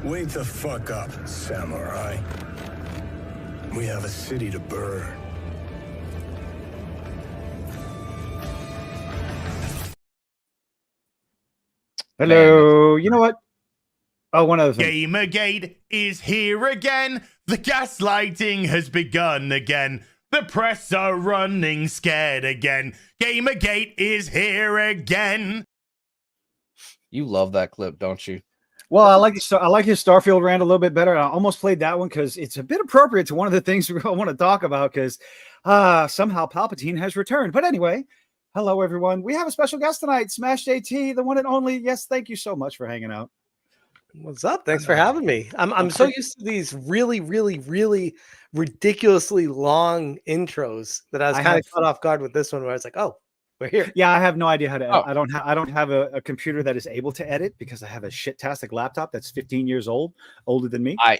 Wake the fuck up, samurai. We have a city to burn. Hello. You know what? Oh, one other thing. Gamergate is here again. The gaslighting has begun again. The press are running scared again. Gamergate is here again. You love that clip, don't you? Well, I like his Starfield rant a little bit better. I almost played that one because it's a bit appropriate to one of the things we want to talk about because somehow Palpatine has returned. But anyway, hello, everyone. We have a special guest tonight, SmashJT, the one and only. Yes, thank you so much for hanging out. What's up? Thanks for having me. I'm so used to these really, really, really ridiculously long intros that I was kind of caught off guard with this one where I was like, oh, we're here. Yeah, I have no idea how to edit. I don't have a computer that is able to edit because I have a shit-tastic laptop that's 15 years old, older than me. I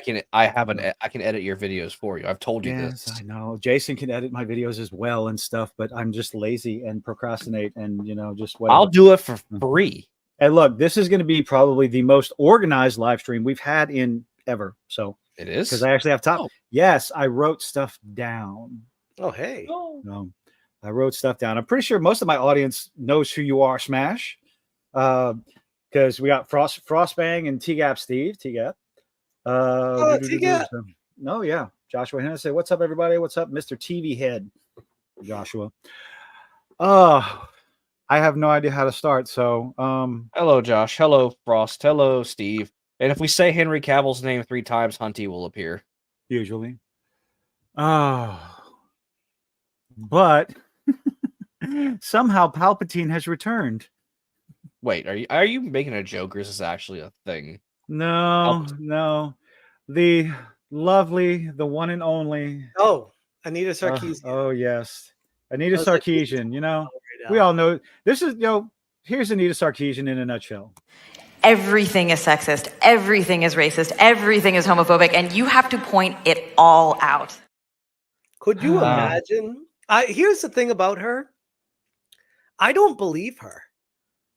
can edit your videos for you. I've told you this. I know. Jason can edit my videos as well and stuff, but I'm just lazy and procrastinate and just whatever. I'll do it for free. And look, this is going to be probably the most organized live stream we've had in ever. So it is because I actually have time. Oh. Yes, I wrote stuff down. Oh, hey. No, I wrote stuff down. I'm pretty sure most of my audience knows who you are, Smash. Because we got Frostbang and T-Gap Steve. T-Gap. T-Gap. No, yeah. Joshua Hannah say, what's up, everybody? What's up, Mr. TV Head? Joshua. I have no idea how to start. So, hello, Josh. Hello, Frost. Hello, Steve. And if we say Henry Cavill's name 3 times, Hunty will appear. Usually. But somehow Palpatine has returned. Wait, are you making a joke or is this actually a thing? No. The lovely, the one and only. Oh, Anita Sarkeesian. Oh, yes. Anita Sarkeesian, we all know this is, here's Anita Sarkeesian in a nutshell. Everything is sexist. Everything is racist. Everything is homophobic. And you have to point it all out. Could you imagine? Here's the thing about her. I don't believe her.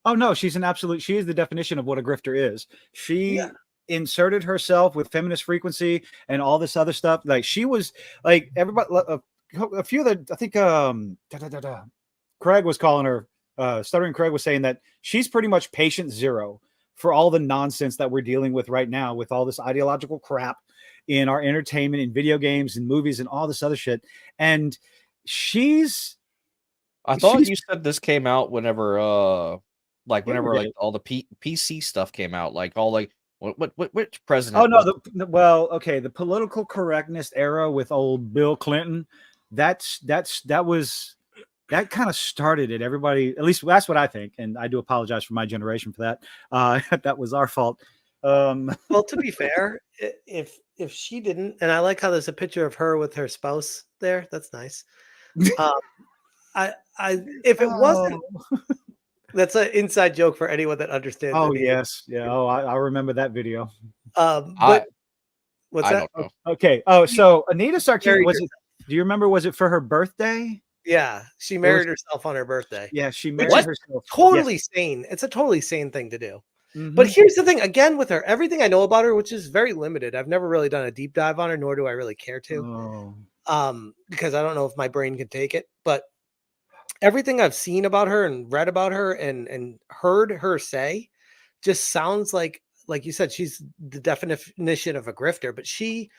Oh, no, she is the definition of what a grifter is. She inserted herself with feminist frequency and all this other stuff. Like she was like everybody, a few of the, I think, Craig was calling her, Stuttering Craig was saying that she's pretty much patient zero for all the nonsense that we're dealing with right now with all this ideological crap in our entertainment, in video games and movies and all this other shit. And I thought you said this came out whenever all the PC stuff came out, like all like which president? Oh no, the political correctness era with old Bill Clinton. That kind of started it. Everybody, at least that's what I think, and I do apologize for my generation for that. That was our fault. Well, to be fair, if she didn't, and I like how there's a picture of her with her spouse there. That's nice. If it wasn't, that's an inside joke for anyone that understands. Oh yes, yeah. Oh, I remember that video. But what's that? Okay. Oh, so Anita Sarkeesian was it? Do you remember? Was it for her birthday? Yeah, she married herself on her birthday. Yeah, she married herself. Totally sane. It's a totally sane thing to do. Mm-hmm. But here's the thing, again, with her, everything I know about her, which is very limited. I've never really done a deep dive on her, nor do I really care to. Because I don't know if my brain can take it. But everything I've seen about her and read about her and heard her say just sounds like you said, she's the definition of a grifter. But she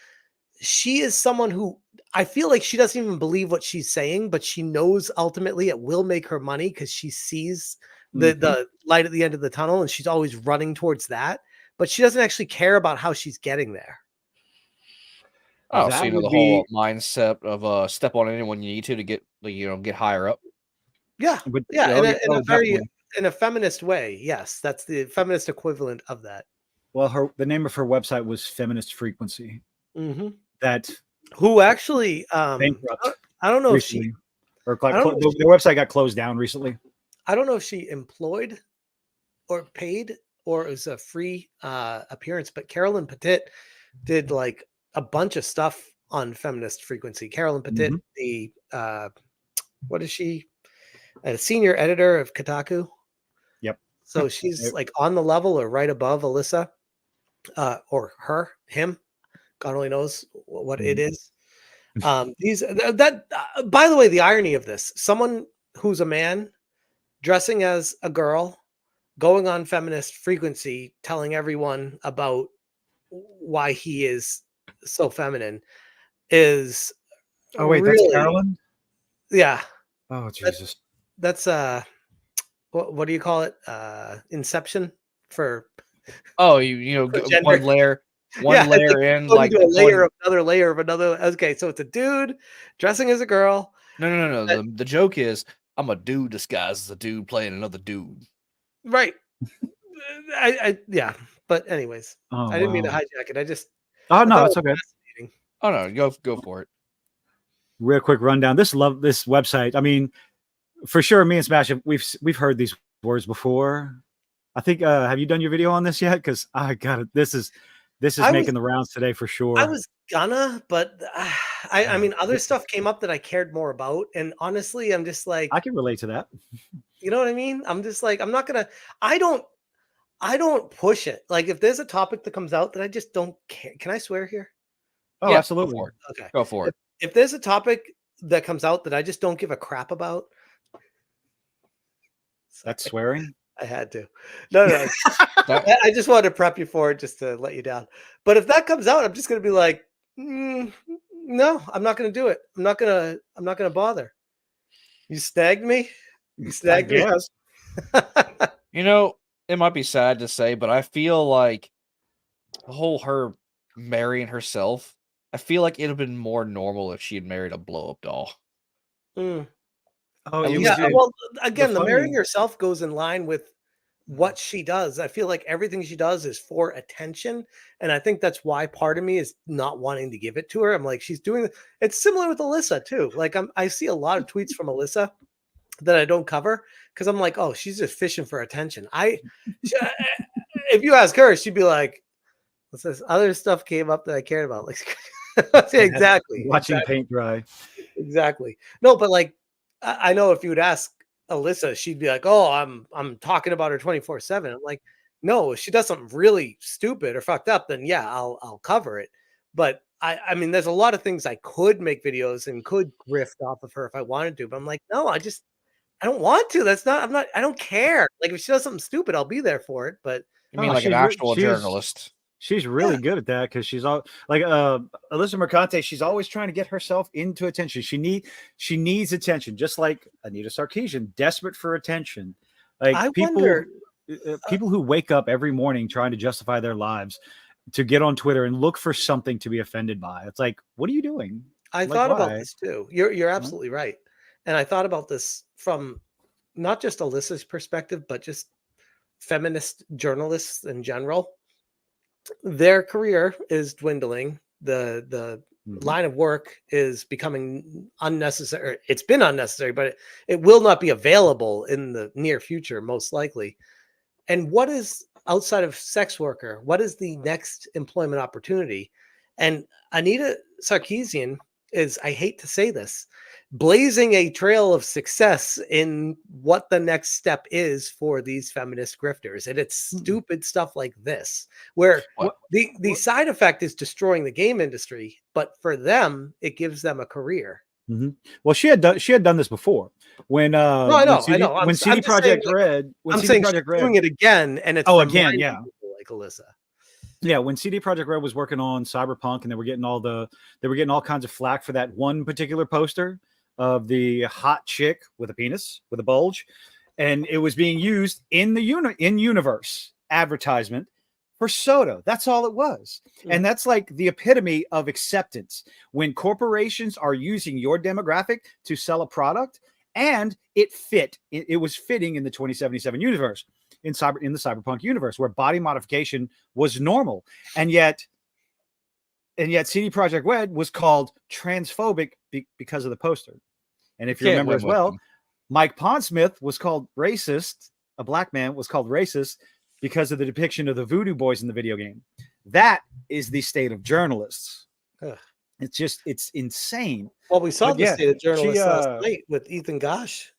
is someone who I feel like she doesn't even believe what she's saying, but she knows ultimately it will make her money because she sees the light at the end of the tunnel and she's always running towards that. But she doesn't actually care about how she's getting there. Oh, so the whole mindset of step on anyone you need to get get higher up. Yeah, in a feminist way. Yes, that's the feminist equivalent of that. Well, the name of her website was Feminist Frequency. Mm-hmm. Who actually bankrupt. I don't know recently. Their website got closed down recently. I don't know if she employed or paid or it was a free appearance, but Carolyn Petit did like a bunch of stuff on Feminist Frequency. Carolyn Petit, the what is she? A senior editor of Kotaku. Yep. So she's like on the level or right above Alyssa, or him. God only knows what it is. By the way, the irony of this: someone who's a man dressing as a girl, going on feminist frequency, telling everyone about why he is so feminine is. Oh wait, really, that's Carolyn. Yeah. Oh Jesus. That's what do you call it? Inception for. Oh, you know, one layer in, like a layer of another layer of another. Okay, so it's a dude dressing as a girl. No. The joke is I'm a dude disguised as a dude playing another dude. Right. Yeah. But anyways, I didn't mean to hijack it. I just. Oh no, it's okay. Oh no, go for it. Real quick rundown. This website. I mean, for sure, me and Smash, we've heard these words before. I think. Have you done your video on this yet? Because I got it. This is making the rounds today for sure. I was gonna, but I mean, other stuff came up that I cared more about, and honestly, I'm just like, I can relate to that. You know what I mean? I'm just like, I'm not gonna. I don't push it. Like, if there's a topic that comes out that I just don't care. Can I swear here? Oh, yeah, absolutely. Go for it. Okay, go for it. If there's a topic that comes out that I just don't give a crap about, that's swearing. I had to. No. I just wanted to prep you for it, just to let you down. But if that comes out, I'm just gonna be like, no, I'm not gonna do it. I'm not gonna bother. You snagged me. You snagged me. You know, it might be sad to say, but I feel like the whole her marrying herself, I feel like it'd have been more normal if she had married a blow-up doll. Oh, yeah. Well, again, the marrying herself goes in line with what she does. I feel like everything she does is for attention, and I think that's why part of me is not wanting to give it to her. I'm like, she's doing. It's similar with Alyssa too. Like, I see a lot of tweets from Alyssa that I don't cover because I'm like, oh, she's just fishing for attention. If you ask her, she'd be like, what's this other stuff came up that I cared about? Like, exactly. Watching paint dry. Exactly. No, but like, I know if you would ask Alyssa, she'd be like, oh, I'm talking about her 24/7. I'm like, no, if she does something really stupid or fucked up, then yeah, I'll cover it. But I mean, there's a lot of things I could make videos and could grift off of her if I wanted to, but I'm like, no, I don't want to. I don't care. Like, if she does something stupid, I'll be there for it. But you mean like an actual journalist? She's really good at that because she's all like Alyssa Mercante. She's always trying to get herself into attention. She needs attention, just like Anita Sarkeesian, desperate for attention. Like people who wake up every morning trying to justify their lives to get on Twitter and look for something to be offended by. It's like, what are you doing? I thought about this too. You're absolutely right, and I thought about this from not just Alyssa's perspective, but just feminist journalists in general. Their career is dwindling. The line of work is becoming unnecessary. It's been unnecessary, but it will not be available in the near future, most likely. And what is outside of sex worker? What is the next employment opportunity? And Anita Sarkeesian is, I hate to say this, blazing a trail of success in what the next step is for these feminist grifters. And it's stupid stuff like this, where the side effect is destroying the game industry, but for them, it gives them a career. Mm-hmm. Well, she had done this before when I know. When CD Projekt Red, doing it again, and it's again, yeah, like Alyssa. Yeah, when CD Projekt Red was working on Cyberpunk, and they were getting all kinds of flack for that one particular poster of the hot chick with a penis with a bulge, and it was being used in the in-universe advertisement for soda. That's all it was. And that's like the epitome of acceptance when corporations are using your demographic to sell a product, and it was fitting in the 2077 universe, in the Cyberpunk universe, where body modification was normal. And yet CD Projekt Red was called transphobic because of the poster. And if you remember as well, Mike Pondsmith was called racist. A black man was called racist because of the depiction of the Voodoo Boys in the video game. That is the state of journalists. Ugh. it's insane. Well, we saw But the yeah, state of journalists she, last night with Ethan Gosh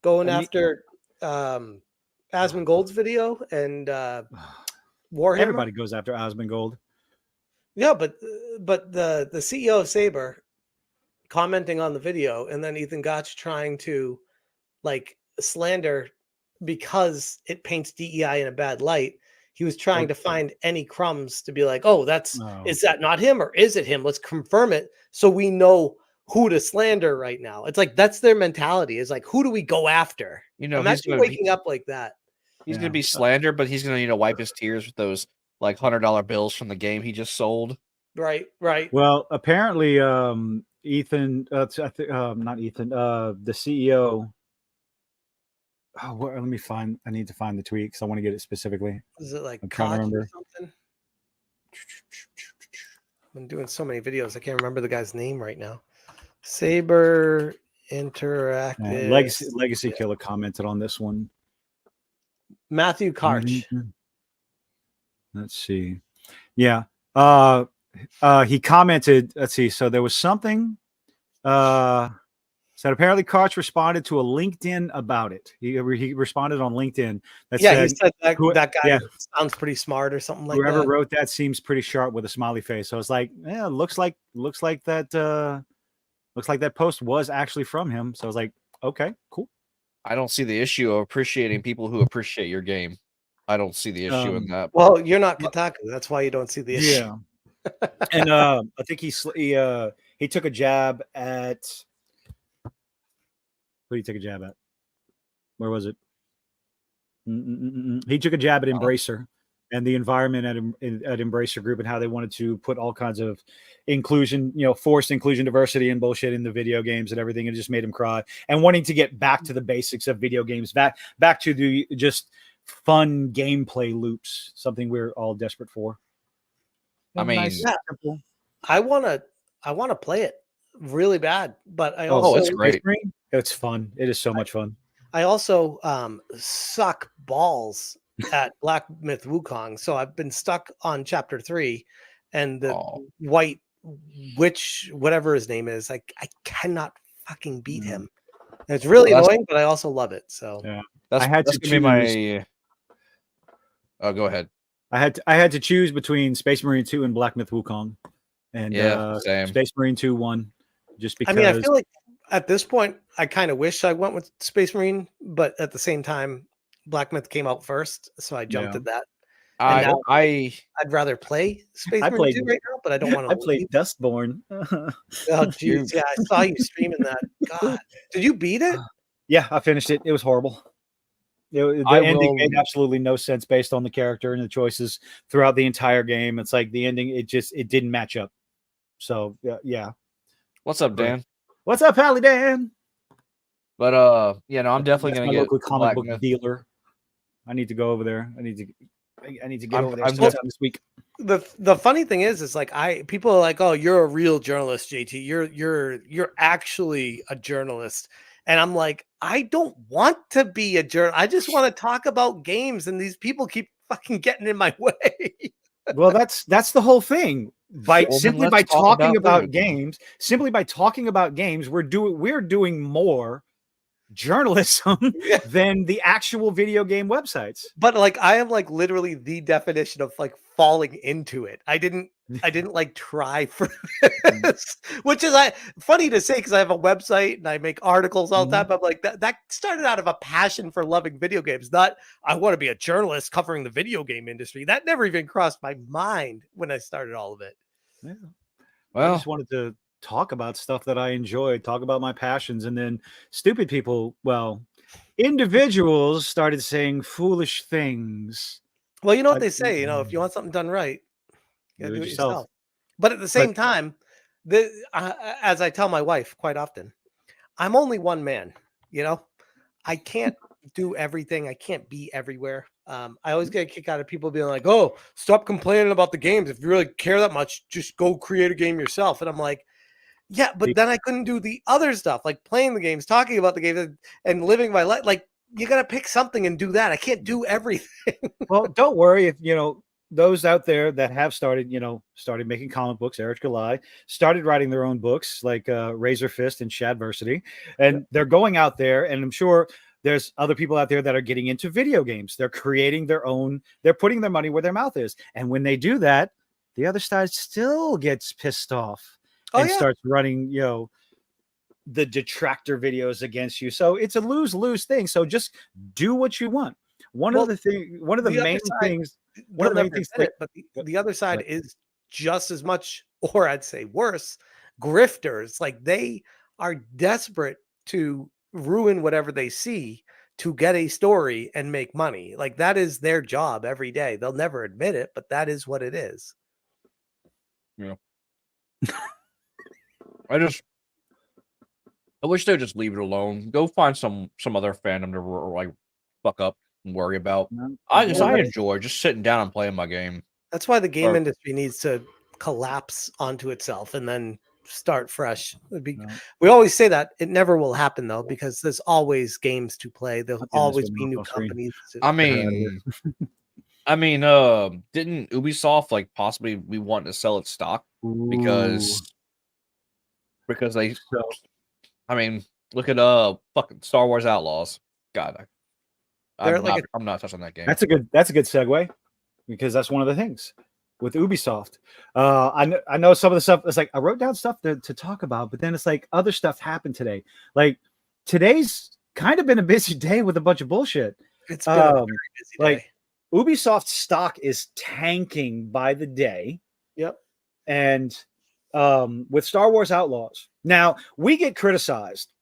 going after Asmongold's video and Warhammer. Everybody goes after Asmongold. Yeah, but the CEO of Saber commenting on the video, and then Ethan Gotch trying to like slander because it paints DEI in a bad light. He was trying to find any crumbs to be like, oh, is that not him or is it him? Let's confirm it so we know who to slander right now. It's like that's their mentality. It's like, who do we go after? You know, imagine waking up like that. He's gonna be slandered, but he's gonna wipe his tears with those like $100 bills from the game he just sold. Right. Well, apparently, Ethan, not Ethan, the CEO. Oh, let me find. I need to find the tweet because I want to get it specifically. Is it like I'm trying to remember. Or something? I've been doing so many videos, I can't remember the guy's name right now. Saber Interactive. Legacy Killer commented on this one. Matthew Karch. Let's see. Yeah. He commented. Let's see. So there was something. So apparently Karch responded to a LinkedIn about it. He responded on LinkedIn. He said that guy sounds pretty smart or something like that. Whoever wrote that seems pretty sharp with a smiley face. So it's like, yeah, looks like that post was actually from him. So I was like, okay, cool. I don't see the issue of appreciating people who appreciate your game. I don't see the issue in that. Well, you're not Kotaku. That's why you don't see the issue. Yeah. And I think he took a jab at. Who did he take a jab at? Where was it? He took a jab at Embracer and the environment at Embracer Group and how they wanted to put all kinds of inclusion, forced inclusion, diversity, and bullshit in the video games and everything. It just made him cry. And wanting to get back to the basics of video games, back to the just fun gameplay loops, something we're all desperate for. I mean, I want to play it really bad, but I also it's great. It's fun. It is so much fun. I also suck balls at Black Myth Wukong, so I've been stuck on chapter 3, and the white witch, whatever his name is, I cannot fucking beat him. And it's really annoying, but I also love it. So yeah, that's gonna be my. Oh, go ahead. I had to choose between Space Marine 2 and Black Myth Wukong, and same. Space Marine 2 won just because. I mean, I feel like at this point, I kind of wish I went with Space Marine, but at the same time, Black Myth came out first, so I jumped at that. I'd rather play Space Marine 2 right now, but I don't want to. I played Dustborn. Oh, jeez. Yeah, I saw you streaming that. God. Did you beat it? Yeah, I finished it. It was horrible. The ending made absolutely no sense based on the character and the choices throughout the entire game. It's like the ending, it didn't match up. So, yeah. What's up, Dan? What's up, Pally Dan? But I'm definitely gonna get local comic book dealer. I need to go over there. I need to get over there sometime this week. The funny thing is like people are like, oh, you're a real journalist, JT. You're actually a journalist. And I'm like, I don't want to be a journalist. I just want to talk about games, and these people keep fucking getting in my way. Well, that's the whole thing. By talking about games, we're doing more journalism than the actual video game websites. But like, I am like literally the definition of like falling into it. I didn't like try for this, which is funny to say because I have a website and I make articles all the time. I'm like that started out of a passion for loving video games, not I want to be a journalist covering the video game industry. That never even crossed my mind when I started all of it. Yeah. Well, I just wanted to talk about stuff that I enjoy, talk about my passions, and then stupid people, individuals started saying foolish things. Well, you know what they say, if you want something done right, you gotta do it yourself. But at the same time, as I tell my wife quite often, I'm only one man, I can't do everything. I can't be everywhere. I always get a kick out of people being like, oh, stop complaining about the games. If you really care that much, just go create a game yourself. And I'm like, yeah, but then I couldn't do the other stuff, like playing the games, talking about the games, and living my life. Like, you got to pick something and do that. I can't do everything. Well, don't worry if, those out there that have started, started making comic books, Eric July, started writing their own books like Razor Fist and Shadversity. And they're going out there, and I'm sure there's other people out there that are getting into video games. They're creating their own, they're putting their money where their mouth is. And when they do that, the other side still gets pissed off and starts running, the detractor videos against you. So it's a lose-lose thing. So just do what you want. One of the main things, but the other side is just as much, or I'd say worse, grifters. Like, they are desperate to ruin whatever they see to get a story and make money. Like, that is their job every day. They'll never admit it, but that is what it is. Yeah. I wish they'd just leave it alone. Go find some other fandom to like fuck up and worry about. I enjoy just sitting down and playing my game. That's why the game industry needs to collapse onto itself and then start fresh. We always say that. It never will happen though, because there's always games to play. There'll always be new companies. I mean, didn't Ubisoft like possibly we want to sell its stock because they look at fucking Star Wars Outlaws. God, I'm not touching that game. That's a good segue, because that's one of the things with Ubisoft. I know some of the stuff. It's like I wrote down stuff to talk about, but then it's like other stuff happened today. Like today's kind of been a busy day with a bunch of bullshit. It's been a very busy day. Like Ubisoft stock is tanking by the day. Yep. And with Star Wars Outlaws, now we get criticized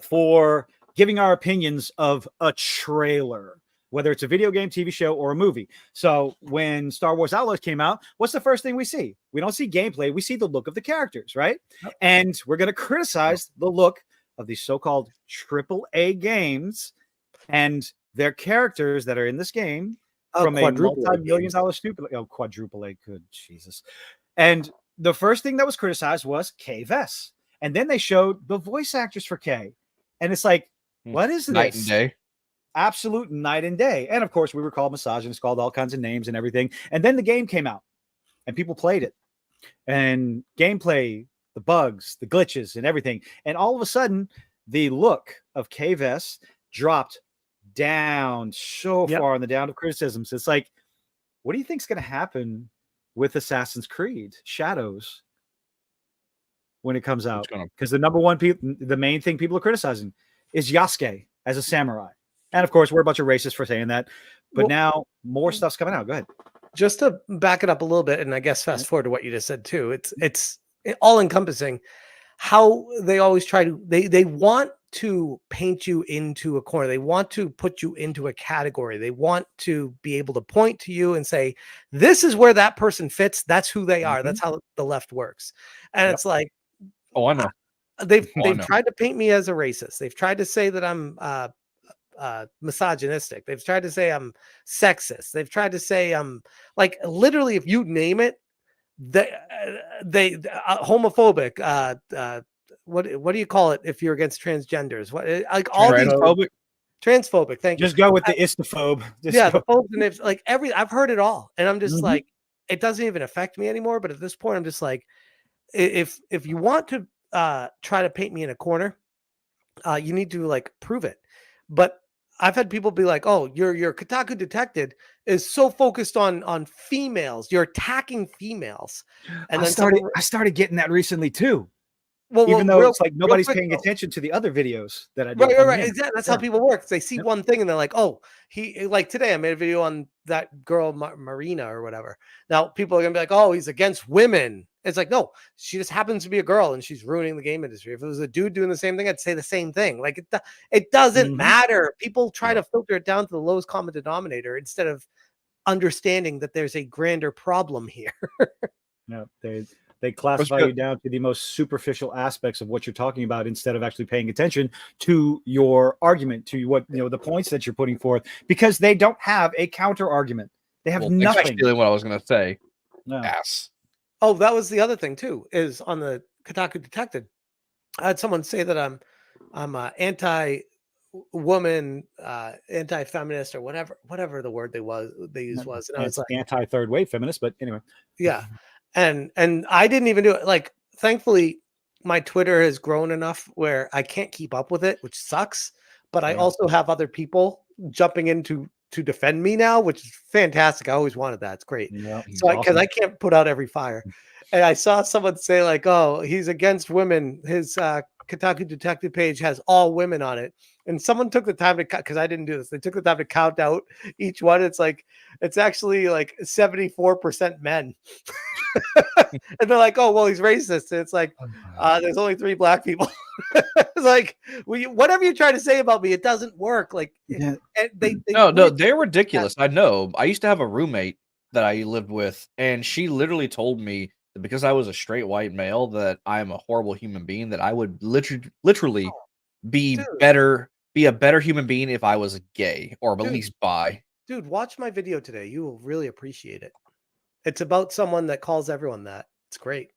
for giving our opinions of a trailer, whether it's a video game, TV show, or a movie. So when Star Wars Outlaws came out, what's the first thing we see? We don't see gameplay. We see the look of the characters, right? Yep. And we're going to criticize the look of these so-called AAA games and their characters that are in this game from a multi-million-dollar quadruple A. Good Jesus. And the first thing that was criticized was Kay Vess. And then they showed the voice actors for Kay. And it's like, what is this? Night and day. Absolute night and day. And of course, we were called misogynists, called all kinds of names and everything. And then the game came out and people played it. And gameplay, the bugs, the glitches, and everything. And all of a sudden, the look of Kay Vess dropped down so far on the down of criticisms. It's like, what do you think is going to happen with Assassin's Creed Shadows when it comes out? Because the main thing people are criticizing is Yasuke as a samurai. And of course, we're a bunch of racists for saying that. But now more stuff's coming out. Go ahead. Just to back it up a little bit, and I guess fast forward to what you just said too. It's all encompassing how they always try to, they want to paint you into a corner. They want to put you into a category. They want to be able to point to you and say, this is where that person fits. That's who they are. That's how the left works. And it's like, I know. They've tried to paint me as a racist. They've tried to say that I'm misogynistic. They've tried to say I'm sexist. They've tried to say I'm like, literally, if you name it, they homophobic. What do you call it if you're against transgenders? What, like all these transphobic. Thank you. Just go with the istophobe. The phobes, and if like I've heard it all, and I'm just like, it doesn't even affect me anymore. But at this point, I'm just like, if you want to try to paint me in a corner, you need to like prove it. But I've had people be like, "Oh, your Kotaku Detected is so focused on females. You're attacking females." And I started getting that recently too. Even though it's like nobody's paying attention to the other videos that I do. Right. Exactly. That's how people work. They see one thing and they're like, "Oh, he like today I made a video on that girl Marina or whatever." Now people are gonna be like, "Oh, he's against women." It's like, no, she just happens to be a girl and she's ruining the game industry. If it was a dude doing the same thing, I'd say the same thing. Like it doesn't matter. People try to filter it down to the lowest common denominator instead of understanding that there's a grander problem here. No, they classify you down to the most superficial aspects of what you're talking about instead of actually paying attention to your argument, to what the points that you're putting forth, because they don't have a counter argument. They have nothing. That's actually what I was going to say. No. Ass. Oh, that was the other thing too, is on the Kotaku Detected. I had someone say that I'm anti woman, anti-feminist or whatever the word they used was, and I was like, anti-third wave feminist, but anyway. yeah, and I didn't even do it. Like, thankfully, my Twitter has grown enough where I can't keep up with it, which sucks. But I also have other people jumping in to defend me now, which is fantastic. I always wanted that. It's great. Yeah, So because I can't put out every fire. And I saw someone say like, "Oh, he's against women. His Kotaku Detective page has all women on it." And someone took the time to cut, because I didn't do this. They took the time to count out each one. It's like, it's actually like 74% men. And they're like, "Oh, well, he's racist." And it's like, there's only 3 black people. It's like, whatever you try to say about me, it doesn't work. Like, they're ridiculous. I know. I used to have a roommate that I lived with, and she literally told me that because I was a straight white male, that I am a horrible human being, that I would literally be a better human being if I was gay or at least bi. Dude, watch my video today. You will really appreciate it. It's about someone that calls everyone that. It's great.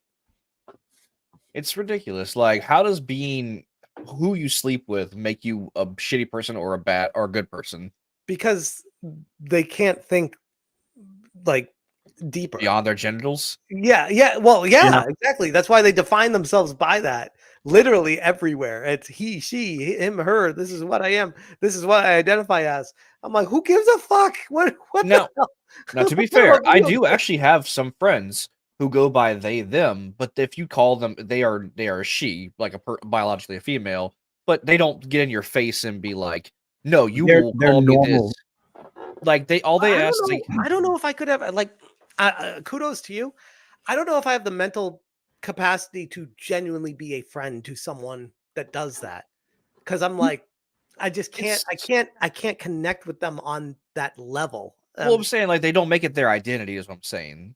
It's ridiculous. Like, how does being who you sleep with make you a shitty person or a bad or a good person? Because they can't think like deeper beyond their genitals. Yeah. Well, yeah, exactly. That's why they define themselves by that. Literally everywhere. It's he, she, him, her. This is what I am. This is what I identify as. I'm like, who gives a fuck? What now, the hell? Now, to be fair, I do actually have some friends who go by they, them, but if you call them, they are a she, like biologically a female, but they don't get in your face and be like, no, will call me this. Like, they ask. I don't know if I could have, like, kudos to you. I don't know if I have the mental capacity to genuinely be a friend to someone that does that. Because I'm like, I just can't, I can't connect with them on that level. Well, I'm saying, like, they don't make it their identity, is what I'm saying.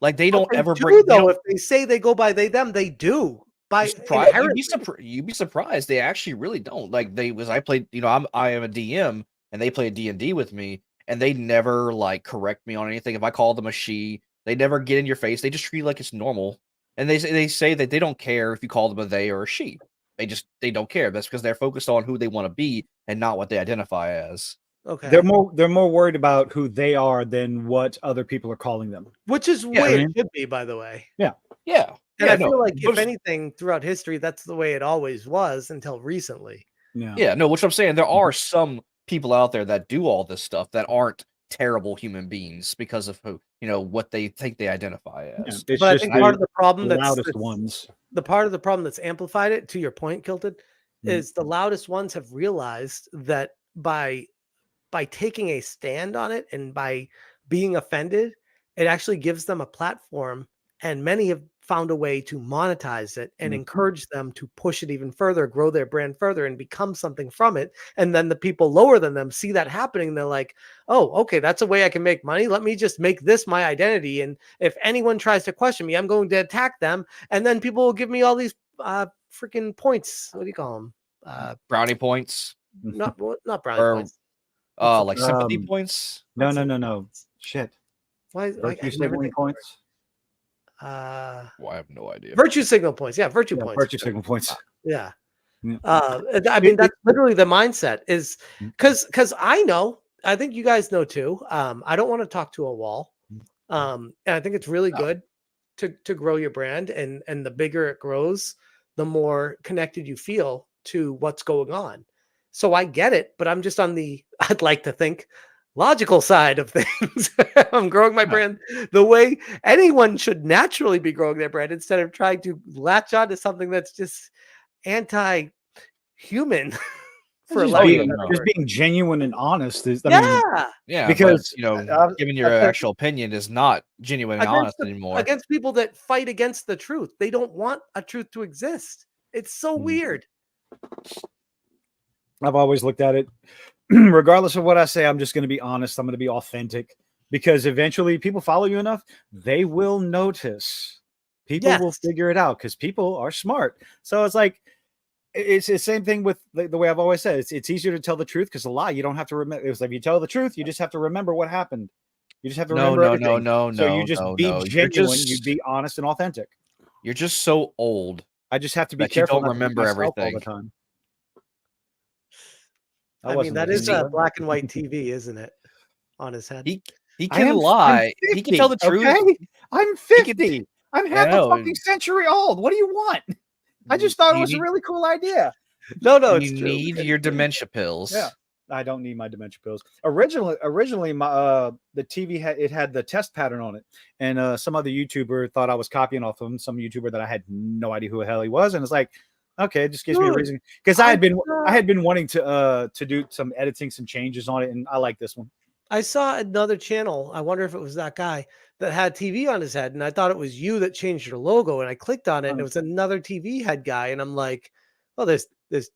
Like, they don't ever bring. Though, if they say they go by they them, they do. You'd be surprised. They actually really don't. Like, I played. I am a DM, and they play D&D with me, and they never like correct me on anything. If I call them a she, they never get in your face. They just treat it like it's normal, and they say that they don't care if you call them a they or a she. They don't care. That's because they're focused on who they want to be and not what they identify as. Okay. They're more worried about who they are than what other people are calling them. Which is way it should be, by the way. Yeah. Yeah. And I feel like if anything throughout history, that's the way it always was until recently. Yeah. Yeah, no, which I'm saying, there are some people out there that do all this stuff that aren't terrible human beings because of who, what they think they identify as. Yeah, but I think part of the problem the part of the problem that's amplified it, to your point, Kilted, is the loudest ones have realized that by taking a stand on it and by being offended, it actually gives them a platform, and many have found a way to monetize it and encourage them to push it even further, grow their brand further, and become something from it. And then the people lower than them see that happening. And they're like, oh, okay, that's a way I can make money. Let me just make this my identity. And if anyone tries to question me, I'm going to attack them. And then people will give me all these freaking points. What do you call them? Brownie points? Not brownie points. Like sympathy points? No. Shit. Why? Virtue signaling points? I have no idea. Virtue signal points. Yeah, virtue points. Virtue signal points. Yeah. I mean, that's literally the mindset is because I think you guys know too. I don't want to talk to a wall. And I think it's really good to grow your brand, and the bigger it grows, the more connected you feel to what's going on. So I get it, but I'm just on the, I'd like to think, logical side of things. I'm growing my brand the way anyone should naturally be growing their brand, instead of trying to latch on to something that's just anti-human. Just being genuine and honest is, because giving your actual opinion is not genuine and honest anymore. Against people that fight against the truth, they don't want a truth to exist. It's so weird. I've always looked at it, regardless of what I say, I'm just going to be honest. I'm going to be authentic, because eventually people follow you enough, they will notice. People will figure it out, because people are smart. So it's like, it's the same thing with the way I've always said. It's easier to tell the truth, because a lie, you don't have to remember. It was like, if you tell the truth, you just have to remember what happened. You just have to remember everything. So you just be genuine. You be honest and authentic. You're just so old. I just have to be careful. You don't remember everything all the time. I mean, that is a black and white TV, isn't it? On his head. He can lie. 50, he can tell the truth. Okay? I'm 50. I'm half a fucking century old. What do you want? I just thought it was a really cool idea. No, you need your dementia pills. Yeah. I don't need my dementia pills. Originally, my the TV had the test pattern on it, and some other YouTuber thought I was copying off him. Some YouTuber that I had no idea who the hell he was, and it's like, okay, it just gives me a reason because I had been wanting to do some editing, some changes on it, and I like this one. I saw another channel. I wonder if it was that guy that had TV on his head, and I thought it was you that changed your logo, and I clicked on it, and it was another TV head guy, and I'm like, oh, there's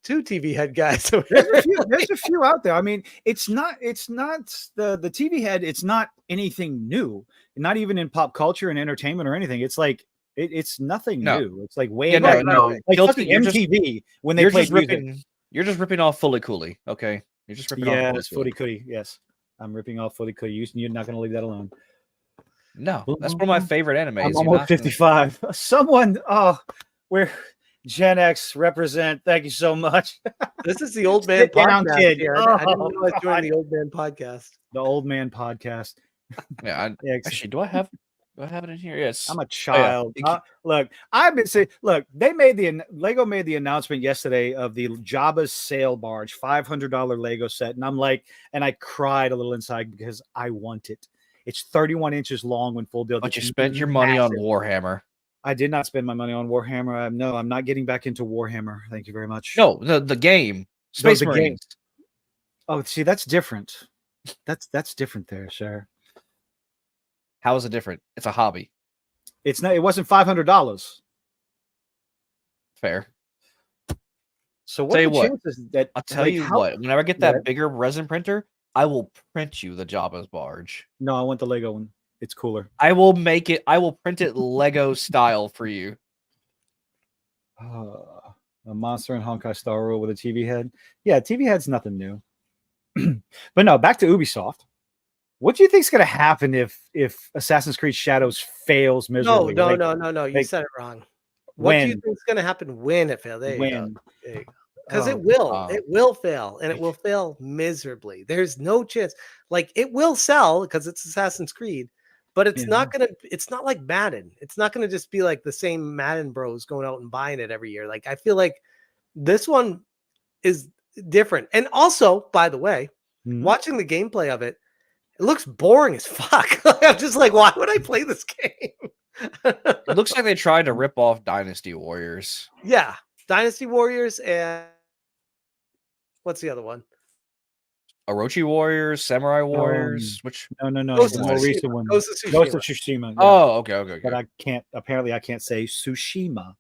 two TV head guys. There's a few out there. I mean, it's not the TV head. It's not anything new, not even in pop culture and entertainment or anything. It's like it's nothing new. It's like way like fucking MTV when they played music. You're just ripping off Fully Cooley, okay? You're just ripping off. Yes, Fully Cooley. Yes, I'm ripping off Fully Cooley. You're not going to leave that alone. No, that's one of my favorite animes. I'm almost 55. Someone, we're Gen X represent. Thank you so much. This is the old man podcast. Kid. I didn't know I was joining the old man podcast. The old man podcast. Yeah. Actually, do I have it in here? Yes. I'm a child. Oh, yeah. Look, I've been saying. Look, Lego made the announcement yesterday of the Jabba's sail barge, $500 Lego set, and I'm like, and I cried a little inside because I want it. It's 31 inches long when full build. But you spent your money on Warhammer. I did not spend my money on Warhammer. No, I'm not getting back into Warhammer. Thank you very much. No, the game. Space Marines. Oh, see, that's different. That's different there, sir. How is it different? It's a hobby. It's not. It wasn't $500. Fair. So what? I'll tell you what. Whenever I get that bigger resin printer, I will print you the Jabba's barge. No, I want the Lego one. It's cooler. I will make it. I will print it Lego style for you. A monster and Honkai Star Rail with a TV head. Yeah, TV head's nothing new. But no, back to Ubisoft. What do you think is going to happen if Assassin's Creed Shadows fails miserably? No. You said it wrong. What do you think is going to happen when it fails? There you go. Because it will. It will fail, and it will fail miserably. There's no chance. Like, it will sell because it's Assassin's Creed, but it's not gonna. It's not like Madden. It's not gonna just be like the same Madden bros going out and buying it every year. Like, I feel like this one is different. And also, by the way, watching the gameplay of it, it looks boring as fuck. I'm just like, why would I play this game? It looks like they tried to rip off Dynasty Warriors. Yeah, Dynasty Warriors and what's the other one? Orochi Warriors, Samurai Warriors. Which no, the more recent one. Ghost of Tsushima. Yeah. Oh, okay. But I can't say Tsushima.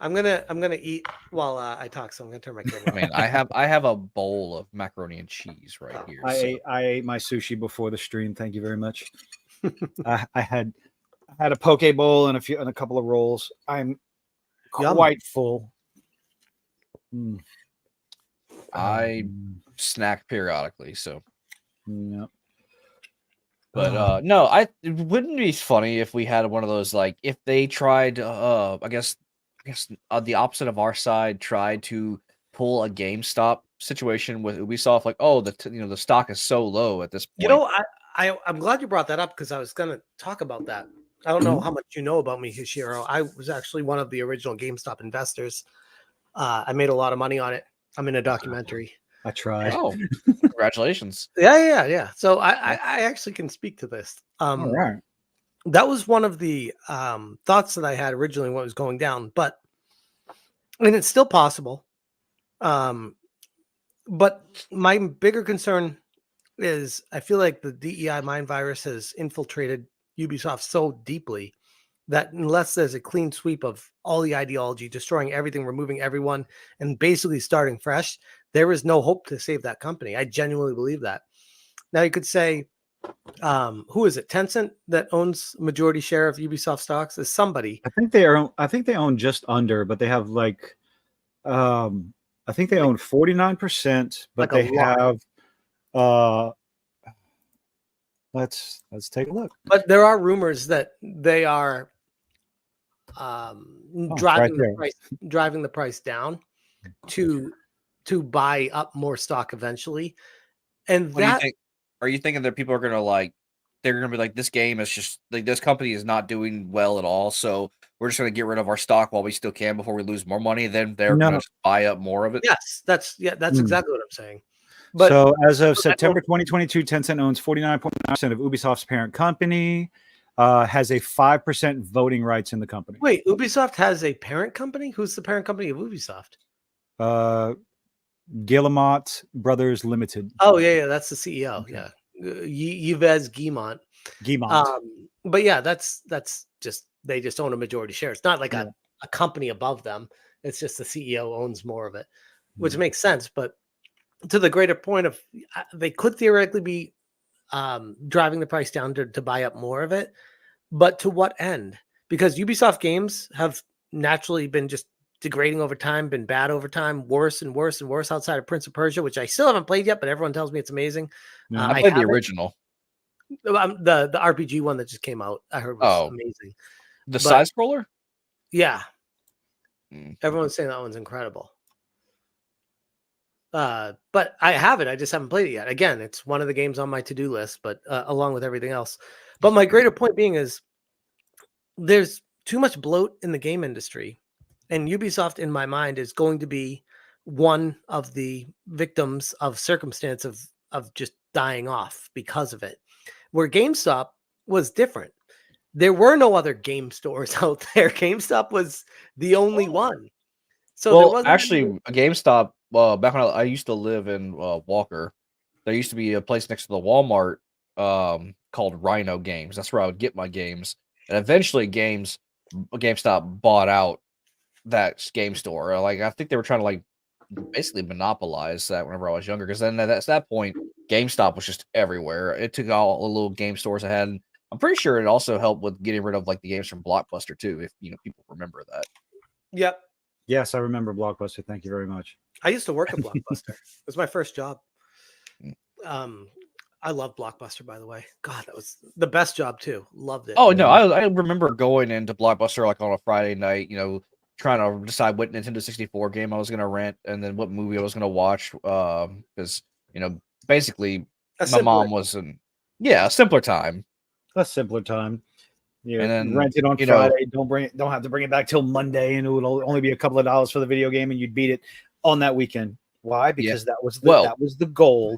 I'm gonna eat while I talk, so I'm gonna turn my camera. Man, I have a bowl of macaroni and cheese right here. I ate my sushi before the stream. Thank you very much. I had a poke bowl and a couple of rolls. I'm quite full. I snack periodically, so. Yep. But no, it wouldn't be funny if we had one of those, like, if they tried, I guess the opposite of our side tried to pull a GameStop situation with Ubisoft, like, oh, the stock is so low at this point. You know, I'm glad you brought that up because I was gonna talk about that. I don't know how much you know about me, Hishiro. I was actually one of the original GameStop investors. I made a lot of money on it. I'm in a documentary. I tried. Oh, congratulations. Yeah. So I actually can speak to this. All right. That was one of the thoughts that I had originally when it was going down, and it's still possible. But my bigger concern is I feel like the DEI mind virus has infiltrated Ubisoft so deeply that unless there's a clean sweep of all the ideology, destroying everything, removing everyone, and basically starting fresh, there is no hope to save that company. I genuinely believe that. Now you could say, who is it? Tencent that owns majority share of Ubisoft stocks is somebody. I think they own just under, but they have like, I think they own 49%, but like they have. Let's take a look. But there are rumors that they are driving the price down to to buy up more stock eventually. And What do you that think? Are you thinking that people are gonna like? They're gonna be like, this game is just like this company is not doing well at all, so we're just gonna get rid of our stock while we still can before we lose more money. Then they're No. gonna just buy up more of it. yes, that's exactly what I'm saying. But So as of September 2022, Tencent owns 49.9% of Ubisoft's parent company, has a 5% voting rights in the company. wait, Ubisoft has a parent company? Who's the parent company of Ubisoft? Guillemot Brothers Limited. Oh yeah, that's the CEO. Okay. Yeah, Yves Guillemot. Guillemot. But yeah, that's just they just own a majority share. It's not like a company above them. It's just the CEO owns more of it, which makes sense. But to the greater point of they could theoretically be driving the price down to buy up more of it, but to what end? Because Ubisoft games have naturally been just degrading over time, been bad over time, worse and worse and worse outside of Prince of Persia, which I still haven't played yet, but everyone tells me it's amazing. Yeah. I played the original. The RPG one that just came out, I heard was amazing. The side scroller? Yeah. Everyone's saying that one's incredible. But I have it. I just haven't played it yet. Again, it's one of the games on my to-do list, but along with everything else. But my greater point being is there's too much bloat in the game industry. And Ubisoft, in my mind, is going to be one of the victims of circumstance of just dying off because of it. Where GameStop was different. There were no other game stores out there. GameStop was the only one. So well, actually, GameStop. Back when I used to live in Walker, there used to be a place next to the Walmart called Rhino Games. That's where I would get my games. And eventually, GameStop bought out that game store. Like I think they were trying to like basically monopolize that whenever I was younger. Because then at that point, GameStop was just everywhere. It took all the little game stores I had. I'm pretty sure it also helped with getting rid of like the games from Blockbuster too, if people remember that. Yep. Yes, I remember Blockbuster. Thank you very much. I used to work at Blockbuster. It was my first job. I love Blockbuster, by the way. God, that was the best job too. Loved it. Oh no, I remember going into Blockbuster like on a Friday night, trying to decide what Nintendo 64 game I was going to rent and then what movie I was going to watch. Because basically my mom was a simpler time. A simpler time. Yeah, and then rent it on Friday. Don't have to bring it back till Monday, and it would only be a couple of dollars for the video game, and you'd beat it on that weekend. Why? Because that was the goal.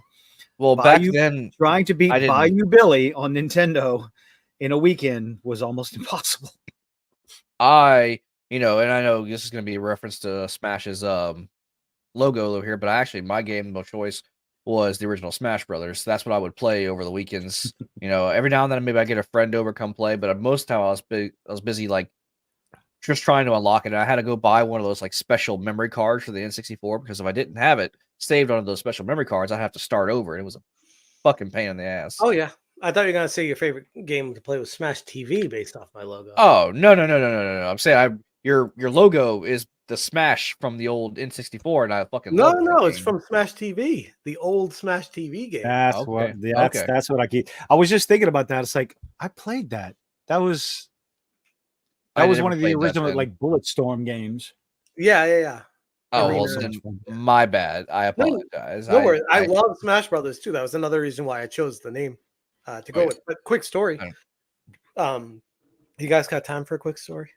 Well, back then, trying to beat Bayou Billy on Nintendo in a weekend was almost impossible. And I know this is going to be a reference to Smash's logo over here, but my game of choice was the original Smash Brothers. That's what I would play over the weekends. Every now and then maybe I get a friend over come play, but most of the time I was busy like just trying to unlock it. And I had to go buy one of those like special memory cards for the N64 because if I didn't have it saved on those special memory cards, I'd have to start over. It was a fucking pain in the ass. Oh yeah, I thought you were gonna say your favorite game to play was Smash TV based off my logo. Oh no! I'm saying your logo is the Smash from the old N64, and I fucking love it. No, it's from Smash TV, the old Smash TV game. That's what I keep. I was just thinking about that. It's like I played that. That was one of the original like Bulletstorm games. Yeah. Oh, well, then my bad. I apologize. No worries. I love Smash Brothers too. That was another reason why I chose the name to go with. But quick story. You guys got time for a quick story?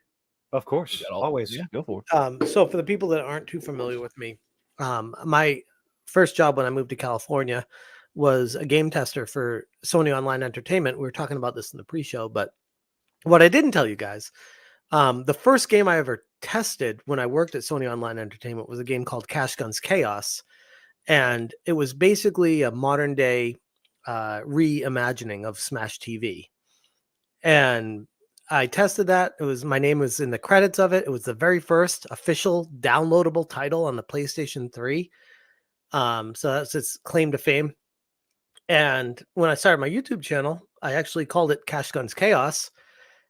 Of course, always. Yeah, go for it. So for the people that aren't too familiar with me, my first job when I moved to California was a game tester for Sony Online Entertainment. We were talking about this in the pre-show, but what I didn't tell you guys, the first game I ever tested when I worked at Sony Online Entertainment was a game called Cash Guns Chaos. And it was basically a modern day reimagining of Smash TV. And I tested that. My name was in the credits of it. It was the very first official downloadable title on the PlayStation 3. So that's its claim to fame. And when I started my YouTube channel, I actually called it Cash Guns Chaos.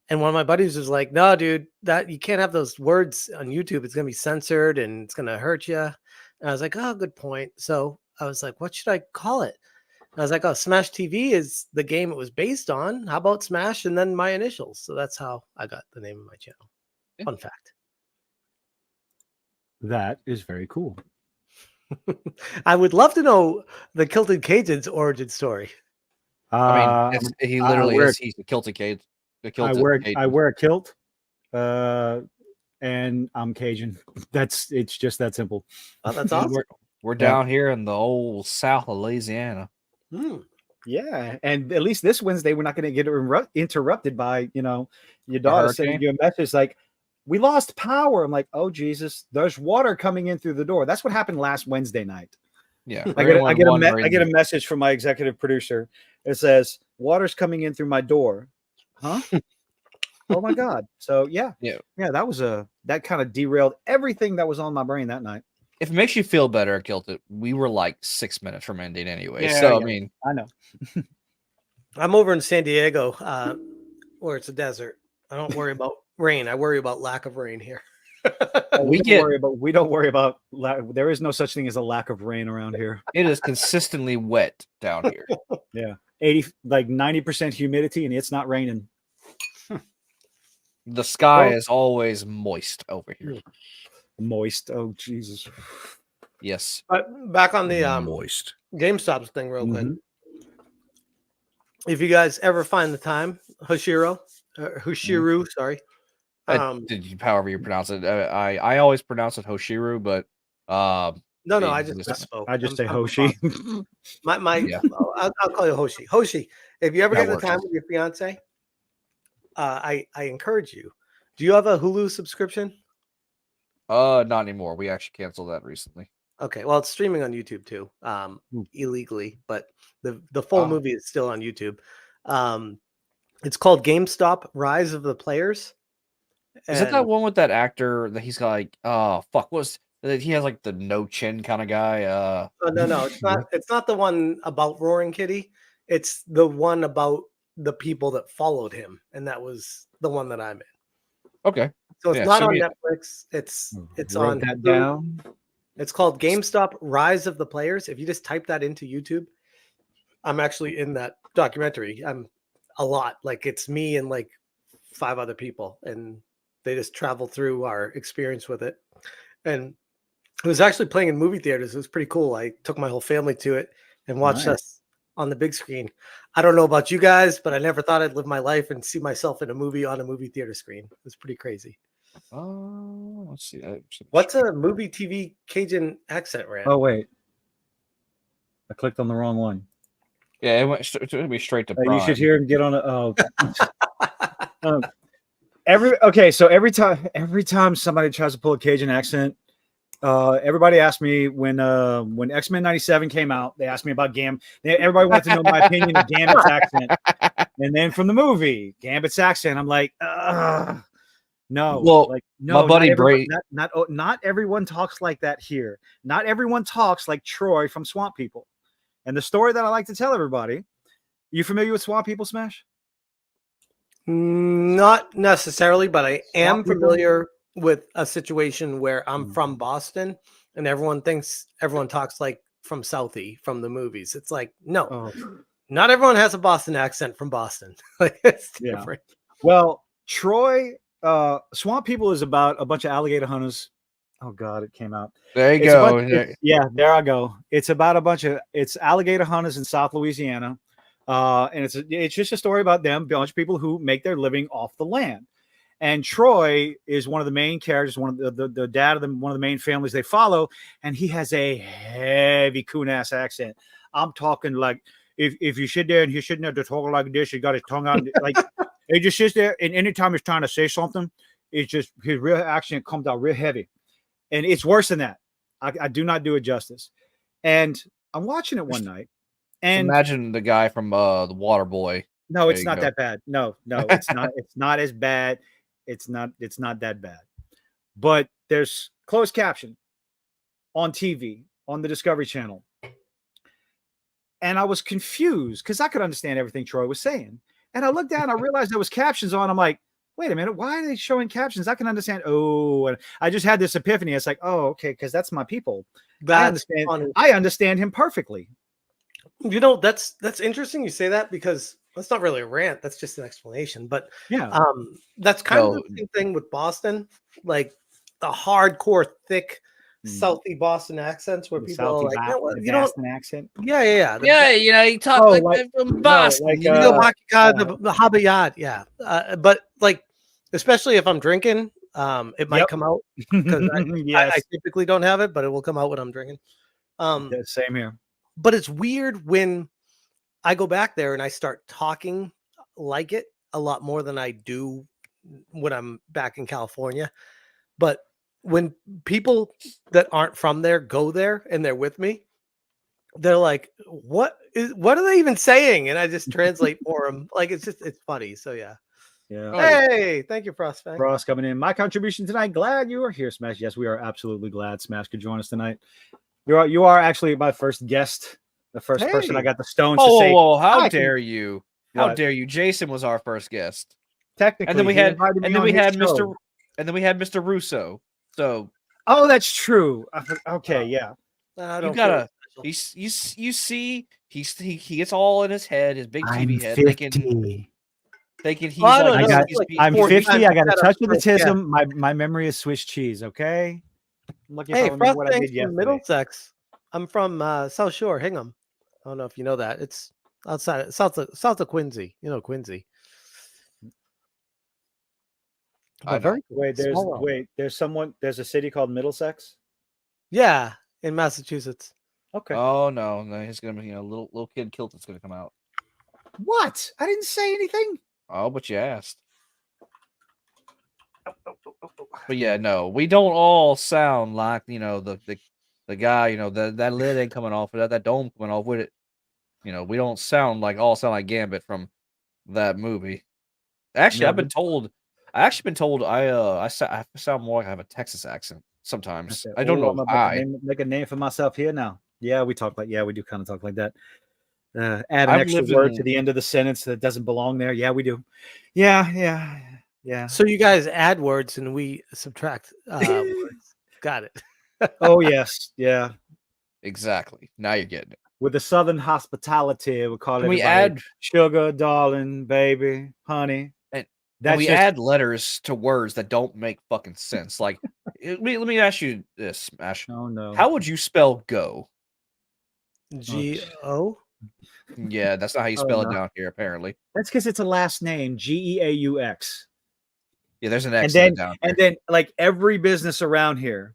And one of my buddies was like, "No, dude, that you can't have those words on YouTube. It's going to be censored and it's going to hurt you." And I was like, "Oh, good point." So I was like, "What should I call it?" And I was like, "Oh, Smash TV is the game it was based on. How about Smash and then my initials?" So that's how I got the name of my channel. Yeah. Fun fact. That is very cool. I would love to know the Kilted Cajun's origin story. I mean, he literally wear- is. He's a Kilted Cajun. I wear a kilt, and I'm Cajun. It's just that simple. Oh, that's awesome. We're down here in the old South of Louisiana. Yeah, and at least this Wednesday we're not going to get interrupted by your daughter sending you a message like, "We lost power." I'm like, "Oh Jesus, there's water coming in through the door." That's what happened last Wednesday night. Yeah, I get a message from my executive producer. It says, "Water's coming in through my door." Huh? Oh my God! So yeah, that kind of derailed everything that was on my brain that night. If it makes you feel better, Kilted, we were like 6 minutes from ending anyway. Yeah, so I mean, I know. I'm over in San Diego, where it's a desert. I don't worry about rain. I worry about lack of rain here. We don't worry about. There is no such thing as a lack of rain around here. It is consistently wet down here. Yeah, 90% humidity, and it's not raining. The sky is always moist over here. Moist. Oh Jesus. Yes. But back on the Moist GameStop thing, real quick. If you guys ever find the time, Hushiru, sorry. Did you, however you pronounce it? I always pronounce it Hoshiru, but no, I just misspoke. I just say Hoshi. I'll call you Hoshi. Hoshi, if you ever get the time with your fiance, I encourage you. Do you have a Hulu subscription? Not anymore. We actually canceled that recently. Okay, well, it's streaming on YouTube too, illegally, but the full movie is still on YouTube. It's called GameStop: Rise of the Players. Is it that one with that actor that he's got like, he has like the no chin kind of guy? No, it's not. It's not the one about Roaring Kitty. It's the one about the people that followed him, and that was the one that I'm in. Okay, so it's not on Netflix. It's on that down. It's called GameStop: Rise of the Players. If you just type that into YouTube, I'm actually in that documentary. I'm a lot. Like it's me and like 5 other people, and they just travel through our experience with it. And it was actually playing in movie theaters. It was pretty cool. I took my whole family to it and watched us on the big screen. I don't know about you guys, but I never thought I'd live my life and see myself in a movie on a movie theater screen. It was pretty crazy. Let's see. What's a movie TV Cajun accent, Rand? Oh wait, I clicked on the wrong one. Yeah, it went straight to Prime. You should hear him get on so every time somebody tries to pull a Cajun accent, everybody asked me when X-Men 97 came out, they asked me about everybody wanted to know my opinion of Gambit's accent. And then from the movie, Gambit's accent, I'm like, no. Well, like no, my buddy Bray. Not everyone talks like that here. Not everyone talks like Troy from Swamp People. And the story that I like to tell everybody, you familiar with Swamp People, Smash? Not necessarily, but I am familiar with a situation where I'm from Boston and everyone talks like from Southie from the movies. It's like, no, not everyone has a Boston accent from Boston. Like it's different. Well, Troy, Swamp People is about a bunch of alligator hunters. Oh God, it came out. There you go. There I go. It's about it's alligator hunters in South Louisiana. And it's just a story about them, a bunch of people who make their living off the land. And Troy is one of the main characters, one of the dad of one of the main families they follow, and he has a heavy coon-ass accent. I'm talking like if you sit there and he's sitting there to talk like this, he got his tongue out, like he just sits there, and anytime he's trying to say something, it's just his real accent comes out real heavy, and it's worse than that. I do not do it justice. And I'm watching it one night. And imagine the guy from the Water Boy. No, it's not that bad. No, it's not. It's not as bad. It's not that bad. But there's closed caption on TV on the Discovery Channel, and I was confused because I could understand everything Troy was saying. And I looked down, I realized there was captions on. I'm like, wait a minute, why are they showing captions? I can understand. Oh, and I just had this epiphany. It's like, oh, okay, because that's my people. I understand him perfectly. You know, that's interesting you say that, because that's not really a rant. That's just an explanation. But that's kind of the same thing with Boston. Like the hardcore, thick Southie Boston accents where The people are like, the you know, Boston accent. yeah. Yeah, you talk Oh, like like- that from no, Boston. like, you know? the Habayad, yeah. But like, especially if I'm drinking, it might Yep. come out because I Yes. typically don't have it, but it will come out when I'm drinking. Yeah, same here. But it's weird when I go back there and I start talking like it a lot more than I do when I'm back in California. But when people that aren't from there go there and they're with me, they're like, what are they even saying? And I just translate for them. Like, it's funny. So yeah. Yeah. Hey, thank you, Frostfang. Ross coming in. My contribution tonight. Glad you are here, Smash. Yes, we are absolutely glad Smash could join us tonight. You are actually my first guest, the first person I Hey. got the stones to say. Whoa, how "Hi, dare you? How What? dare you? Jason was our first guest. Technically, And then we he had invited me and then on we his had show. Mr. Russo. So Oh, that's true. Okay, yeah. I you don't gotta feel special. you see he gets all in his head, his big TV head, thinking he's Well, I like, don't I know. got. It's like I'm 40 50. times I got a set up touch of first guest. autism. My memory is Swiss cheese. Okay. I'm lucky if I Hey, remember what I Frostfang's did from yesterday. Middlesex. I'm from South Shore, Hingham. I don't know if you know that. It's outside south of Quincy. You know Quincy. I But know. very cool. Wait, Small world. there's a city called Middlesex. Yeah, in Massachusetts. Okay. Oh no, he's gonna be little kid Kilton's gonna come out. What? I didn't say anything. Oh, but you asked. But yeah, no, we don't all sound like the guy, that lid ain't coming off, that dome coming off with it. We don't sound like Gambit from that movie. Actually, No, I've been told I sound more like I have a Texas accent sometimes. I don't know I'm about why. to make a name for myself here now. Yeah, we do kind of talk like that. Add an I've extra lived word in- to the end of the sentence that doesn't belong there. Yeah, we do. Yeah. So you guys add words and we subtract words. Got it. Oh yes, yeah. Exactly. Now you're getting it. With the Southern hospitality, we call Can we everybody add sugar, darling, baby, honey. And That's we just add letters to words that don't make fucking sense. Like, let me ask you this, Smash. oh no. How would you spell go? G-O? Yeah, that's not how you Oh, spell it no. down here, apparently. That's because it's a last name, Geaux. Yeah, there's an And X in then it down here. and then like every business around here,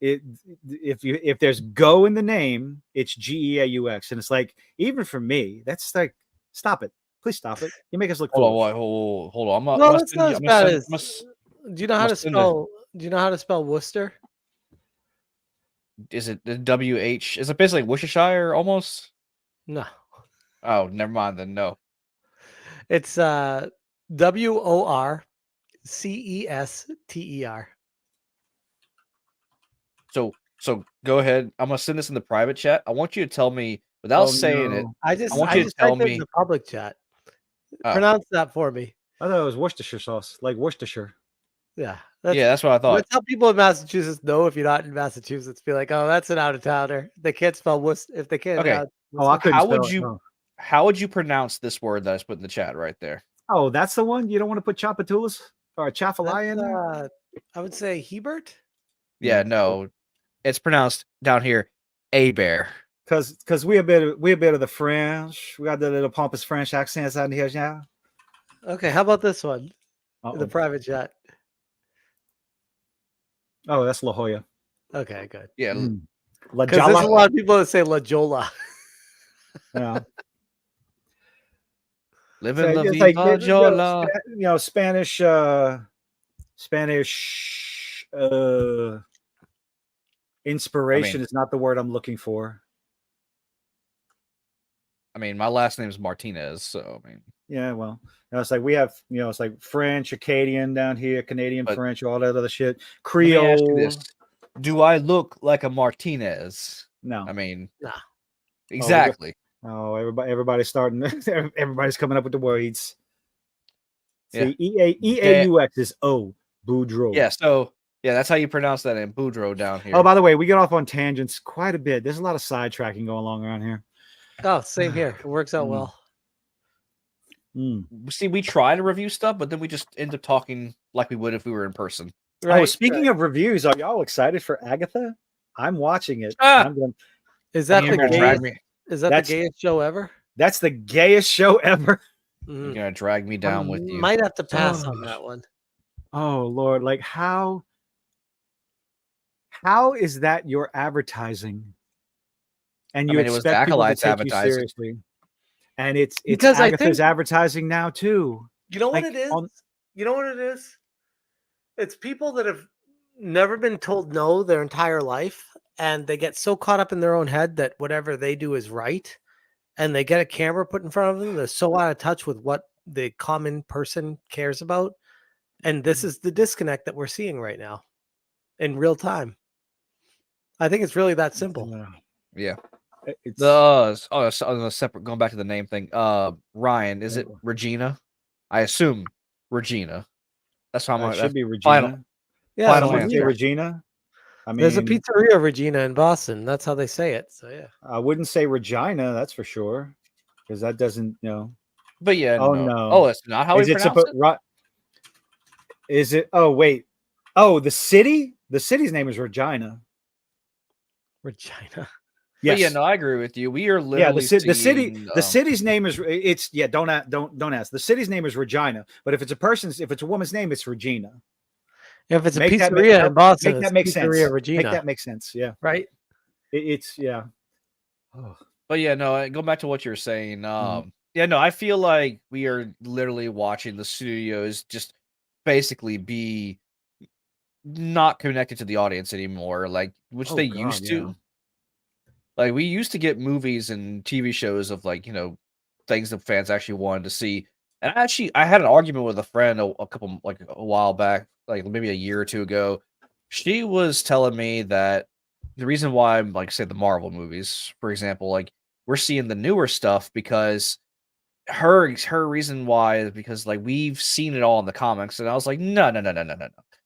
if there's go in the name, it's Geaux. And it's like, even for me, that's like, stop it. Please stop it. You make us look foolish. Hold on. Well, that's not as bad as. Do you know how to spell? Do you know how to spell Worcester? Is it the WH? Is it basically Worcestershire almost? No, Oh, never mind then. No. it's WORCESTER. So go ahead. I'm gonna send this in the private chat. I want you to tell me without saying it. I just want you to tell typed it in me- the public chat. Oh. Pronounce that for me. I thought it was Worcestershire sauce, like Worcestershire. Yeah, That's what I thought. That's how people in Massachusetts know if you're not in Massachusetts. Be like, oh, that's an out of towner. They can't spell Worcester if they can't. Okay. Oh, I couldn't How spell would it, you no. how would you pronounce this word that I just put in the chat right there? Oh, that's the one? You don't want to put Chapatulas or Chafalai in there? I would say Hebert. Yeah, no. It's pronounced down here a bear. Because we a bit of the French. We got the little pompous French accents out here, yeah. Okay, how about this one? Uh-oh. The private chat. Oh, that's La Jolla. Okay, good. Yeah. La Because there's a Jolla. lot of people that say La Jolla. Yeah. Living la it's vida like, Jola. Spanish inspiration is not the word I'm looking for. I mean, my last name is Martinez, so I mean, yeah, well, it's like we have, it's like French, Acadian down here, Canadian French, all that other shit. Creole. Let me ask you this. Do I look like a Martinez? No. I mean, no. Exactly. Oh, everybody's starting. Everybody's coming up with the words. Yeah. See, EAUX is O, Boudreaux. Yeah, so that's how you pronounce that in Boudreaux down here. Oh, by the way, we get off on tangents quite a bit. There's a lot of sidetracking going along around here. Oh, same here. It works out well. See, we try to review stuff, but then we just end up talking like we would if we were in person. Oh, speaking of reviews, are y'all excited for Agatha? I'm watching it. Ah! Is that You're the gonna drag gayest? me. Is that the gayest show ever? That's the gayest show ever. You're gonna drag me down with you. Might have to pass on that one. Oh Lord, like how is that your advertising? And you I mean, it was expect people to Acolyte's take you advertising. seriously. And it's Because I Agatha's think- advertising now too. You know what Like, it is? on- You know what it is? It's people that have never been told no their entire life, and they get so caught up in their own head that whatever they do is right, and they get a camera put in front of them. They're so out of touch with what the common person cares about, and this is the disconnect that we're seeing right now in real time. I think it's really that simple. Yeah. It's On a separate, going back to the name thing. Ryan, is it Regina? I assume Regina. That's how it should be Regina. Final, Yeah, final Someone answer. say Regina. I mean, there's a pizzeria Regina in Boston. That's how they say it. So yeah. I wouldn't say Regina, that's for sure, because that doesn't, But yeah, Oh, no. no. Oh, it's not how we pronounce it. Is it? Oh wait. Oh, the city. The city's name is Regina. Regina. Yes. But yeah, no, I agree with you. We are Yeah, literally the city. seeing, The city's name is. It's yeah. Don't ask. The city's name is Regina. But if it's a woman's name, it's Regina. If it's a Make that pizzeria make- in Boston, Make it's that make sense. Pizzeria Regina. Make that make sense. Yeah. Right. It's yeah. Oh. But yeah, no, go back to what you're saying. Mm-hmm. Yeah, no, I feel like we are literally watching the studios just basically be not connected to the audience anymore, like which they used to. Yeah. Like we used to get movies and TV shows of like, things that fans actually wanted to see. And I had an argument with a friend a while back, like maybe a year or two ago. She was telling me that the reason why, like say the Marvel movies, for example, like we're seeing the newer stuff because her reason why is because like we've seen it all in the comics. And I was like, no.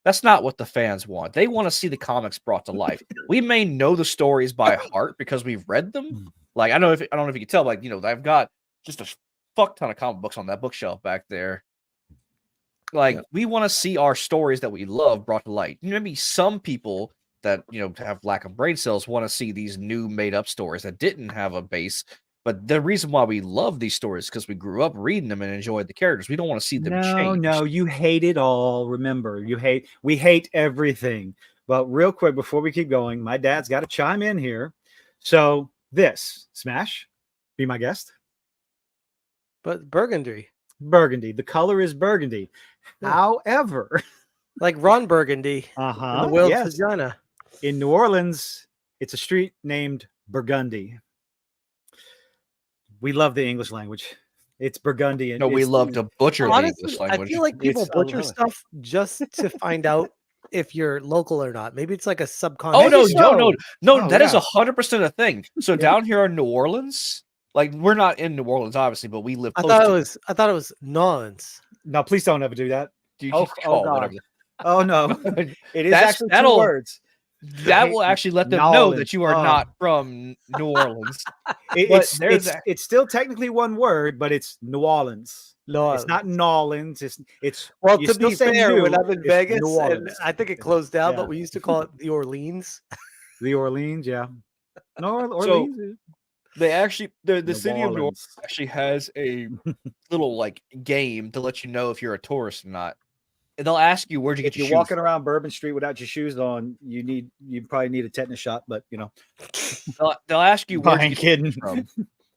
That's not what the fans want. They want to see the comics brought to life. We may know the stories by heart because we've read them. Like I don't know if you can tell, like I've got just a fuck ton of comic books on that bookshelf back there. Like we want to see our stories that we love brought to light. Maybe some people that have lack of brain cells want to see these new made up stories that didn't have a base. But the reason why we love these stories is because we grew up reading them and enjoyed the characters. We don't want to see them change. No, you hate it all. Remember, we hate everything. But real quick, before we keep going, my dad's got to chime in here. So this, Smash, be my guest. But burgundy. Burgundy. The color is burgundy. However, like Ron Burgundy in the World's Vagina. In New Orleans, it's a street named Burgundy. We love the English language. It's Burgundy. No, we love to butcher the English language. I feel like people butcher stuff just to find out if you're local or not. Maybe it's like a subconscious. No. That is 100% a thing. So down here in New Orleans, like we're not in New Orleans, obviously, but we live. I thought it was New Orleans. No, please don't ever do that. Whatever. Oh no, it is actually 2 words. That will actually let them know that you are not from New Orleans. It's still technically 1 word, but it's New Orleans. It's not New Orleans. It's well, to be fair, when I'm in Vegas, and I think it closed down, but we used to call it the Orleans. The Orleans, yeah. No, Orleans. So, they actually the city of New Orleans actually has a little like game to let you know if you're a tourist or not. And they'll ask you where'd you get your shoes. If you're walking around Bourbon Street without your shoes on, you probably need a tetanus shot, but they'll ask you where you get your shoes from.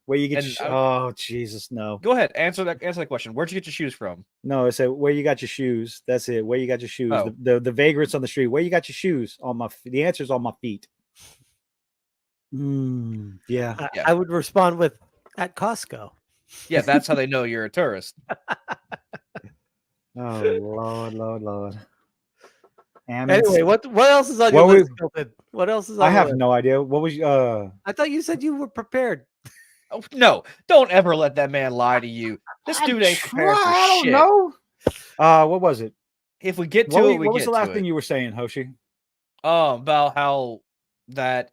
Where you get oh Jesus, no. Go ahead, answer that question. Where'd you get your shoes from? No, I said where you got your shoes. That's it. Where you got your shoes. Oh. The vagrants on the street. Where you got your shoes? The answer's on my feet. Yeah. I would respond with at Costco. Yeah, that's how they know you're a tourist. Oh Lord. Anyway, what else is on your list, Hilton? What else is on I have no idea. What was I thought you said you were prepared. Oh, no, don't ever let that man lie to you. This dude ain't prepared for shit. I don't know. What was it? If we get to it, what was the last thing you were saying, Hoshi? About how that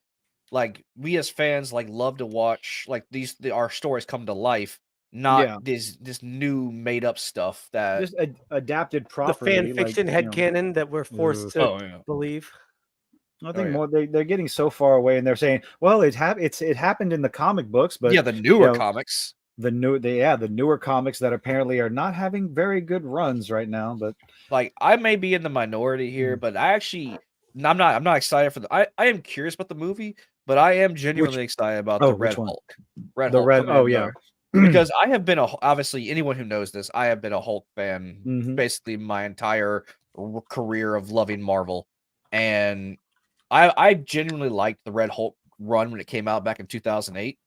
like we as fans like love to watch like our stories come to life. not this new made up stuff that just adapted The properly. fan fiction headcanon that we're forced to believe. I think more they're getting so far away, and they're saying, well, it happened in the comic books, but the newer comics. The newer comics that apparently are not having very good runs right now. But like, I may be in the minority here, but I'm not excited for I am curious about the movie, but I am genuinely excited about the Red Hulk. Because I have been obviously anyone who knows this, I have been a Hulk fan basically my entire career of loving Marvel, and I genuinely liked the Red Hulk run when it came out back in 2008.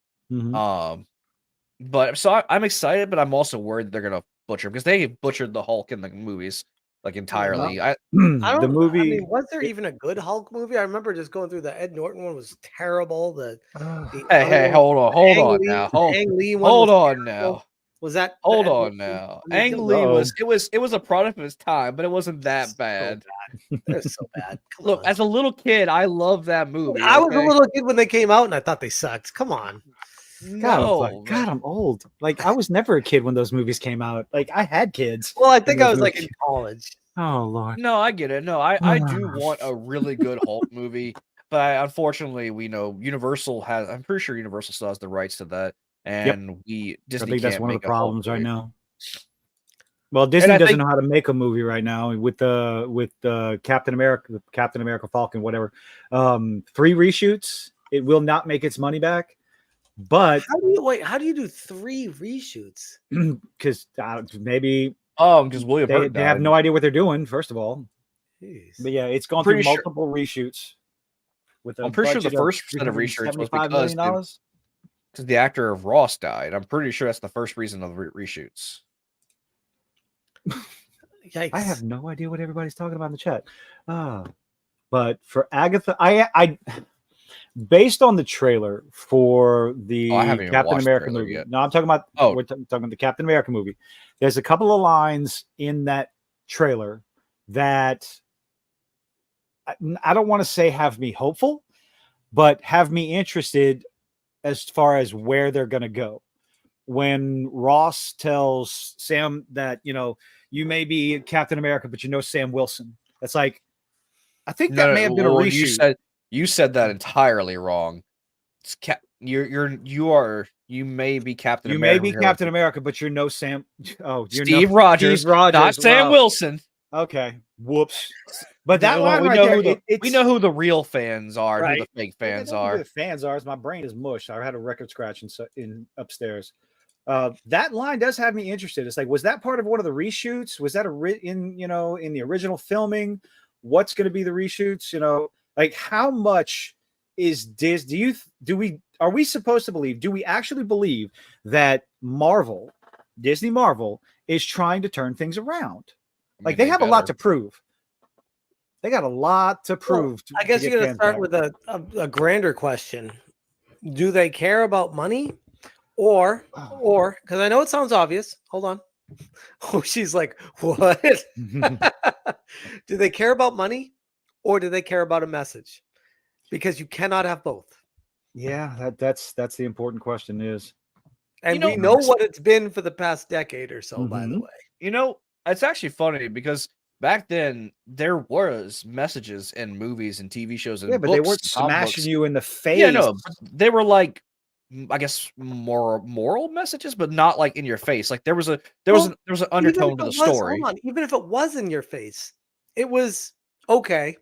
But so I'm excited, but I'm also worried that they're gonna butcher because they butchered the Hulk in the movies like entirely. The movie. I mean, was there even a good Hulk movie? I remember just going through the Ed Norton one was terrible. Hey, hold on now. Hold on now. Was that? Hold on now. Ang Lee was a product of his time, but it wasn't that bad. It was so bad. Look, as a little kid, I love that movie. I was a little kid when they came out, and I thought they sucked. Come on. God, I'm old. Like, I was never a kid when those movies came out. Like, I had kids. Well, I think I was like in college. Oh Lord. No, I get it. No, I do want a really good Hulk movie, but unfortunately, we know Universal has. I'm pretty sure Universal still has the rights to that, and Disney. I think that's one of the problems right now. Well, Disney doesn't know how to make a movie right now with the Captain America Falcon, whatever. 3 reshoots. It will not make its money back. But how do you do 3 reshoots? Because maybe because William Hurt they have no idea what they're doing. First of all, Jeez. but yeah, it's gone through multiple reshoots. I'm pretty sure the first set of reshoots was because the actor of Ross died. I'm pretty sure that's the first reason of the reshoots. Yikes. I have no idea what everybody's talking about in the chat. But for Agatha, I based on the trailer for the Captain America movie. Yet. No, I'm talking about we're talking about the Captain America movie. There's a couple of lines in that trailer that I don't want to say have me hopeful, but have me interested as far as where they're going to go. When Ross tells Sam that, you may be Captain America, but Sam Wilson. It's like, I think that may have been a reshoot. You said that entirely wrong. You may be Captain America. You may be Captain America, but you're no Sam. Oh, you're Steve Rogers, not Sam Wilson. Okay. Whoops. But that line we know who the real fans are, right. Who the fake fans are. Who the fans are. My brain is mush. I had a record scratch in upstairs. That line does have me interested. It's like, was that part of one of the reshoots? Was that in the original filming? What's going to be the reshoots? Like, how much is Disney? Are we supposed to believe? Do we actually believe that Disney Marvel is trying to turn things around? Like, they have a lot to prove. They got a lot to prove. I guess you're going to start with a grander question. Do they care about money? Or, because I know it sounds obvious. Hold on. Oh, she's like, what? Do they care about money? Or do they care about a message? Because you cannot have both. Yeah, that's the important question is. And we know what it's been for the past decade or so, by the way. It's actually funny because back then there was messages in movies and TV shows and but they weren't smashing you in the face. Yeah, no, they were like, I guess more moral messages, but not like in your face. Like there was an undertone to the story. Hold on. Even if it was in your face, it was okay.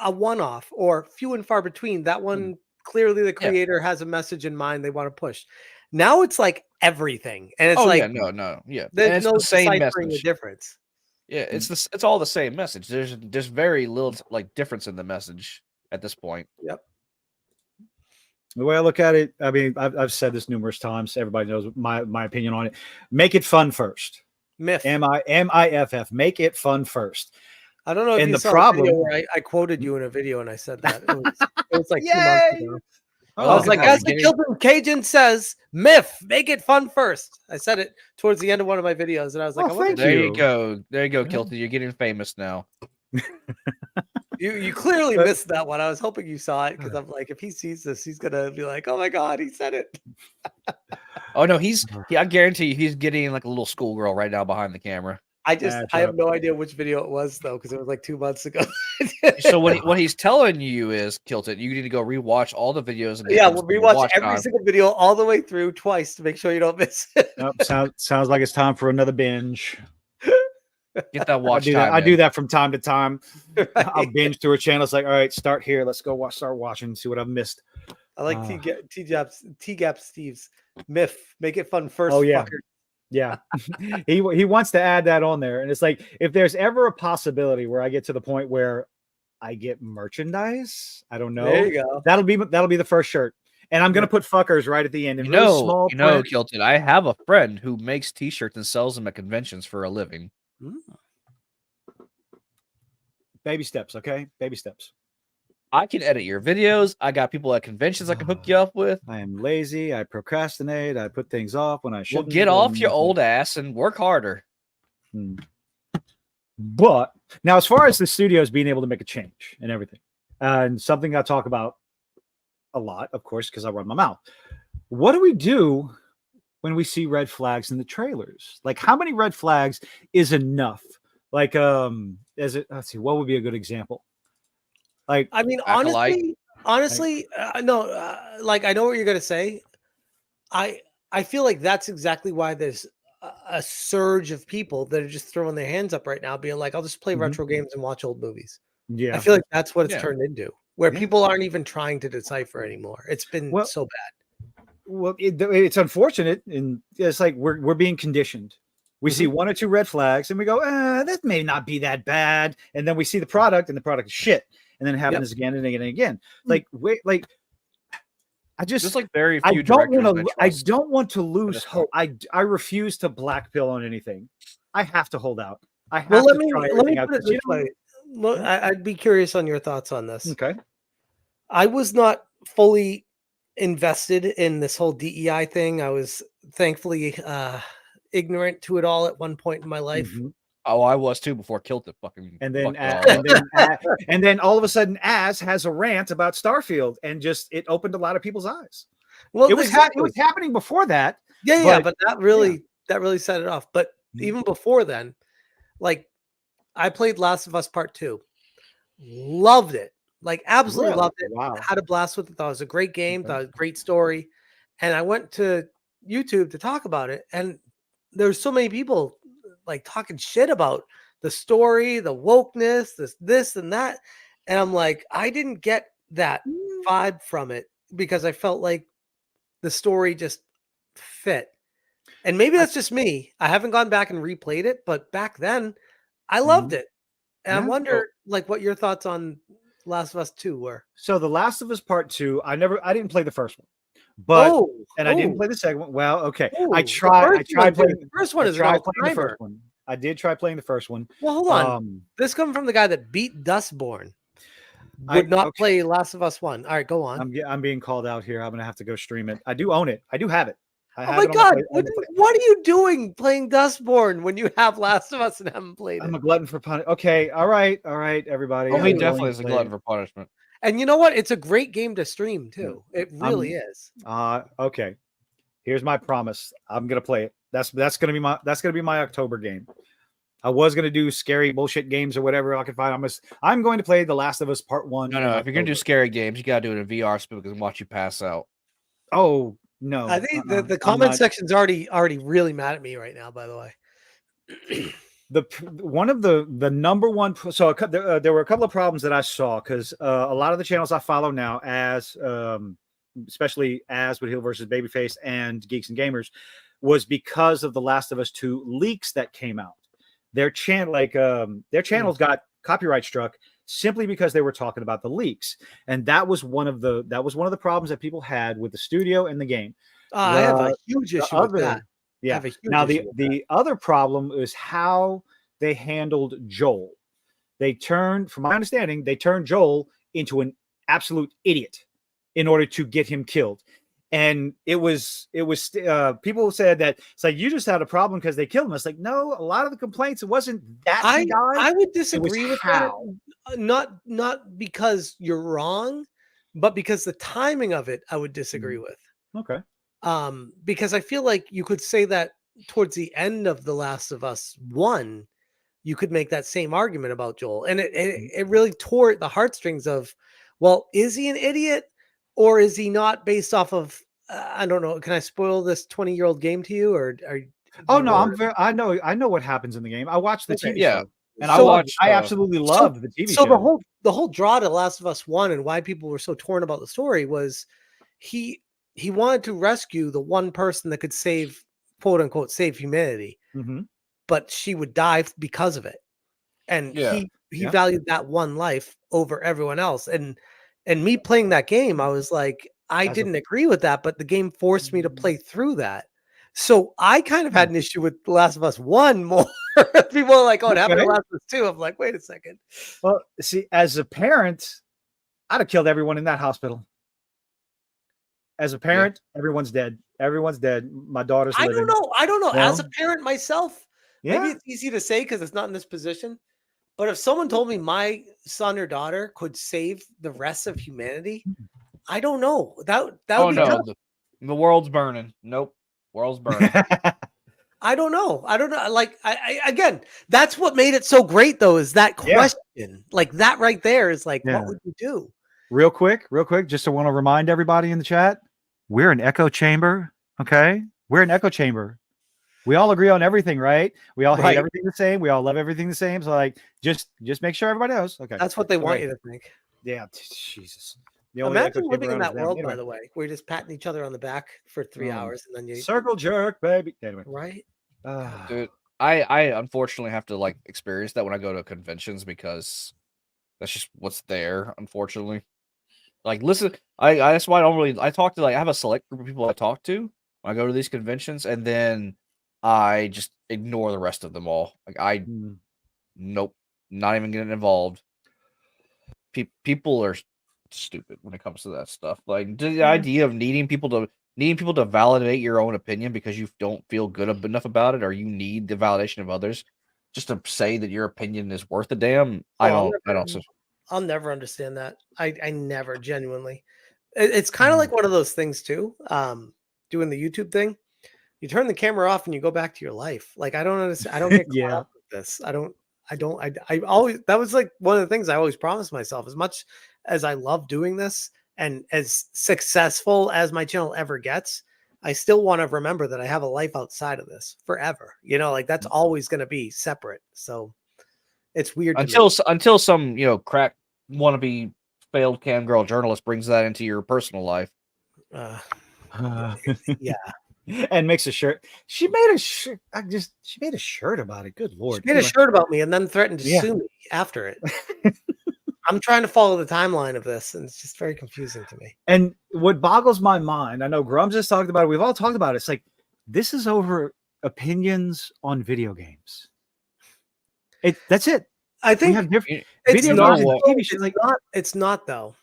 A one-off or few and far between. That one clearly the creator has a message in mind they want to push. Now it's like everything, and it's there's no deciphering the difference. Yeah, it's all the same message. There's very little like difference in the message at this point. Yep. The way I look at it, I mean, I've said this numerous times. Everybody knows my opinion on it. Make it fun first. Myth. MIFF. Make it fun first. I don't know if you saw the video where I quoted you in a video and I said that. It was like 2 months ago. I was like, as the Kilton Cajun says, myth, make it fun first. I said it towards the end of one of my videos, and I was like, there you go, Kilton. You're getting famous now. You clearly missed that one. I was hoping you saw it because I'm like, if he sees this, he's gonna be like, oh my god, he said it. Oh no, I guarantee you, he's getting like a little schoolgirl right now behind the camera. I have no idea which video it was though, because it was like 2 months ago. So what he's telling you is, Kilton, you need to go rewatch all the videos. And we'll rewatch every single video all the way through twice to make sure you don't miss it. Sounds like it's time for another binge. Get that watch time. I do that from time to time. Right. I'll binge through a channel. It's like, all right, start here. Let's go start watching, see what I've missed. I like T-Gap Steve's myth. Make it fun first. Oh yeah. Fucker. Yeah. he wants to add that on there. And it's like, if there's ever a possibility where I get to the point where I get merchandise, I don't know. There you go. That'll be the first shirt. And I'm gonna put fuckers right at the end. And small Kilton, I have a friend who makes t-shirts and sells them at conventions for a living. Baby steps, okay? Baby steps. I can edit your videos. I got people at conventions I can hook you up with. I am lazy. I procrastinate. I put things off when I shouldn't. Well, get off your old ass and work harder. But now, as far as the studios being able to make a change and everything, and something I talk about a lot, of course, because I run my mouth. What do we do when we see red flags in the trailers? Like, how many red flags is enough? Like, let's see, what would be a good example? Like, I mean, honestly, no. Like, I know what you're gonna say. I feel like that's exactly why there's a surge of people that are just throwing their hands up right now, being like, "I'll just play retro games and watch old movies." Yeah, I feel like that's what it's turned into, where people aren't even trying to decipher anymore. It's been so bad. Well, it's unfortunate, and it's like we're being conditioned. We see 1 or 2 red flags, and we go, "That may not be that bad," and then we see the product, and the product is shit. And then it happens again and again and again. Like, wait, like I just like very few I don't want to lose hope. I refuse to black pill on anything. I have to hold out. I have let to me try put out. it this way. Look, I'd be curious on your thoughts on this. Okay. I was not fully invested in this whole DEI thing. I was thankfully ignorant to it all at one point in my life. Oh, I was too before Kilton fucking. And then, and then all of a sudden, Az has a rant about Starfield, and just it opened a lot of people's eyes. Well, it was happening before that. But that really set it off. But even before then, like, I played Last of Us Part 2, loved it, like absolutely loved it. Wow. Had a blast with it. Thought it was a great game. Thought it was a great story. And I went to YouTube to talk about it, and there's so many people like talking shit about the story, the wokeness, this and that. And I'm like, I didn't get that vibe from it because I felt like the story just fit. And maybe that's just me. I haven't gone back and replayed it, but back then I loved it. And I wonder like what your thoughts on Last of Us 2 were. So the Last of Us Part 2, I didn't play the first one. But I didn't play the second one. Well, okay. I tried playing the first one. I did try playing the first one. Well, hold on. This comes from the guy that beat Dustborn. Would not play Last of Us 1. All right, go on. I'm being called out here. I'm gonna have to go stream it. I do own it. I do have it. Oh my god! What are you doing playing Dustborn when you have Last of Us and haven't played it? I'm a glutton for punishment. Okay, all right, everybody. Oh, he definitely is a glutton for punishment. And you know what? It's a great game to stream too. It really is. Okay. Here's my promise. I'm gonna play it. That's gonna be my October game. I was gonna do scary bullshit games or whatever I could find. I'm going to play The Last of Us Part 1. No. If you're gonna do scary games, you gotta do it in VR so people can watch you pass out. Oh no. I think the comment section's already really mad at me right now, by the way. One of the number one, so there were a couple of problems that I saw because a lot of the channels I follow now, especially as with Hill versus Babyface and Geeks and Gamers, was because of the Last of Us 2 leaks that came out. Their channels got copyright struck simply because they were talking about the leaks, and that was one of the problems that people had with the studio and the game. I have a huge issue with that. Yeah. Now the other problem is how they handled Joel. From my understanding, they turned Joel into an absolute idiot in order to get him killed. And it was people said that it's like you just had a problem because they killed him. It's like, no, a lot of the complaints, it wasn't that he died. I would disagree with that. Not because you're wrong, but because the timing of it I would disagree with. Okay. Because I feel like you could say that towards the end of The Last of Us 1, you could make that same argument about Joel. And it really tore at the heartstrings of, well, is he an idiot or is he not based off of, I don't know. Can I spoil this 20-year-old game to you or Oh no, I know what happens in the game. I watched the TV yeah. show. And So- I absolutely loved the TV show. So the whole draw to Last of Us 1 and why people were so torn about the story was he wanted to rescue the one person that could save, quote unquote, save humanity, but she would die because of it. And he valued that one life over everyone else. And me playing that game, I was like, I didn't agree with that, but the game forced me to play through that. So I kind of had an issue with The Last of Us 1 more. People are like, oh, it happened to Last of Us 2. I'm like, wait a second. Well, see, as a parent, I'd have killed everyone in that hospital. As a parent, everyone's dead. Everyone's dead. My daughter's living. I don't know. Well, As a parent myself, maybe it's easy to say because it's not in this position. But if someone told me my son or daughter could save the rest of humanity, I don't know. That would be tough. The world's burning. Nope. World's burning. I don't know. Like, I again, that's what made it so great, though, is that question. Like that right there is like, what would you do? Real quick, just to want to remind everybody in the chat, we're an echo chamber. Okay, we're an echo chamber. We all agree on everything, right? We all hate everything the same. We all love everything the same. So, like, just make sure everybody knows. Okay, that's what they want you to think. Yeah, Jesus. Imagine living in that world, by the way, where you're just patting each other on the back for 3 hours and then you circle jerk, baby. Anyway, right? Dude, I unfortunately have to like experience that when I go to conventions because that's just what's there. Unfortunately, like listen, that's why I talk to I have a select group of people I talk to when I go to these conventions, and then I just ignore the rest of them all. Like nope, not even getting involved. People are stupid when it comes to that stuff. Like the idea of needing people to validate your own opinion because you don't feel good enough about it, or you need the validation of others just to say that your opinion is worth a damn. I'll never understand that. I never genuinely. It's kind of like one of those things too. Doing the YouTube thing, you turn the camera off and you go back to your life. Like I don't understand. I don't get caught up with this. I always, that was like one of the things I always promised myself. As much as I love doing this and as successful as my channel ever gets, I still want to remember that I have a life outside of this forever. You know, like that's always going to be separate. So it's weird until some crack wannabe failed cam girl journalist brings that into your personal life. Yeah. And makes a shirt. She made a shirt. She made a shirt about it. Good Lord. She made a shirt about me and then threatened to sue me after it. I'm trying to follow the timeline of this, and it's just very confusing to me. And what boggles my mind, I know Grums has talked about it. We've all talked about it. It's like, this is over opinions on video games. That's it. I think we have different video games. It's not though.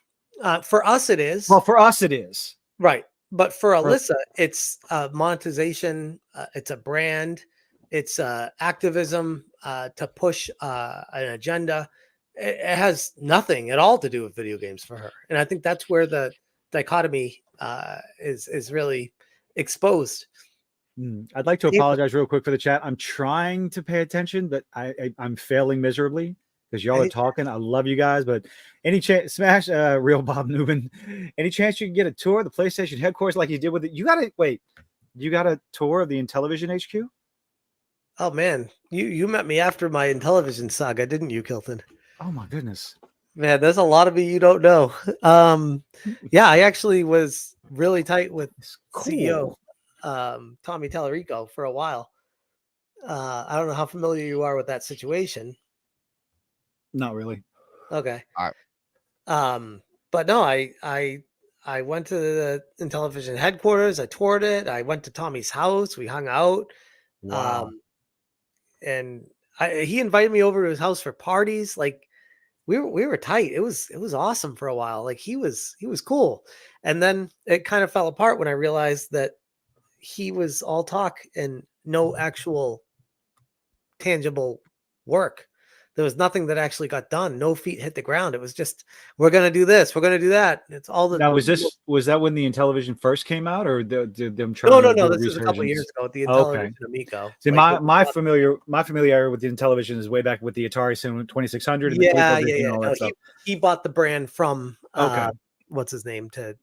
For us, it is. Well, for us, it is. Right. But for Alyssa, it's monetization. It's a brand. It's activism to push an agenda. It has nothing at all to do with video games for her. And I think that's where the dichotomy is really exposed. I'd like to apologize real quick for the chat. I'm trying to pay attention, but I'm failing miserably because y'all are talking. I love you guys, but any chance, Smash, Real Bob Newman, any chance you can get a tour of the PlayStation headquarters like you did with it? You got a tour of the Intellivision HQ? Oh man, you met me after my Intellivision saga, didn't you, Kilton? Oh my goodness, man, there's a lot of me you don't know. Yeah, I actually was really tight with CEO Tommy Tallarico for a while. I don't know how familiar you are with that situation. Not really. Okay. All right. But no, I went to the Intellivision headquarters. I toured it. I went to Tommy's house. We hung out. Wow. And he invited me over to his house for parties. Like we were tight. It was awesome for a while. Like he was cool. And then it kind of fell apart when I realized that he was all talk and no actual tangible work. There was nothing that actually got done. No feet hit the ground. It was just, we're going to do this. We're going to do that. It's all the. Now, was that when the Intellivision first came out, or did them trying No, to do this is a couple of years ago. The Intellivision Amico. See, my familiarity with the Intellivision is way back with the Atari 2600. And yeah. No, he bought the brand from what's his name to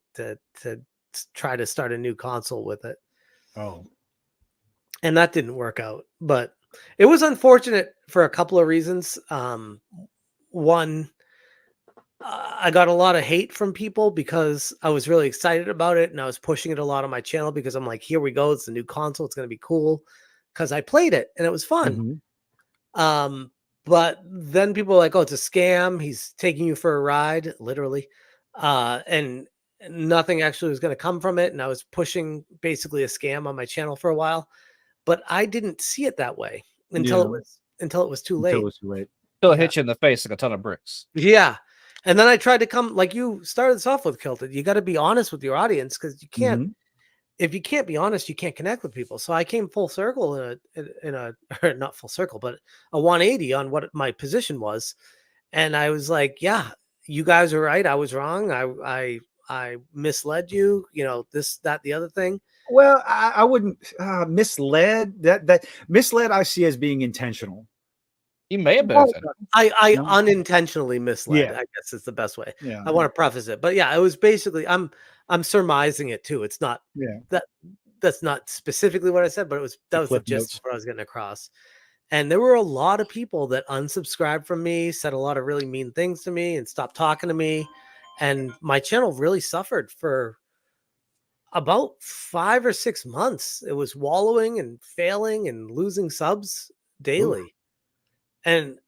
try to start a new console with it. Oh, and that didn't work out, but it was unfortunate for a couple of reasons. One, I got a lot of hate from people because I was really excited about it and I was pushing it a lot on my channel because I'm like, here we go. It's a new console. It's going to be cool because I played it and it was fun. Mm-hmm. But then people were like, oh, it's a scam. He's taking you for a ride, literally. And nothing actually was going to come from it. And I was pushing basically a scam on my channel for a while, but I didn't see it that way until it was too late. Until it hit you in the face like a ton of bricks. Yeah. And then I tried to come, like you started this off with, Kilted. You got to be honest with your audience because you can't, if you can't be honest, you can't connect with people. So I came full circle in a or not full circle, but a 180 on what my position was. And I was like, yeah, you guys are right. I was wrong. I misled you, this, that, the other thing. Well, I wouldn't misled that misled I see as being intentional. He may have been. I unintentionally misled. I guess is the best way. Yeah. I want to preface it, but yeah, it was basically I'm surmising it too. It's not that's not specifically what I said, but that was the gist of what I was getting across. And there were a lot of people that unsubscribed from me, said a lot of really mean things to me, and stopped talking to me. And my channel really suffered for about 5 or 6 months. It was wallowing and failing and losing subs daily. Ooh. And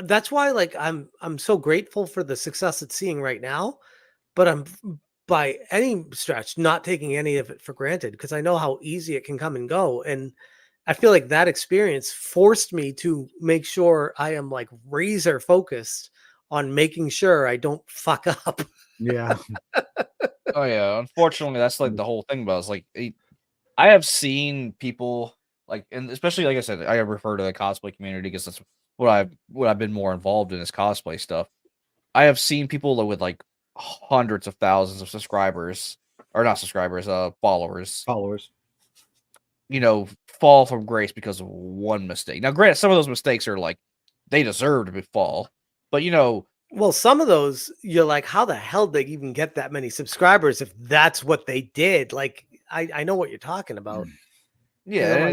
that's why, like, I'm so grateful for the success it's seeing right now, but I'm by any stretch not taking any of it for granted because I know how easy it can come and go. And I feel like that experience forced me to make sure I am like razor focused on making sure I don't fuck up. Yeah. Oh yeah. Unfortunately, that's like the whole thing about it. It's like I have seen people like, and especially like I said, I refer to the cosplay community because that's what I've been more involved in is cosplay stuff. I have seen people with like hundreds of thousands of subscribers, or not subscribers, followers, fall from grace because of one mistake. Now, granted, some of those mistakes are like they deserve to fall, but well, some of those you're like, how the hell did they even get that many subscribers if that's what they did? Like, I know what you're talking about. Yeah, and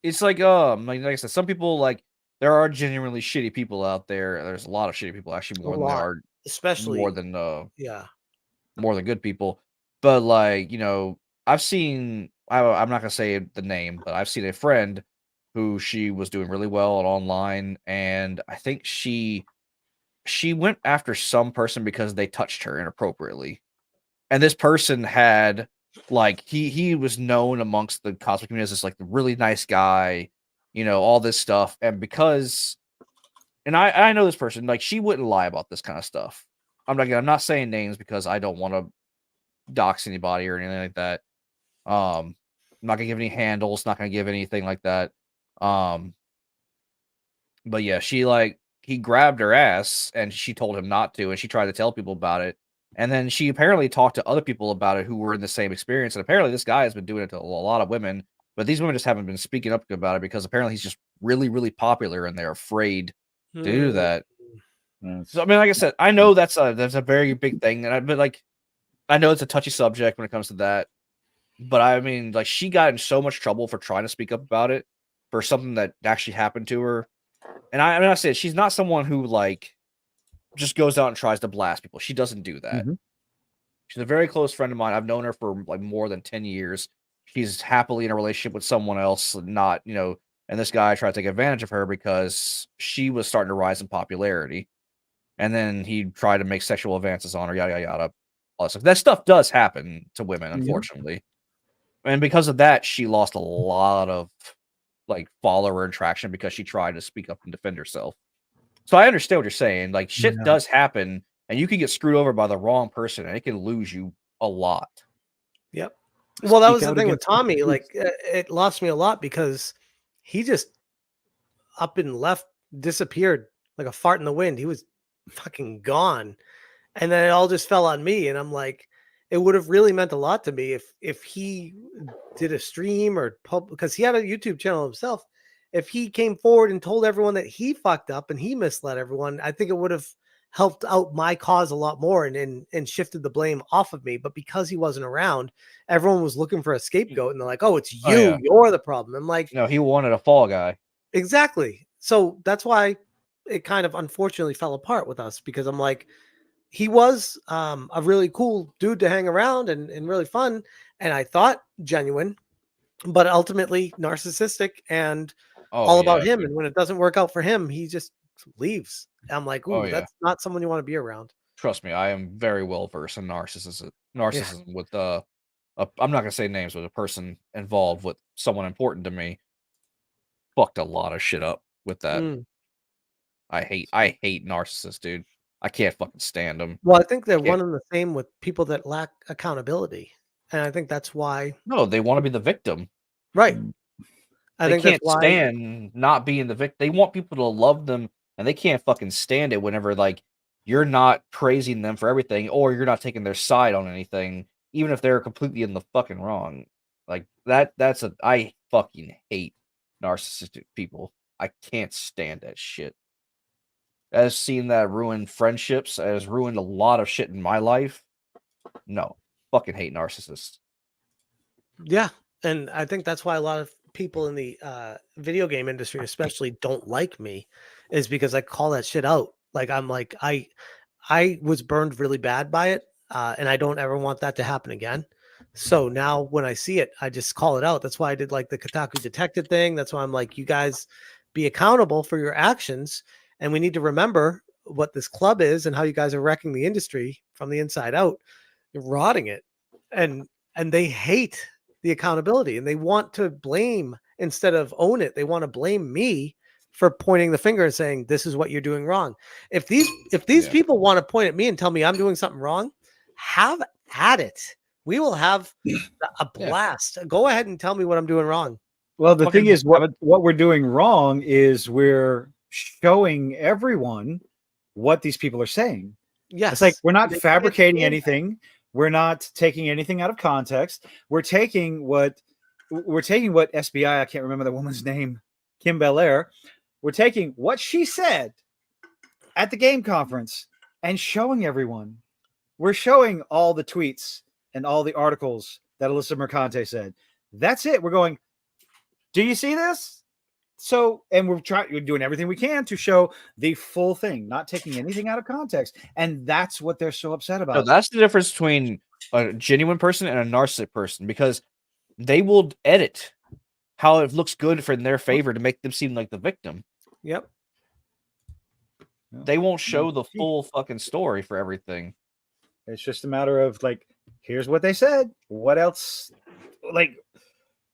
it's like I said, some people like there are genuinely shitty people out there. There's a lot of shitty people, actually, more than there are, especially more than good people. But like I've seen. I'm not gonna say the name, but I've seen a friend who she was doing really well online, and I think she went after some person because they touched her inappropriately, and this person had like he was known amongst the cosplay community as this like really nice guy, all this stuff, and because, and I know this person, like she wouldn't lie about this kind of stuff. I'm not saying names because I don't want to dox anybody or anything like that. I'm not gonna give any handles, not gonna give anything like that. But yeah, he grabbed her ass and she told him not to, and she tried to tell people about it. And then she apparently talked to other people about it who were in the same experience. And apparently this guy has been doing it to a lot of women, but these women just haven't been speaking up about it because apparently he's just really, really popular and they're afraid to do that. So, I mean, like I said, I know that's a very big thing. But like, I know it's a touchy subject when it comes to that. But I mean, like, she got in so much trouble for trying to speak up about it for something that actually happened to her. And I said, she's not someone who like just goes out and tries to blast people. She doesn't do that. Mm-hmm. She's a very close friend of mine. I've known her for like more than 10 years. She's happily in a relationship with someone else, not, and this guy tried to take advantage of her because she was starting to rise in popularity. And then he tried to make sexual advances on her, yada, yada, yada. All that stuff. That stuff does happen to women, unfortunately. Yeah. And because of that, she lost a lot of like follower attraction because she tried to speak up and defend herself. So I understand what you're saying. Like shit does happen and you can get screwed over by the wrong person and it can lose you a lot. Yep. Well, that was the thing with Tommy. Like it lost me a lot because he just up and left disappeared like a fart in the wind. He was fucking gone. And then it all just fell on me. And I'm like, it would have really meant a lot to me if he did a stream or because he had a YouTube channel himself. If he came forward and told everyone that he fucked up and he misled everyone, I think it would have helped out my cause a lot more and shifted the blame off of me. But because he wasn't around, everyone was looking for a scapegoat and they're like, oh, it's you, you're the problem. I'm like, no, he wanted a fall guy. Exactly. So that's why it kind of unfortunately fell apart with us, because I'm like, he was a really cool dude to hang around and really fun. And I thought genuine, but ultimately narcissistic and all about him. And when it doesn't work out for him, he just leaves. I'm like, ooh, that's not someone you want to be around. Trust me, I am very well versed in narcissism with I'm not gonna say names, but a person involved with someone important to me fucked a lot of shit up with that. I hate narcissists, dude. I can't fucking stand them. Well, I think they're one and the same with people that lack accountability. And I think that's why. No, they want to be the victim. Right. They can't stand not being the victim. They want people to love them, and they can't fucking stand it whenever, like, you're not praising them for everything, or you're not taking their side on anything, even if they're completely in the fucking wrong. Like, I fucking hate narcissistic people. I can't stand that shit. I've seen that ruin friendships, has ruined a lot of shit in my life. No, fucking hate narcissists. Yeah, and I think that's why a lot of people in the video game industry especially don't like me, is because I call that shit out. Like, I'm like, I was burned really bad by it, and I don't ever want that to happen again. So now when I see it, I just call it out. That's why I did like the Kotaku detected thing. That's why I'm like, you guys be accountable for your actions. And we need to remember what this club is and how you guys are wrecking the industry from the inside out. You're rotting it. And they hate the accountability, and they want to blame instead of own it. They want to blame me for pointing the finger and saying, this is what you're doing wrong. If these people want to point at me and tell me I'm doing something wrong, have at it. We will have a blast. Go ahead and tell me what I'm doing wrong. Well, the thing is, what we're doing wrong is we're showing everyone what these people are saying. Yes. It's like we're not fabricating anything. We're not taking anything out of context. We're taking what SBI, I can't remember the woman's name, Kim Belair. We're taking what she said at the game conference and showing everyone. We're showing all the tweets and all the articles that Alyssa Mercante said. That's it. We're going, do you see this? So, and we're doing everything we can to show the full thing, not taking anything out of context. And that's what they're so upset about. No, that's the difference between a genuine person and a narcissistic person, because they will edit how it looks good for in their favor to make them seem like the victim. Yep. They won't show the full fucking story for everything. It's just a matter of like, here's what they said. What else? Like,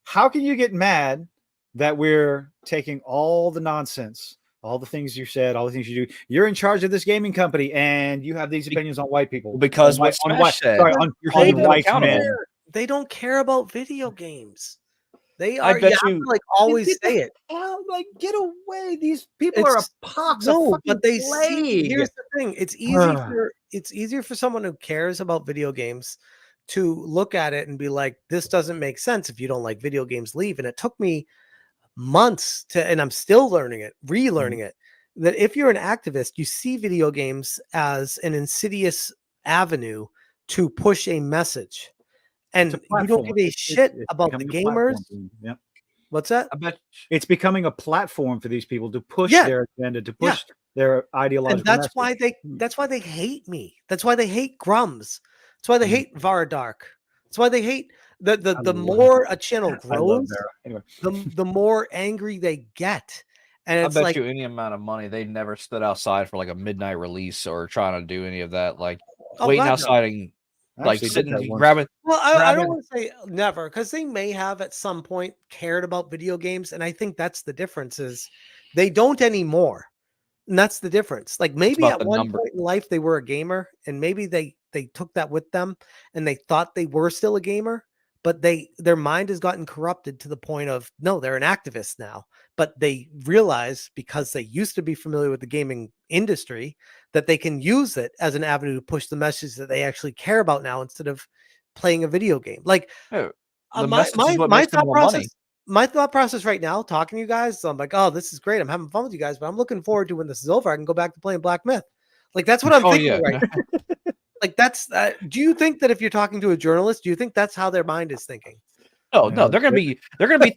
how can you get mad that we're taking all the nonsense, all the things you said, all the things you do? You're in charge of this gaming company, and you have these opinions on white people. Because on you're holding white men. They don't care about video games. They are. I bet you like always say it. Like, get away! These people are a pox. No, but they see. Here's the thing: it's easier for someone who cares about video games to look at it and be like, "This doesn't make sense. If you don't like video games, leave." And it took me months and I'm still learning it, relearning it, that if you're an activist, you see video games as an insidious avenue to push a message, and you don't give a shit about the gamers. Yeah. What's that? I bet it's becoming a platform for these people to push their agenda, to push their ideological. And that's why they hate me. That's why they hate Grums. That's why they hate Varadark. That's why they hate the more a channel grows, anyway, the more angry they get. And it's I bet you any amount of money, they never stood outside for like a midnight release or trying to do any of that. Like waiting outside and like sitting and grabbing. Well, I don't want to say never, because they may have at some point cared about video games. And I think that's the difference, is they don't anymore. And that's the difference. Like maybe at one point in life they were a gamer, and maybe they took that with them and they thought they were still a gamer. but their mind has gotten corrupted to the point of, no, they're an activist now. But they realize, because they used to be familiar with the gaming industry, that they can use it as an avenue to push the message that they actually care about now, instead of playing a video game. Like, the my message is what makes them thought more process. money. My thought process right now, talking to you guys, I'm like, oh, this is great. I'm having fun with you guys, but I'm looking forward to when this is over, I can go back to playing Black Myth. Like, that's what I'm thinking right now. Like, that's do you think that if you're talking to a journalist, do you think that's how their mind is thinking? Oh no, they're gonna be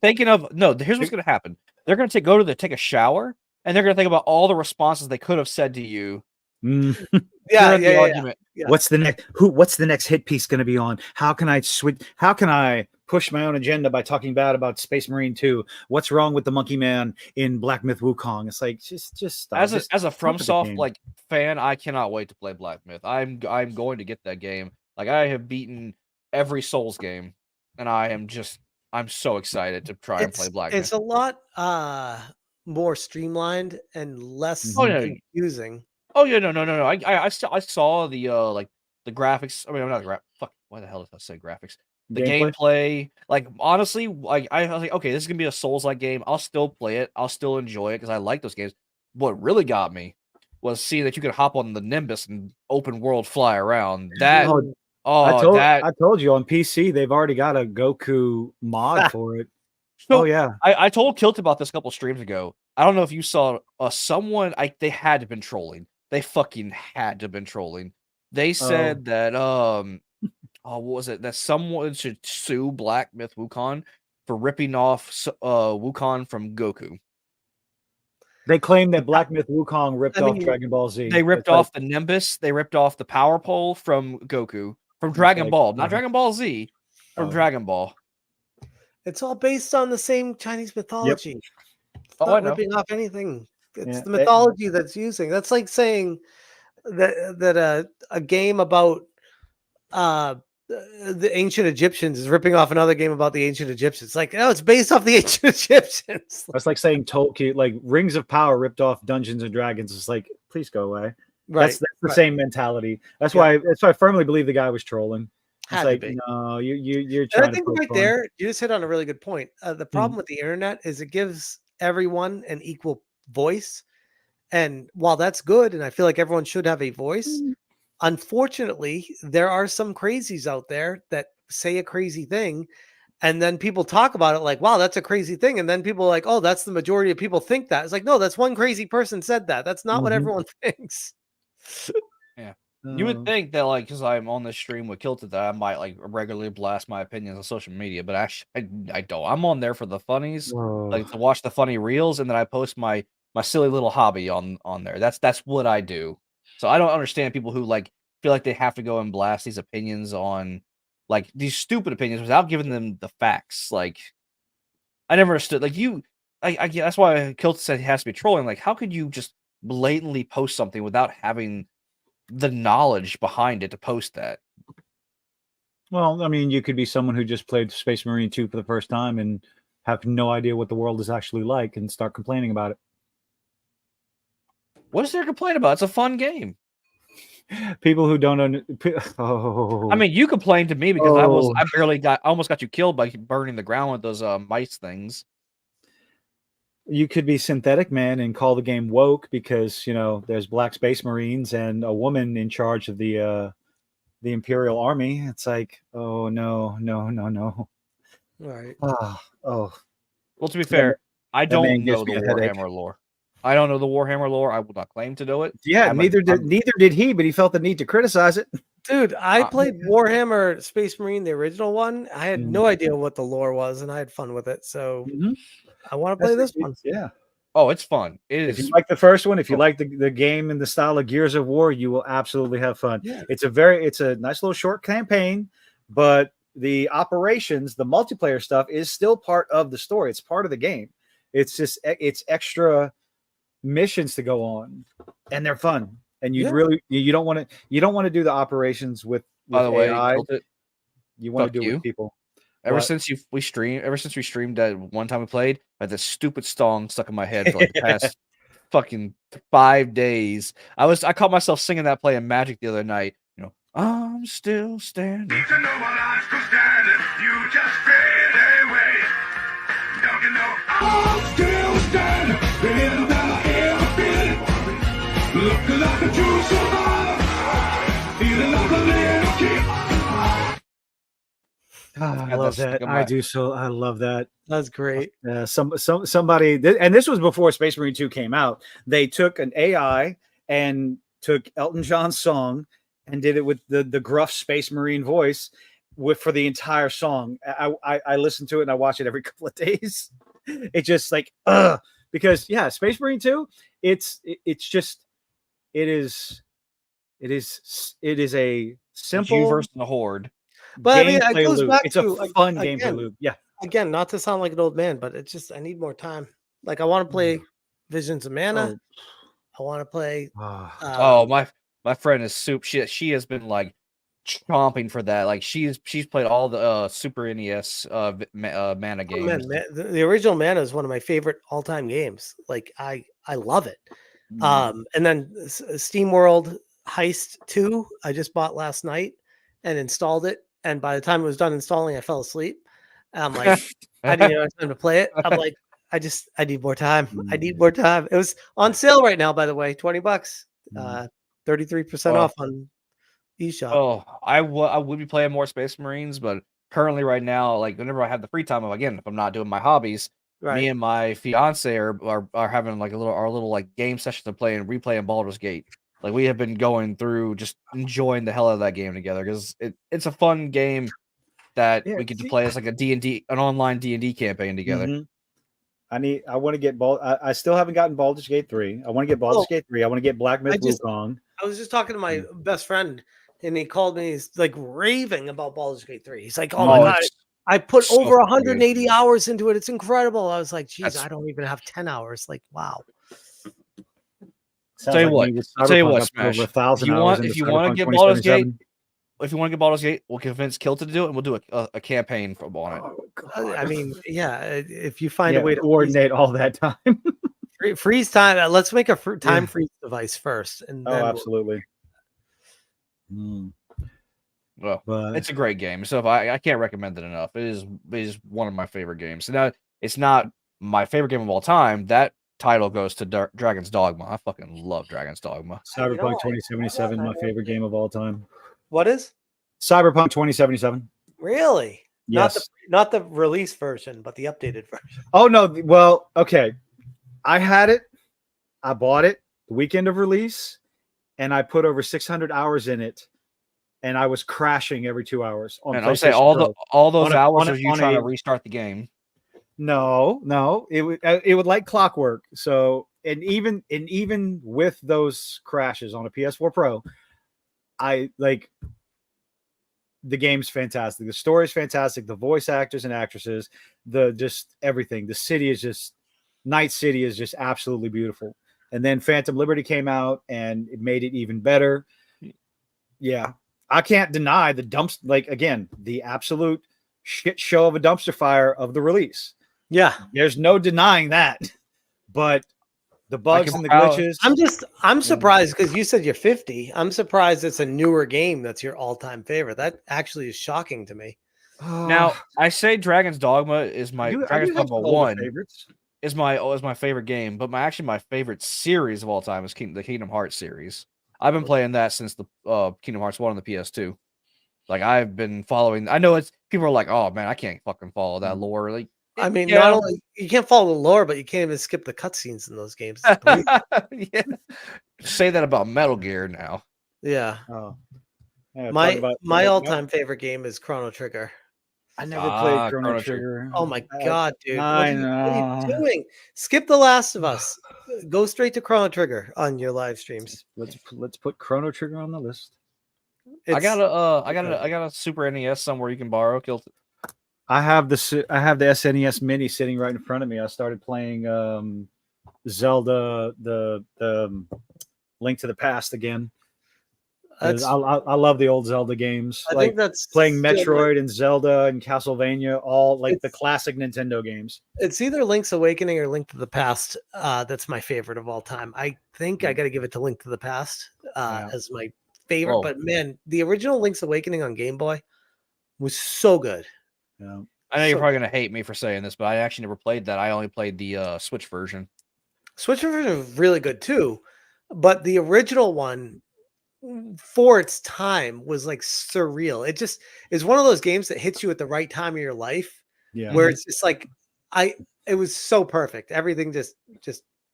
thinking of, no, here's what's gonna happen. They're gonna take a shower, and they're gonna think about all the responses they could have said to you. Argument. Yeah. What's the next hit piece going to be on? How can I switch? How can I push my own agenda by talking bad about Space Marine 2? What's wrong with the Monkey Man in Black Myth Wukong? It's like, just stop. As a FromSoft like fan, I cannot wait to play Black Myth. I'm going to get that game. Like, I have beaten every Souls game, and I'm so excited to try and play Black Myth. It's a lot more streamlined and less confusing. Oh yeah, no. I saw the like the graphics. I mean, I'm not fuck. Why the hell did I say graphics? The gameplay. Like, honestly, like I was like, okay, this is gonna be a Souls-like game. I'll still play it. I'll still enjoy it because I like those games. What really got me was seeing that you could hop on the Nimbus and open world fly around. That I told you on PC they've already got a Goku mod for it. So, I told Kilt about this a couple streams ago. I don't know if you saw someone. They had to have been trolling. They fucking had to have been trolling. They said that what was it? That someone should sue Black Myth Wukong for ripping off Wukong from Goku. They claim that Black Myth Wukong ripped off Dragon Ball Z. They ripped off the Nimbus. They ripped off the Power Pole from Goku, from Dragon Ball, not Dragon Ball Z, from Dragon Ball. It's all based on the same Chinese mythology. Yep. It's not ripping off anything. It's the mythology that's using. That's like saying that a game about the ancient Egyptians is ripping off another game about the ancient Egyptians. Like, no, it's based off the ancient Egyptians. That's like saying Tolkien, like Rings of Power ripped off Dungeons and Dragons. It's like, please go away. Right. That's the same mentality. That's why I firmly believe the guy was trolling. It's like, no, you're trying. And I think right there, you just hit on a really good point. The problem with the internet is it gives everyone an equal voice. And while that's good, and I feel like everyone should have a voice, unfortunately, there are some crazies out there that say a crazy thing, and then people talk about it like, wow, that's a crazy thing. And then people are like, oh, that's the majority of people think that. It's like, no, that's one crazy person said that. That's not what everyone thinks. Yeah. You would think that, like, because I'm on this stream with Kilted, that I might like regularly blast my opinions on social media, but actually, I don't. I'm on there for the funnies, like to watch the funny reels, and then I post my silly little hobby on there. That's what I do. So I don't understand people who like feel like they have to go and blast these opinions on like these stupid opinions without giving them the facts. Like, I never understood. Like, that's why Kilted said he has to be trolling. Like, how could you just blatantly post something without having the knowledge behind it to post that? Well, I mean, you could be someone who just played Space Marine 2 for the first time and have no idea what the world is actually like and start complaining about it. What is there to complain about? It's a fun game. People who don't I mean, you complained to me because I almost got you killed by burning the ground with those mice things. You could be synthetic man and call the game woke because, you know, there's black space marines and a woman in charge of the Imperial Army. It's like, oh no. Right. Oh. Well, to be fair, I don't know the Warhammer lore. I don't know the Warhammer lore. I will not claim to know it. Yeah, neither did he, but he felt the need to criticize it. Dude, I played Warhammer Space Marine, the original one. I had no idea what the lore was, and I had fun with it. So I want to play this one. Yeah. Oh, it's fun. If you like the first one, if you like the game in the style of Gears of War, you will absolutely have fun. Yeah. It's a nice little short campaign, but the operations, the multiplayer stuff is still part of the story. It's part of the game. It's just extra missions to go on, and they're fun. And you don't want to do the operations with by the AI. Way, you want to do it with people. Ever since we streamed that one time we played, I had this stupid song stuck in my head for like the past fucking 5 days. I caught myself singing that play in Magic the other night. You know, I'm still standing. You know my life's still standing. You just fade away. Don't you know I'm still standing? Better than I ever been. Looking like a true survivor. Feeling like a little kid. I love that. I do so. I love that. That's great. Somebody, and this was before Space Marine 2 came out. They took an AI and took Elton John's song and did it with the gruff Space Marine voice for the entire song. I listen to it and I watch it every couple of days. It's just like because Space Marine 2, it is a simple you versus the Horde. But I mean, it goes back it's to a fun gameplay loop. Yeah. Again, not to sound like an old man, but it's just I need more time. Like I want to play Visions of Mana. I want to play. My friend is soup. She has been like chomping for that. Like she's played all the Super NES Mana games. Man, the original Mana is one of my favorite all time games. Like I love it. And then Steam World Heist 2, I just bought last night and installed it. And by the time it was done installing, I fell asleep. I'm like, I didn't have time to play it. I'm like, I need more time. I need more time. It was on sale right now, by the way, $20, 33% off on eShop. Oh, I would be playing more Space Marines, but currently right now, like whenever I have the free time, if I'm not doing my hobbies, me and my fiance are having like our little like game sessions of replaying Baldur's Gate. Like we have been going through just enjoying the hell out of that game together because it's a fun game that we get to play as like an online D&D campaign together. I want to get I still haven't gotten Baldur's Gate 3. I want to get Baldur's Gate 3. I want to get Black Myth Wukong. I was just talking to my best friend and he called me. He's like raving about Baldur's Gate 3. He's like, "Oh my god, I put over 180 hours into it. It's incredible." I was like, "Geez, I don't even have 10 hours." Like, wow. Tell you what, Smash. If you want to get Baldur's Gate, we'll convince Kill to do it, and we'll do a campaign on it. I mean, if you find a way to coordinate all that time, freeze time. Let's make a time freeze device first, and then absolutely. Well, it's a great game. So if I can't recommend it enough. It is one of my favorite games. Now it's not my favorite game of all time. That title goes to Dragon's Dogma. I fucking love Dragon's Dogma. Cyberpunk 2077, my favorite game of all time. What is Cyberpunk 2077? Really? Yes. Not the release version, but the updated version. Oh no! Well, okay. I had it. I bought it the weekend of release, and I put over 600 hours in it, and I was crashing every 2 hours. And I'll say all those hours of you trying to restart the game. No, it would like clockwork. So, and even with those crashes on a PS4 Pro, I like the game's fantastic. The story is fantastic. The voice actors and actresses, just everything. The city is just Night City is just absolutely beautiful. And then Phantom Liberty came out and it made it even better. Yeah, I can't deny the absolute shit show of a dumpster fire of the release. Yeah, there's no denying that. But the bugs and the glitches. I'm surprised because you said you're 50. I'm surprised it's a newer game that's your all-time favorite. That actually is shocking to me. Now, I say Dragon's Dogma is Dragon's Dogma 1 is my favorite game, but my favorite series of all time is the Kingdom Hearts series. I've been playing that since the Kingdom Hearts 1 on the PS2. Like I've been following. I know people are like, "Oh man, I can't fucking follow that lore." Like, I mean, not only you can't follow the lore, but you can't even skip the cutscenes in those games. Yeah. Say that about Metal Gear now. Yeah. Oh. My all-time favorite game is Chrono Trigger. I never played Chrono Trigger. Oh my god, dude! I know. What are you doing? Skip The Last of Us. Go straight to Chrono Trigger on your live streams. Let's put Chrono Trigger on the list. I got a Super NES somewhere you can borrow. I have the SNES Mini sitting right in front of me. I started playing Zelda, the Link to the Past again. I love the old Zelda games. I think that's playing Metroid and Zelda and Castlevania, all like the classic Nintendo games. It's either Link's Awakening or Link to the Past. That's my favorite of all time. I think I got to give it to Link to the Past as my favorite. Oh. But man, the original Link's Awakening on Game Boy was so good. Yeah. I know you're probably gonna hate me for saying this, but I actually never played that. I only played the Switch version. Switch version was really good too, but the original one, for its time, was like surreal. It just is one of those games that hits you at the right time of your life, where it's just like it was so perfect. Everything just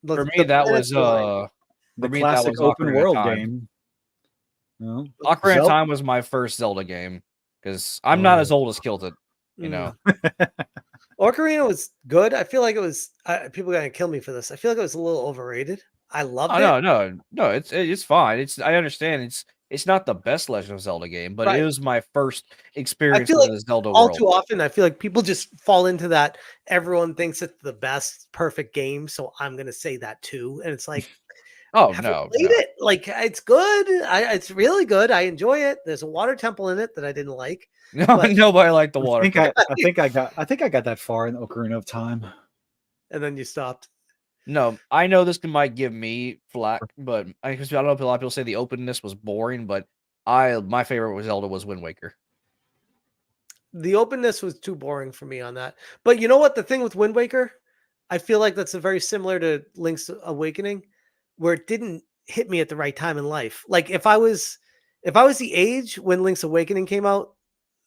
for me that was the classic open world game. No. Ocarina of Time was my first Zelda game because I'm not as old as Kilted, you know. Ocarina was good. I feel like it was. People are gonna kill me for this. I feel like it was a little overrated. I loved it. No. It's fine. I understand. It's not the best Legend of Zelda game, but it was my first experience with the Zelda all world. too often, I feel like people just fall into that. Everyone thinks it's the best, perfect game, so I'm gonna say that too. And it's like, played it. Like it's good. It's really good. I enjoy it. There's a water temple in it that I didn't like. Nobody liked the water. I think I got that far in Ocarina of Time. And then you stopped. No, I know this might give me flack, but I don't know if a lot of people say the openness was boring, but my favorite was Zelda was Wind Waker. The openness was too boring for me on that. But you know what? The thing with Wind Waker, I feel like that's a very similar to Link's Awakening, where it didn't hit me at the right time in life. Like if I was the age when Link's Awakening came out,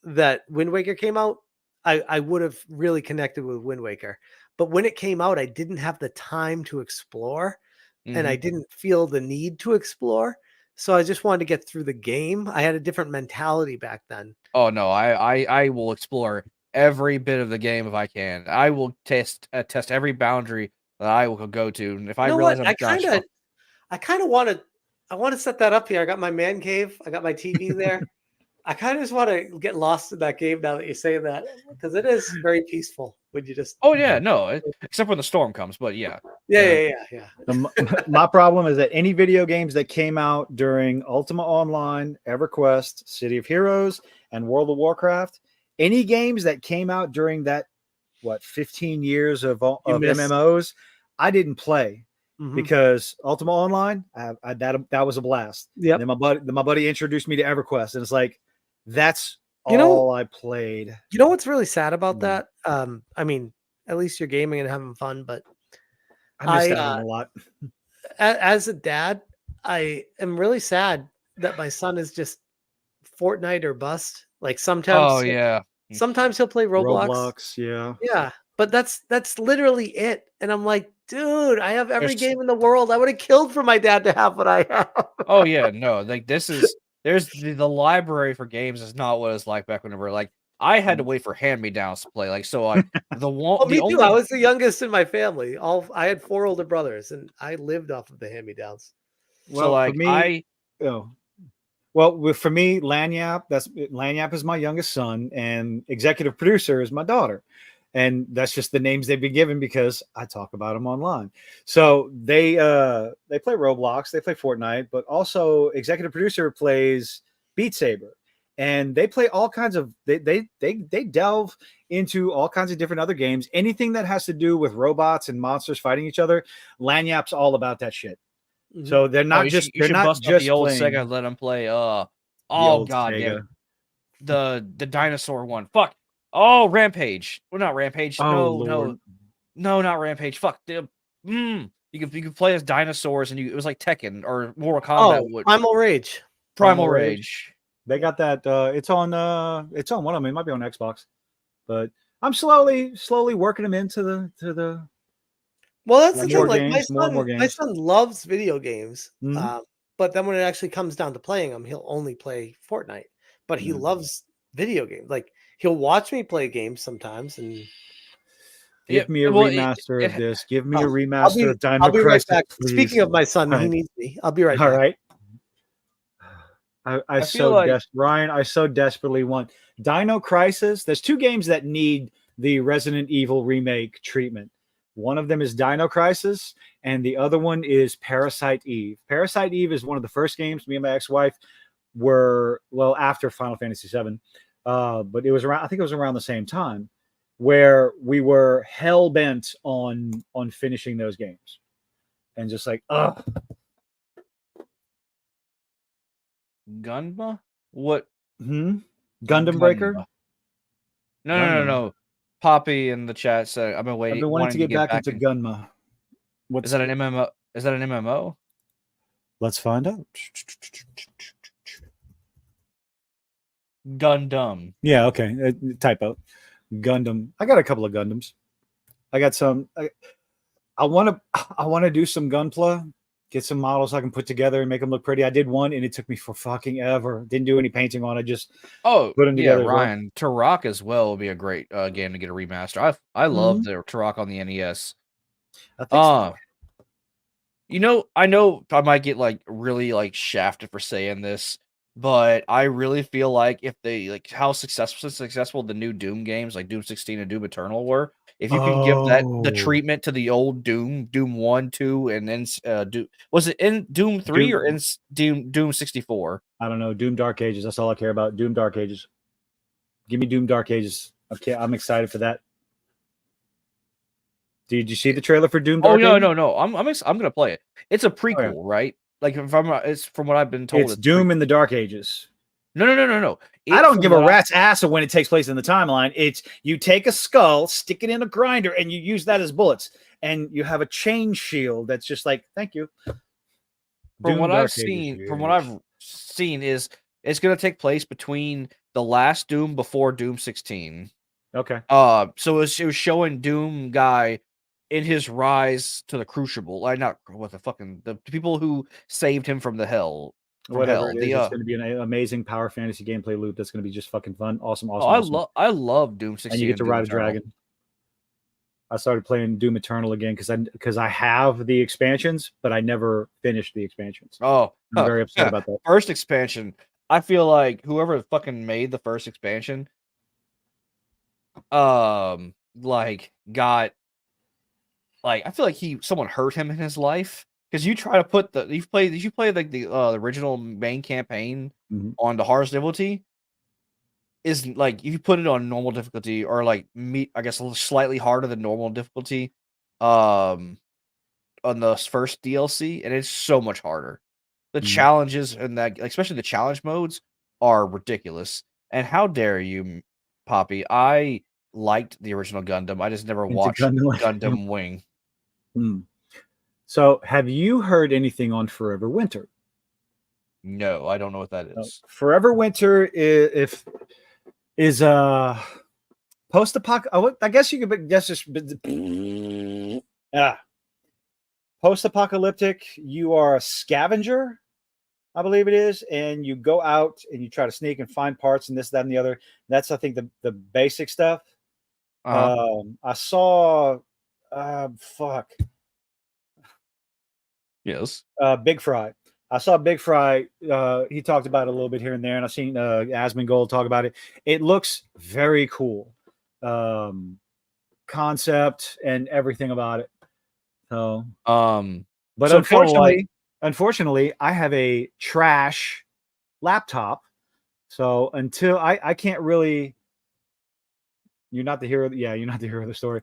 that Wind Waker came out, I would have really connected with Wind Waker. But when it came out, I didn't have the time to explore, and I didn't feel the need to explore. So I just wanted to get through the game. I had a different mentality back then. Oh no, I will explore every bit of the game if I can. I will test every boundary that I will go to. And if I realize I kind of want to set that up here. I got my man cave. I got my TV there. I kind of just want to get lost in that game now that you say that, because it is very peaceful when you just. Oh yeah, no, except when the storm comes, but yeah. Yeah. My problem is that any video games that came out during Ultima Online, EverQuest, City of Heroes, and World of Warcraft, any games that came out during that 15 years of MMOs, I didn't play. Because Ultima Online, that was a blast. Yeah. Then my buddy introduced me to EverQuest, and it's like that's all I played. You know what's really sad about that? I mean, at least you're gaming and having fun, but I miss that game a lot. As a dad, I am really sad that my son is just Fortnite or bust. Like sometimes, sometimes he'll play Roblox. Yeah. But that's literally it. And I'm like, dude, I have every game in the world. I would have killed for my dad to have what I have. Oh yeah, no, like there's the library for games is not what it's like back whenever like I had to wait for hand-me-downs to play. Like so I me too. I was the youngest in my family. I had 4 older brothers and I lived off of the hand-me-downs. Well, so like for me, Lanyap is my youngest son, and executive producer is my daughter. And that's just the names they've been given because I talk about them online. So they play Roblox, they play Fortnite, but also executive producer plays Beat Saber, and they play all kinds of they delve into all kinds of different other games. Anything that has to do with robots and monsters fighting each other, Lanyap's all about that shit. So they're not just they're not bust just the old Sega and let them play. The dinosaur one. Fuck. Oh, Rampage. Well, not Rampage. No, not Rampage. Fuck. You could play as dinosaurs, and it was like Tekken or Mortal Kombat. Primal Rage. Primal Rage. They got that. It's on one of them. It might be on Xbox, but I'm slowly working them into the. Well, that's the thing. Like my son loves video games, but then when it actually comes down to playing them, he'll only play Fortnite. But he loves video games. Like he'll watch me play games sometimes, and give me a remaster of this. Give me a remaster of Dino Crisis. Right back. Speaking of my son, he needs me. I'll be right back. All right. Ryan, I so desperately want Dino Crisis. There's 2 games that need the Resident Evil remake treatment. One of them is Dino Crisis, and the other one is Parasite Eve. Parasite Eve is one of the first games me and my ex-wife were after Final Fantasy VII, but it was around. I think it was around the same time where we were hell bent on finishing those games, and just like Gunma? What? Gundam Breaker? Gunma. No. Poppy in the chat said, "I've been waiting. I've been wanting to get back into Gunma. Is that an MMO? Is that an MMO? Let's find out. Gundam. Yeah, okay. Typo. Gundam. I got a couple of Gundams. I got some. I want to do some Gunpla. Get some models I can put together and make them look pretty. I did one and it took me for fucking ever. Didn't do any painting on it. Just put them together. Ryan. Turok as well would be a great game to get a remaster. I love the Turok on the NES. I think so. I know I might get like really like shafted for saying this, but I really feel like if they like how successful the new Doom games like Doom 16 and Doom Eternal were, if you can give that the treatment to the old Doom 1, 2, and then was it in Doom 3 or in Doom 64? I don't know. Doom Dark Ages. That's all I care about. Doom Dark Ages. Give me Doom Dark Ages. Okay, I'm excited for that. Did you see the trailer for Doom Dark Ages? No. I'm gonna play it. It's a prequel, right? Like if it's from what I've been told. It's Doom in the Dark Ages. No. I don't give a rat's ass of when it takes place in the timeline. It's you take a skull, stick it in a grinder, and you use that as bullets. And you have a chain shield that's just like, thank you. From what I've seen is it's gonna take place between the last Doom before Doom 16. Okay. So it was showing Doom guy in his rise to the Crucible. The people who saved him from the hell. Whatever it is, it's going to be an amazing power fantasy gameplay loop that's going to be just fucking fun. Awesome. I love Doom 16. And you get to ride a dragon. I started playing Doom Eternal again because I have the expansions, but I never finished the expansions. I'm very upset about that. First expansion. I feel like whoever fucking made the first expansion, I feel like someone hurt him in his life. Because you try to put did you play like the original main campaign on the hardest difficulty? Is like if you put it on normal difficulty or like I guess a little slightly harder than normal difficulty, on the first DLC, and it's so much harder. The challenges and that, especially the challenge modes, are ridiculous. And how dare you, Poppy? I liked the original Gundam. I just never watched Gundam Wing. So, have you heard anything on Forever Winter? No, I don't know what that is. Forever Winter is post-apocalyptic. I guess you could guess this. Post-apocalyptic. You are a scavenger, I believe it is, and you go out and you try to sneak and find parts and this, that, and the other. That's, I think, the basic stuff. I saw, Yes. Big Fry. I saw Big Fry. He talked about it a little bit here and there, and I've seen Asmongold talk about it. It looks very cool. Concept and everything about it. So, but so unfortunately, I have a trash laptop. So until I can't really. You're not the hero. Yeah, you're not the hero of the story.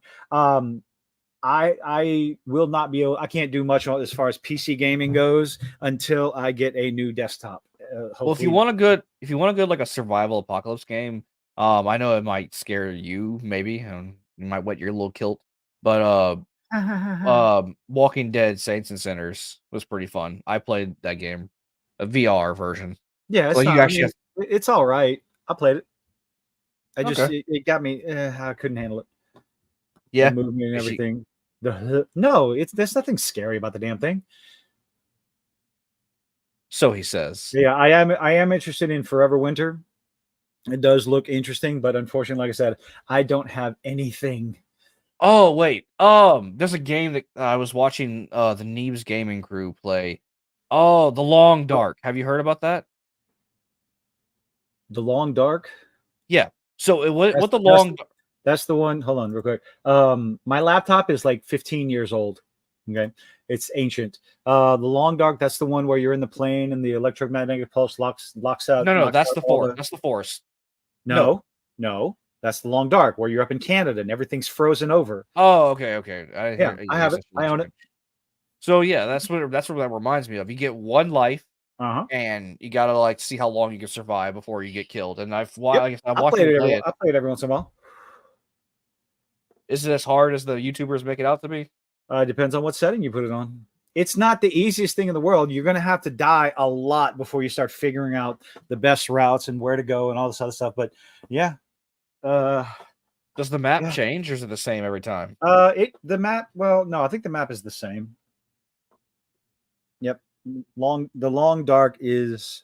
I will not be able. I can't do much as far as PC gaming goes until I get a new desktop. Well, if you want a good like a survival apocalypse game, I know it might scare you, maybe, and you might wet your little kilt, but Walking Dead: Saints and Sinners was pretty fun. I played that game, a VR version. Yeah, it's all right. I played it. It got me. I couldn't handle it. Yeah, the movement and everything. There's nothing scary about the damn thing. So he says. Yeah, I am interested in Forever Winter. It does look interesting, but unfortunately, like I said, I don't have anything. Oh wait, there's a game that I was watching the Neebs gaming crew play. Oh, The Long Dark. Have you heard about that? The Long Dark. Yeah. So That's the one. Hold on, real quick. My laptop is like 15 years old. Okay, it's ancient. The Long Dark. That's the one where you're in the plane and the electromagnetic pulse locks out. No, that's the Forest. That's the Forest. No, that's the Long Dark where you're up in Canada and everything's frozen over. Oh, okay. I have it. I own it. So yeah, that's what that reminds me of. You get one life and you gotta like see how long you can survive before you get killed. And I've watched you play it. I play it every once in a while. Is it as hard as the YouTubers make it out to be? Depends on what setting you put it on. It's not the easiest thing in the world. You're going to have to die a lot before you start figuring out the best routes and where to go and all this other stuff. But yeah. Does the map change or is it the same every time? The map, well, no, I think the map is the same. Yep. The long dark is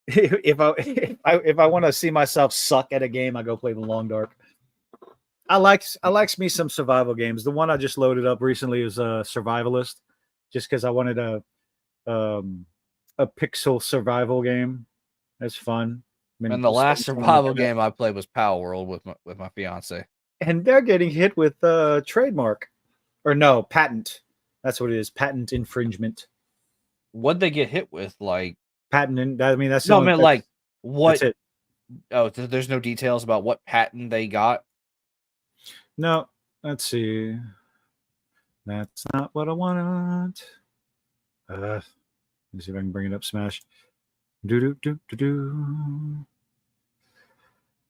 if I want to see myself suck at a game, I go play the long dark. I likes me some survival games. The one I just loaded up recently is a Survivalist, just because I wanted a pixel survival game. That's fun. And the last survival game I played was Power World with my fiance. And they're getting hit with trademark, or no, patent. That's what it is. Patent infringement. What'd they get hit with? Like patent? I mean, that's no. I mean, like what? That's it. Oh, there's no details about what patent they got. No, let's see. That's not what I want. Let me see if I can bring it up. Smash. Okay,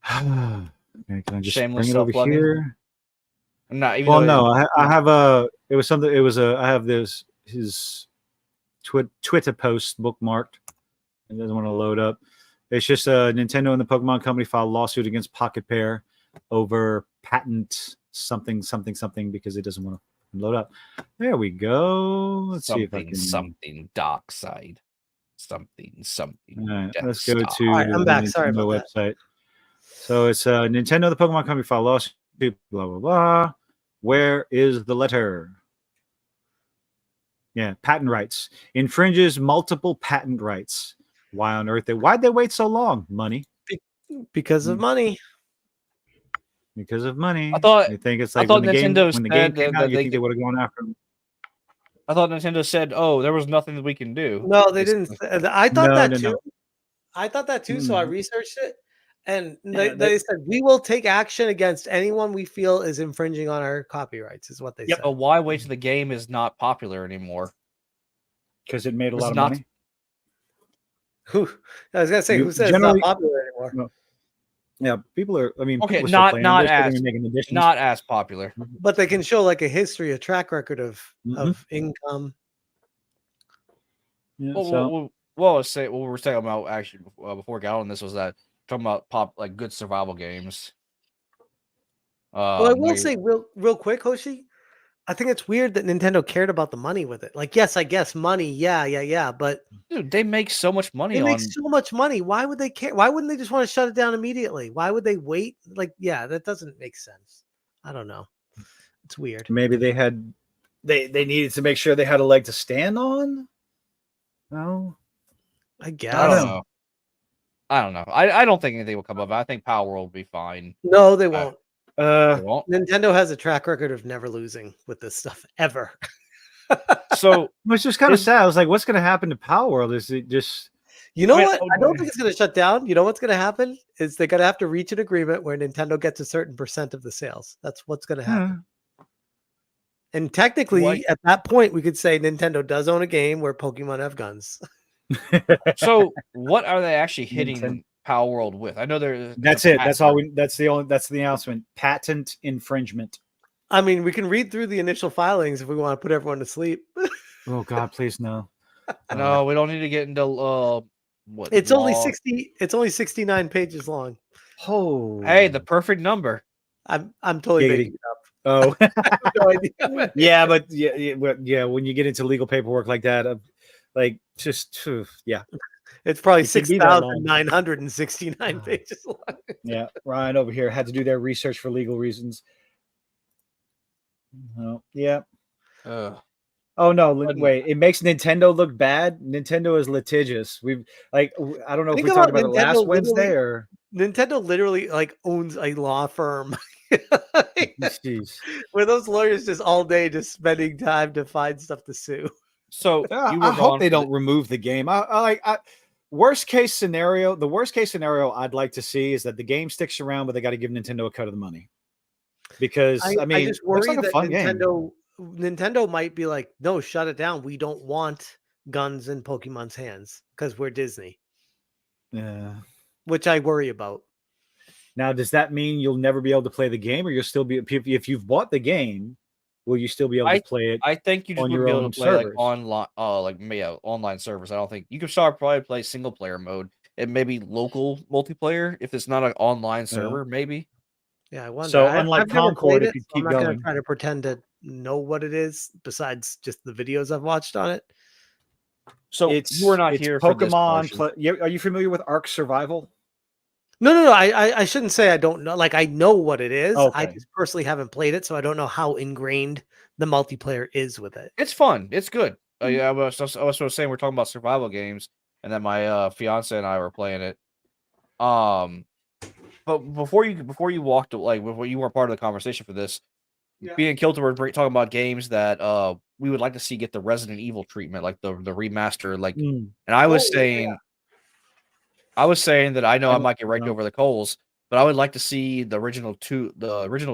can I just Shameless bring it over here? I'm not even. Well, no, I have a. It was something. It was a. I have this his Twitter post bookmarked. It doesn't want to load up. It's just Nintendo and the Pokemon Company filed a lawsuit against Pocket Pair over patent something because it doesn't want to load up. There we go. Let's see if I can something dark side. Something. All right, let's go to right, I'm back. the Sorry about website. So it's Nintendo, the Pokemon Company filed a lawsuit. Blah blah blah. Where is the letter? Yeah, patent rights infringes multiple patent rights. Why on earth? Why'd they wait so long? Money. Because of money. Because of money. I thought. You think it's like when the game came out, you think they they would have gone after them? I thought Nintendo said, "Oh, there was nothing that we can do." No, they didn't. I thought that too. No. I thought that too. So I researched it, and they said we will take action against anyone we feel is infringing on our copyrights. Is what they said. But why wait till the game is not popular anymore? Because it made a lot of money. I was gonna say, who says it's not popular anymore? No. Yeah, people are. I mean, okay, not as popular, but they can show like a history, a track record of income. Yeah, what we're saying about actually before we got on this was that talking about good survival games. Well, I will say real quick, Hoshi. I think it's weird that Nintendo cared about the money with it. Like, yes, I guess money. Yeah. But dude, they make so much money. They make so much money. Why would they care? Why wouldn't they just want to shut it down immediately? Why would they wait? Like, yeah, that doesn't make sense. I don't know. It's weird. Maybe they needed to make sure they had a leg to stand on. No, I guess. I don't know. I don't think anything will come of it. I think Power World will be fine. No, they won't. They won't. Nintendo has a track record of never losing with this stuff ever. So it's just kind of sad. I was like, what's going to happen to Power World? Is it just, what? I don't think it's going to shut down. You know what's going to happen is they're going to have to reach an agreement where Nintendo gets a certain % of the sales. That's what's going to happen. And technically, at that point, we could say Nintendo does own a game where Pokemon have guns. So, what are they actually hitting Power World with? I know there's. That's it. That's all. That's the announcement. Patent infringement. I mean, we can read through the initial filings if we want to put everyone to sleep. Oh God, please no. No, we don't need to get into what. It's only 60. It's only 69 pages long. Oh, hey, the perfect number. I'm totally making it up. Oh, I have no idea. Yeah, but yeah. When you get into legal paperwork like that, it's probably 6,969 pages long. Yeah, Ryan over here had to do their research for legal reasons. Oh, yeah. Oh no! Wait, it makes Nintendo look bad. Nintendo is litigious. I don't know if we talked about it last Wednesday or Nintendo literally owns a law firm. Jeez. Where those lawyers just all day just spending time to find stuff to sue. So I hope they don't remove the game. Worst case scenario. The worst case scenario I'd like to see is that the game sticks around, but they got to give Nintendo a cut of the money. Because I mean, just worry it's like a fun game. Nintendo might be like, no, shut it down. We don't want guns in Pokemon's hands because we're Disney, Yeah. which I worry about. Now, does that mean you'll never be able to play the game, or you'll still be if you've bought the game, will you still be able to play it? I think you just on would your be able own to play like servers? online, online servers. I don't think you can probably play single player mode. It may be local multiplayer if it's not an online server, maybe. Yeah, I wonder. So unlike I've never Concord, played if you so I'm keep not going going, to try to pretend to know what it is besides just the videos I've watched on it. So it's you were not it's here for this Pokemon. portion. Are you familiar with Ark Survival? No. I shouldn't say I don't know. Like I know what it is. I Okay. just personally haven't played it, so I don't know how ingrained the multiplayer is with it. It's fun. It's good. I was saying we're talking about survival games, and then my fiance and I were playing it. But before you walked, like before you weren't part of the conversation for this, being Kilter, we're talking about games that we would like to see get the Resident Evil treatment, like the remaster, like. And I was saying that I know I might get raked over the coals, but I would like to see the original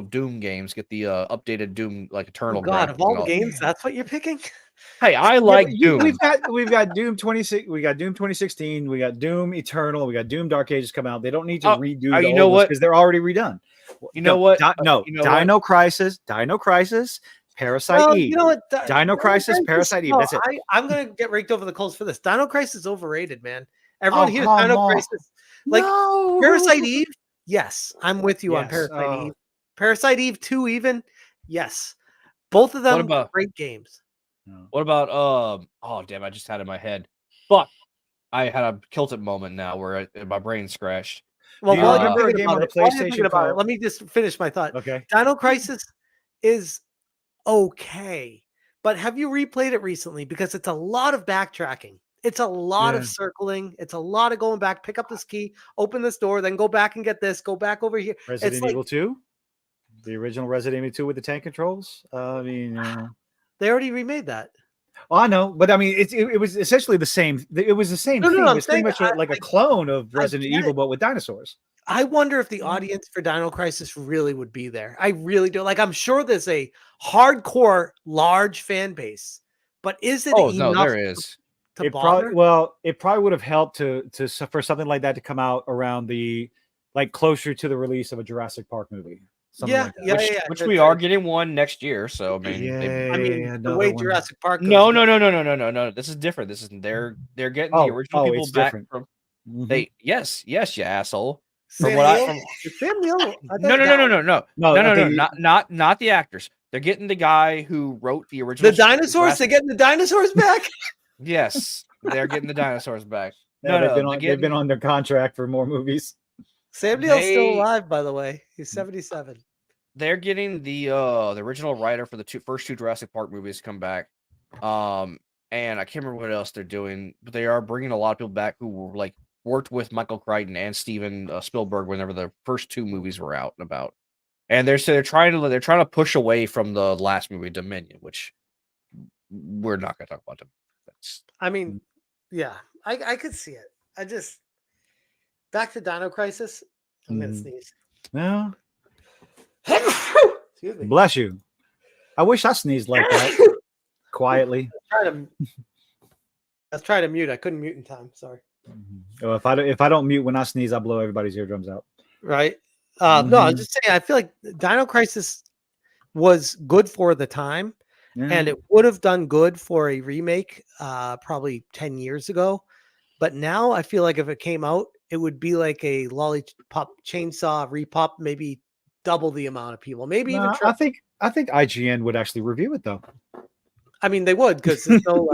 Doom games get the updated Doom like Eternal. Oh God, graphics of all and the games, that's what you're picking. Hey, I like Doom. We've got Doom 26. We got Doom 2016. We got Doom Eternal. We got Doom Dark Ages come out. They don't need to redo you know what? because they're already redone. You know what? Dino Crisis, Parasite Eve. You know what? Dino Crisis, Parasite Eve. That's it. I'm gonna get raked over the coals for this. Dino Crisis is overrated, man. Everyone hears Dino Crisis. Like Parasite Eve. Yes, I'm with you on Parasite Eve. Parasite Eve 2 even. Yes. Both of them are great games. What about oh damn, I just had it in my head. But I had a Kilted moment now where my brain scratched. Well, while you're thinking about it, let me just finish my thought. Okay. Dino Crisis is okay, but have you replayed it recently? Because it's a lot of backtracking. It's a lot of circling. It's a lot of going back, pick up this key, open this door, then go back and get this, go back over here. Resident Evil 2? The original Resident Evil 2 with the tank controls? I mean... They already remade that. Oh, I know, but I mean, it was essentially the same. It was the same thing. It was pretty much like a clone of Resident Evil, but with dinosaurs. I wonder if the audience for Dino Crisis really would be there. I really do. Like, I'm sure there's a hardcore, large fan base, but is it? Oh no, there is. It probably would have helped to for something like that to come out around closer to the release of a Jurassic Park movie. Which we are getting one next year. So I mean, the way Jurassic Park goes, No. This is different. This is they're getting the original people back different. from yes, you asshole. Sam Neill. No, not the actors. They're getting the guy who wrote the original. The dinosaurs. They're getting the dinosaurs back. Yes, they're getting the dinosaurs back. They've been on their contract for more movies. Sam Neill's still alive, by the way. He's 77. They're getting the original writer for the first two Jurassic Park movies to come back. And I can't remember what else they're doing, but they are bringing a lot of people back who were worked with Michael Crichton and Steven Spielberg whenever the first two movies were out and about. And they're trying to push away from the last movie, Dominion, which we're not going to talk about. I mean, yeah, I could see it. I just. Back to Dino Crisis. I'm gonna sneeze. No. Excuse me. Bless you. I wish I sneezed like that. Quietly. Let's try to mute. I couldn't mute in time. Sorry. Well, if I don't mute when I sneeze, I blow everybody's eardrums out. Right. No, I'm just saying. I feel like Dino Crisis was good for the time, and it would have done good for a remake, probably 10 years ago. But now I feel like if it came out, it would be like a lollipop chainsaw repop, maybe double the amount of people. Maybe even I think IGN would actually review it though. I mean, they would because there's no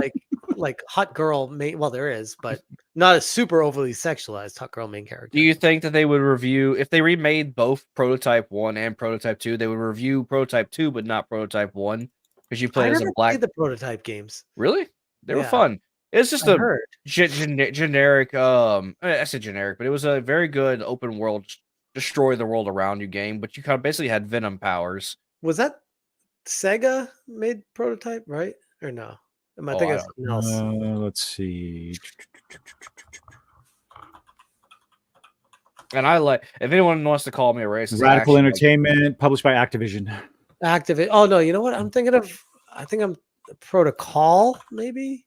like hot girl main. Well, there is, but not a super overly sexualized hot girl main character. Do you think that they would review if they remade both Prototype 1 and Prototype 2? They would review Prototype 2, but not Prototype 1 because you played as a black. The Prototype games. Really? They were fun. It's just generic. I said generic, but it was a very good open world, destroy the world around you game. But you kind of basically had Venom powers. Was that Sega made Prototype, right? Or no? Am I thinking of something else? Let's see. And if anyone wants to call me a racist, Radical Entertainment, published by Activision. Oh no, you know what? I think I'm Protocol, maybe.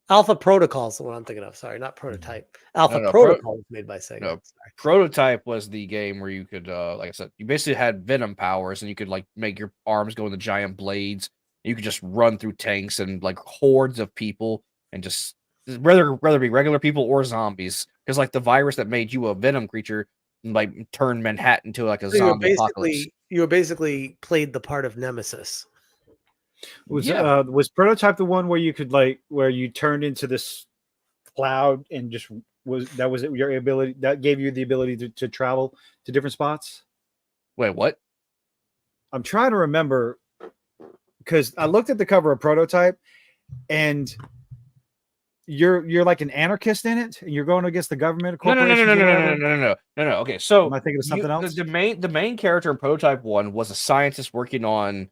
Alpha Protocol is the one I'm thinking of. Sorry, not Prototype. Alpha No, Protocol was made by Sega. No, Sorry. Prototype was the game where you could, like I said, you basically had Venom powers, and you could like make your arms go into giant blades. You could just run through tanks and like hordes of people, and just whether it be regular people or zombies, because like the virus that made you a Venom creature like turned Manhattan into like a So zombie apocalypse. you were basically played the part of Nemesis. Was Prototype the one where you could where you turned into this cloud and just was it your ability that gave you the ability to travel to different spots? Wait, what? I'm trying to remember because I looked at the cover of Prototype and you're like an anarchist in it and you're going against the government. No. Okay, so am I thinking of something else? The main character in Prototype 1 was a scientist working on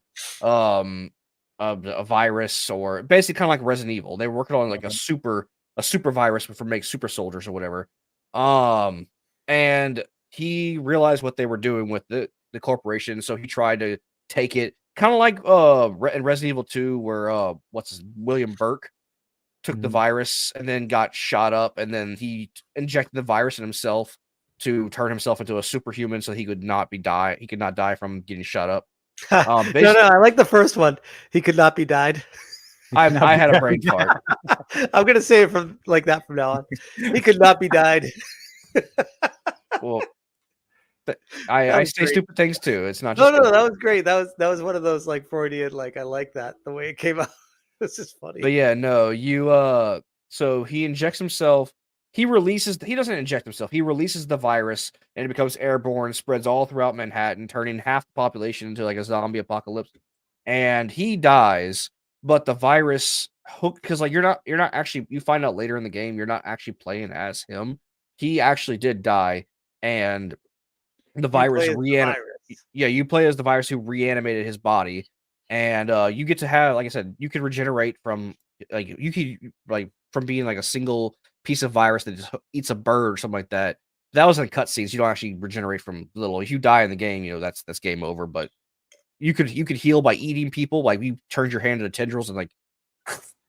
a virus, or basically kind of like Resident Evil. They were working on like a super virus for make super soldiers or whatever. And he realized what they were doing with the corporation, so he tried to take it, kind of like in Resident Evil 2, where William Burke took the virus and then got shot up, and then he injected the virus in himself to turn himself into a superhuman, so he could not die from getting shot up. No, I like the first one. He could not be died. I had a brain fart. I'm gonna say it from like that from now on. He could not be died. Well, I say stupid things too. It's not no, just that was great. That was one of those like Freudian. Like I like that the way it came out. This is funny. But yeah, no, so he injects himself. He doesn't inject himself. He releases the virus and it becomes airborne, spreads all throughout Manhattan, turning half the population into like a zombie apocalypse. And he dies, but the virus because like you're not actually, you find out later in the game, you're not actually playing as him. He actually did die, and the virus Yeah, you play as the virus who reanimated his body. And you get to have, like I said, you can regenerate from from being like a single piece of virus that just eats a bird or something like that. That was in cutscenes. You don't actually regenerate from little. If you die in the game, that's game over. But you could heal by eating people. Like you turned your hand into tendrils and like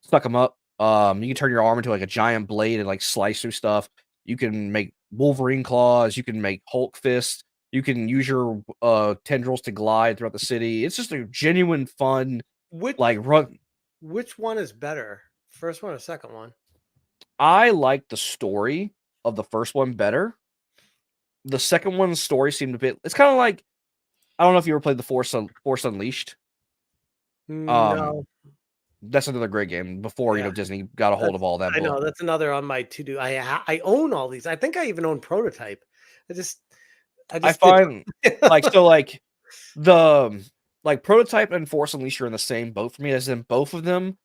suck them up. You can turn your arm into like a giant blade and like slice through stuff. You can make Wolverine claws. You can make Hulk fists. You can use your tendrils to glide throughout the city. It's just a genuine fun run. Which one is better? First one or second one? I like the story of the first one better. The second one's story seemed a bit. It's kind of like, I don't know if you ever played the Force Unleashed. No. That's another great game. Before Disney got a hold of all that. I know that's another on my to do. I own all these. I think I even own Prototype. I find the Prototype and Force Unleashed are in the same boat for me, as in both of them.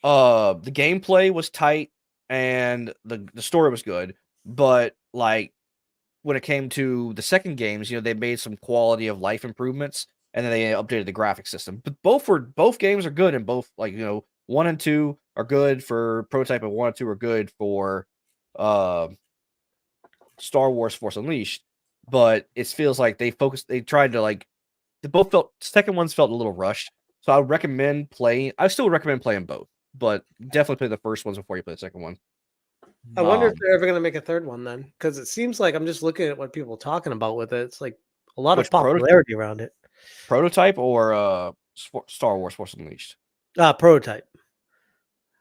The gameplay was tight and the story was good, but like when it came to the second games, they made some quality of life improvements and then they updated the graphic system. But both games are good, and both 1 and 2 are good for Prototype, and 1 and 2 are good for Star Wars Force Unleashed. But it feels like they tried to second ones felt a little rushed. So I still recommend playing both, but definitely play the first ones before you play the second one. I wonder if they're ever going to make a third one then, because it seems like I'm just looking at what people are talking about with it. It's like a lot of popularity around it. Prototype or Star Wars Force Unleashed? Prototype.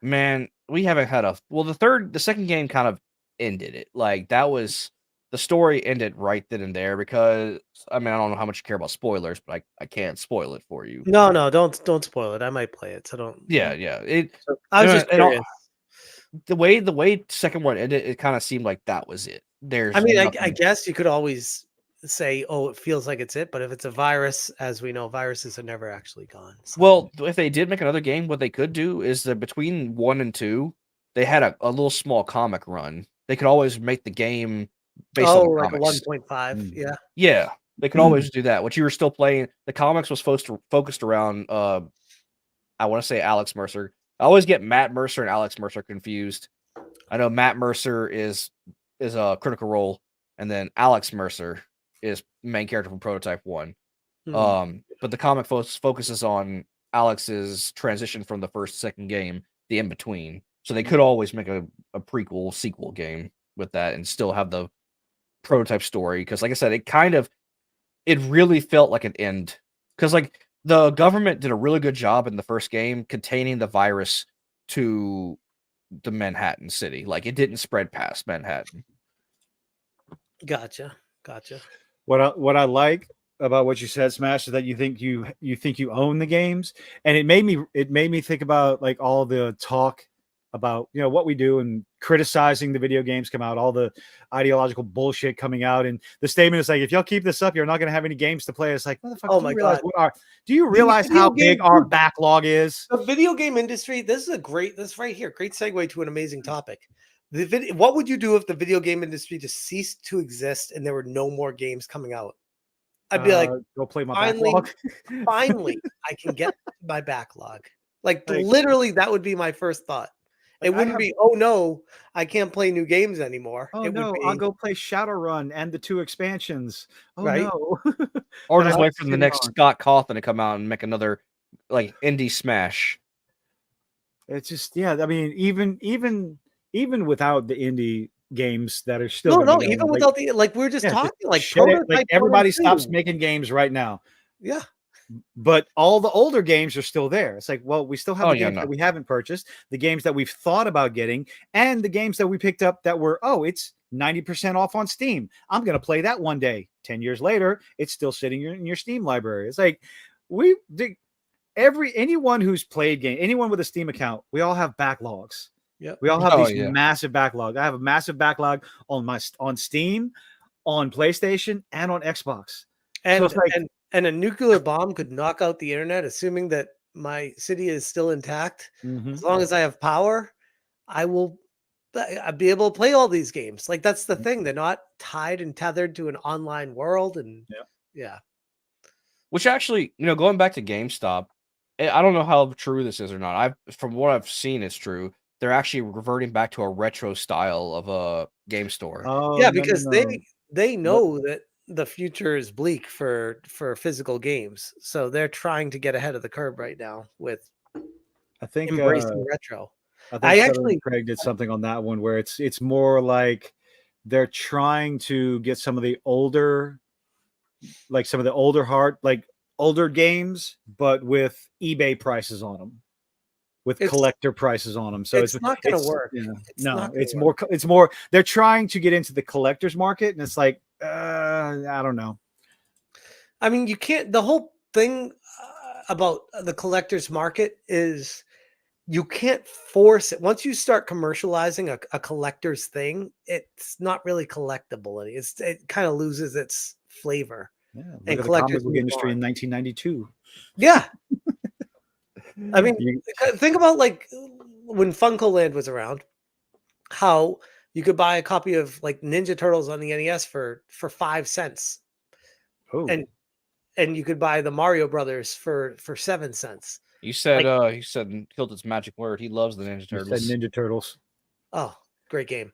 Man, we haven't had the second game kind of ended it. Like that was. The story ended right then and there because I don't know how much you care about spoilers, but I can't spoil it for you. No, don't spoil it. I might play it, so don't. Yeah. I was just curious. The way second one ended, it kind of seemed like that was it. I guess you could always say, "Oh, it feels like it's it," but if it's a virus, as we know, viruses are never actually gone. So. Well, if they did make another game, what they could do is that between 1 and 2, they had a little small comic run. They could always make the game. Based on like comics. 1.5, yeah. They could always do that. What you were still playing, the comics was focused around. I want to say Alex Mercer. I always get Matt Mercer and Alex Mercer confused. I know Matt Mercer is a Critical Role, and then Alex Mercer is main character from Prototype 1. But the comic focuses on Alex's transition from the first to second game, the in between. So they could always make a prequel, sequel game with that and still have the prototype story. Because, like I said, it really felt like an end. Because, like, the government did a really good job in the first game containing the virus to the Manhattan city. Like, it didn't spread past Manhattan. Gotcha. What I like about what you said, Smash, is that you think you own the games, and it made me think about like all the talk about what we do and criticizing the video games come out, all the ideological bullshit coming out, and the statement is like, if y'all keep this up, you're not going to have any games to play. It's like, motherfucker, do you realize how big our backlog is? The video game industry. This right here, great segue to an amazing topic. What would you do if the video game industry just ceased to exist and there were no more games coming out? I'd be like, go play my backlog. Finally, I can get my backlog. Like literally, that would be my first thought. It wouldn't be, oh no, I can't play new games anymore. Oh no, I'll go play Shadowrun and the 2 expansions. Oh no. Or just wait for the next Scott Cawthon to come out and make another like indie Smash. It's just, I mean, even without the indie games that are still even without the, like we were just talking, like everybody stops making games right now. Yeah. But all the older games are still there. It's like, well, we still have the games that we haven't purchased, the games that we've thought about getting, and the games that we picked up that were, it's 90% off on Steam. I'm going to play that one day. 10 years later, it's still sitting in your Steam library. It's like anyone who's played game, anyone with a Steam account, we all have backlogs. Yeah, we all have these massive backlogs. I have a massive backlog on Steam, on PlayStation, and on Xbox. And so it's like, and a nuclear bomb could knock out the internet, assuming that my city is still intact. Mm-hmm. As long as I have power, I'll be able to play all these games. Like, that's the thing. They're not tied and tethered to an online world. And yeah. Which actually, going back to GameStop, I don't know how true this is or not. From what I've seen, it's true. They're actually reverting back to a retro style of a game store. Oh, yeah, because they know that the future is bleak for physical games, so they're trying to get ahead of the curve right now with embracing retro. I actually Craig did something on that one where it's more like they're trying to get some of the older older games, but with eBay prices on them, with collector prices on them. So it's not going to work. It's more. They're trying to get into the collector's market, and it's like, I don't know. I mean, you can't. The whole thing about the collector's market is you can't force it. Once you start commercializing a collector's thing, it's not really collectible. It kind of loses its flavor. Yeah, and collectors industry in 1992. Yeah. I mean, think about like when Funko-Land was around, how you could buy a copy of like Ninja Turtles on the NES for 5 cents. Oh. And you could buy the Mario Brothers for 7 cents. He said Hilton's magic word. He loves the Ninja Turtles. Said Ninja Turtles. Oh, great game.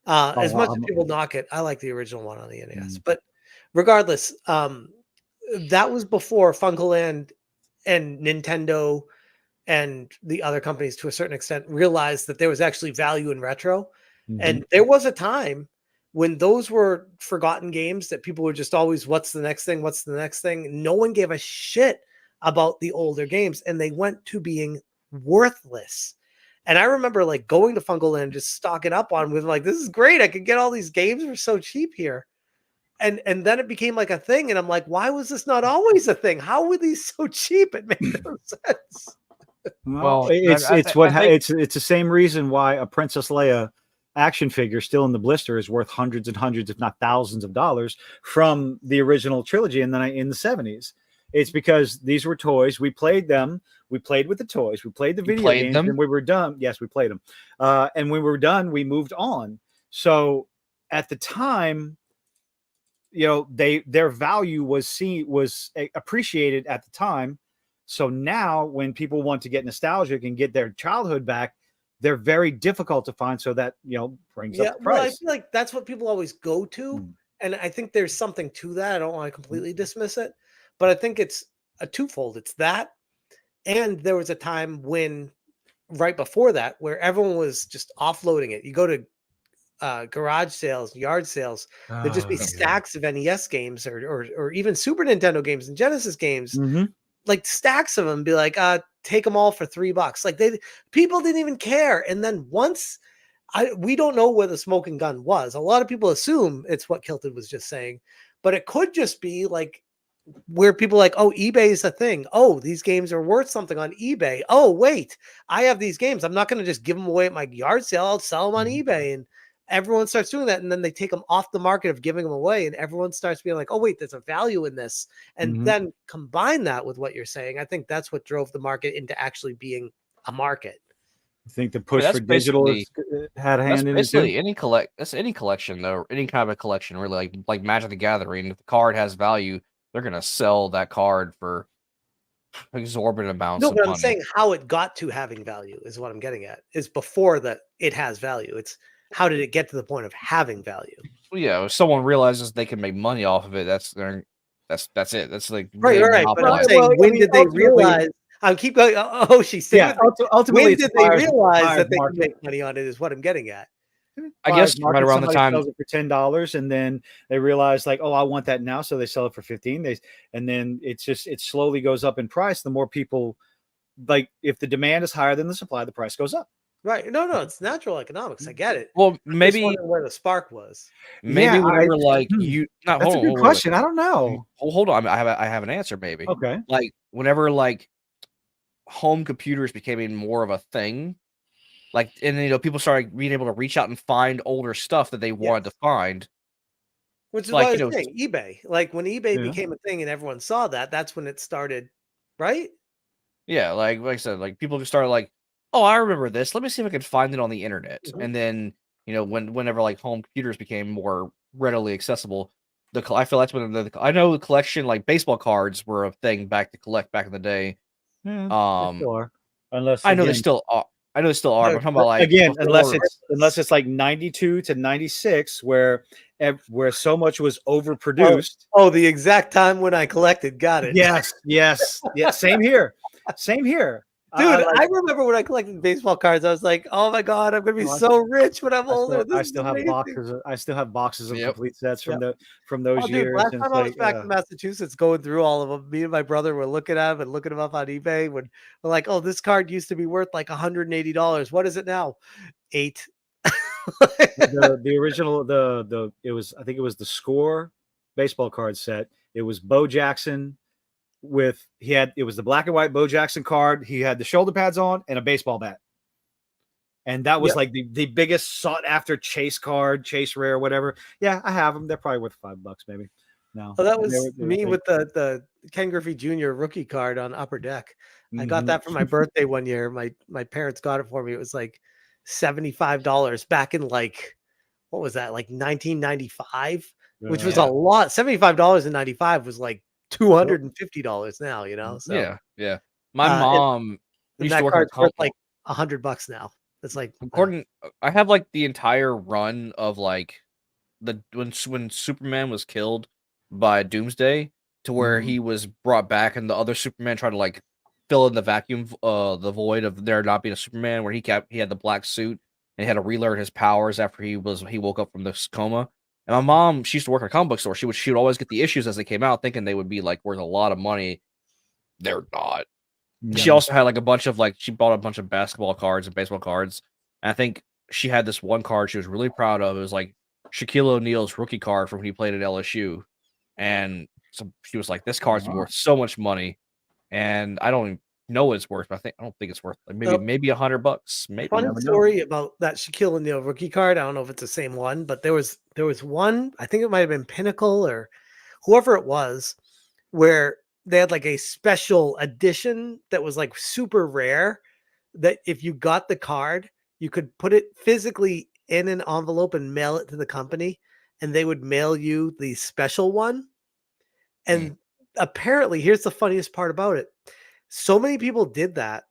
As much as people knock it, I like the original one on the NES. But regardless, that was before Funko-Land and Nintendo and the other companies to a certain extent realized that there was actually value in retro. Mm-hmm. And there was a time when those were forgotten games that people were just always, what's the next thing? What's the next thing? No one gave a shit about the older games, and they went to being worthless. And I remember like going to Funko-Land and just stocking up on with like, this is great. I could get all these games for so cheap here. And then it became like a thing. And I'm like, why was this not always a thing? How were these so cheap? It made no sense. Well, it's the same reason why a Princess Leia action figure still in the blister is worth hundreds and hundreds, if not thousands of dollars from the original trilogy in the 70s. It's because these were toys. We played them. We played with the toys. We played the video games, and we were done. Yes, we played them. And when we were done, we moved on. So at the time, their value was appreciated at the time. So now when people want to get nostalgic and get their childhood back, they're very difficult to find. So that, brings up the price. Well, I feel like that's what people always go to. And I think there's something to that. I don't want to completely dismiss it, but I think it's a twofold. It's that. And there was a time when right before that, where everyone was just offloading it. You go to garage sales, yard sales, there'd just be stacks of NES games or even Super Nintendo games and Genesis games, like stacks of them. Be like, take them all for $3. Like people didn't even care. And then once we don't know where the smoking gun was. A lot of people assume it's what Kilted was just saying, but it could just be like where people are like, oh, eBay is a thing. Oh, these games are worth something on eBay. Oh, wait, I have these games. I'm not going to just give them away at my yard sale. I'll sell them on eBay. And everyone starts doing that. And then they take them off the market of giving them away. And everyone starts being like, oh, wait, there's a value in this. And then combine that with what you're saying. I think that's what drove the market into actually being a market. I think the push for digital had a hand in it too. That's any collection though, any kind of a collection, really, like Magic the Gathering. If the card has value, they're gonna sell that card for exorbitant amounts. No, but I'm saying how it got to having value is what I'm getting at. Is before that it has value. It's how did it get to the point of having value? Well, yeah, if someone realizes they can make money off of it, that's it. That's like right. But I'm saying, when did they realize? I keep going. Oh, she's saying. Yeah, ultimately, when did they realize that they could make money on it? Is what I'm getting at. I guess right around the time sells it for $10, and then they realize like, oh, I want that now, so they sell it for $15. And then it slowly goes up in price. The more people, like, if the demand is higher than the supply, the price goes up. Right? No, it's natural economics. I get it. Well, maybe where the spark was. Maybe whenever that's a good question. I don't know. Hold on, I have an answer. Maybe okay. Like whenever home computers became more of a thing, and people started being able to reach out and find older stuff that they wanted to find, which is why I was saying eBay. Like when eBay became a thing and everyone saw that, that's when it started, right? Yeah, like I said, like people just started like, oh, I remember this. Let me see if I can find it on the internet. And then whenever like home computers became more readily accessible, I feel that's when I know the collection, like baseball cards, were a thing to collect back in the day. Yeah, they still are. Unless I know they still are. But I'm talking about like again, unless it's like 92 to 96, where so much was overproduced. Oh, the exact time when I collected, got it. Yes, yeah. Same here. Dude, I remember when I collected baseball cards, I was like, "Oh my god, I'm gonna be so rich when I'm older." I still have boxes of complete sets from those years. Last time I was back in Massachusetts, going through all of them, me and my brother were looking at them and looking them up on eBay. When we're like, "Oh, this card used to be worth like $180. What is it now?" $8. the original, I think it was the Score baseball card set. It was Bo Jackson. It was the black and white Bo Jackson card. He had the shoulder pads on and a baseball bat. And that was like the biggest sought after chase card, chase rare, whatever. Yeah, I have them. They're probably worth $5 maybe. No. Oh, that was me with the Ken Griffey Jr. rookie card on Upper Deck. I got that for my birthday one year. My parents got it for me. It was like $75 back in what was that? Like 1995, which was a lot. $75 in 95 was like $250 now, so yeah. My mom used to work at worth like $100 now. It's like I have like the entire run of like when Superman was killed by Doomsday, to where he was brought back and the other Superman tried to like fill in the vacuum, the void of there not being a Superman, where he had the black suit and he had to relearn his powers after he woke up from this coma. And my mom, she used to work at a comic book store. She would always get the issues as they came out, thinking they would be like worth a lot of money. They're not. No. She also had like she bought a bunch of basketball cards and baseball cards. And I think she had this one card she was really proud of. It was like Shaquille O'Neal's rookie card from when he played at LSU. And so she was like, this card's worth so much money. And I don't even know what it's worth, but I don't think it's worth like maybe $100. Maybe. Fun story about that Shaquille O'Neal rookie card. I don't know if it's the same one, but there was one, I think it might have been Pinnacle or whoever it was, where they had like a special edition that was like super rare, that if you got the card, you could put it physically in an envelope and mail it to the company, and they would mail you the special one. And apparently, here's the funniest part about it. So many people did that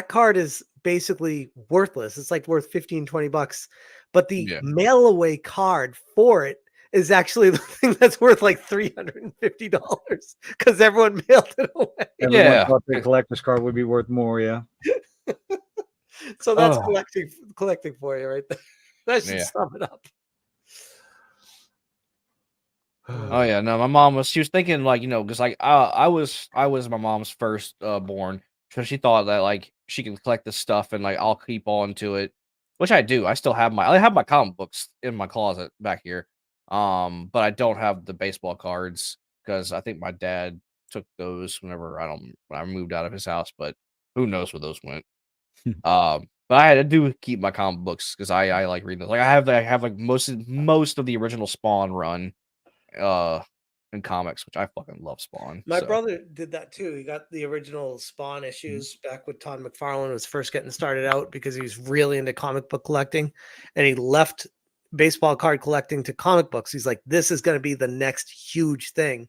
card is basically worthless. It's like worth $15-$20, but the mail away card for it is actually the thing that's worth like $350 because everyone mailed it away. Everyone thought the collector's card would be worth more. Yeah. So that's collecting for you right there. That should sum it up. Oh yeah, no, my mom she was thinking like, because like I was my mom's first born, so she thought that like she can collect this stuff and like I'll keep on to it, which I do. I have my comic books in my closet back here, but I don't have the baseball cards because I think my dad took those when I moved out of his house, but who knows where those went. But I do keep my comic books because I like reading those. Like I have like most of the original Spawn run in comics, which I fucking love Spawn. My brother did that too. He got the original Spawn issues back when Todd McFarlane was first getting started out because he was really into comic book collecting, and he left baseball card collecting to comic books. He's like, this is going to be the next huge thing.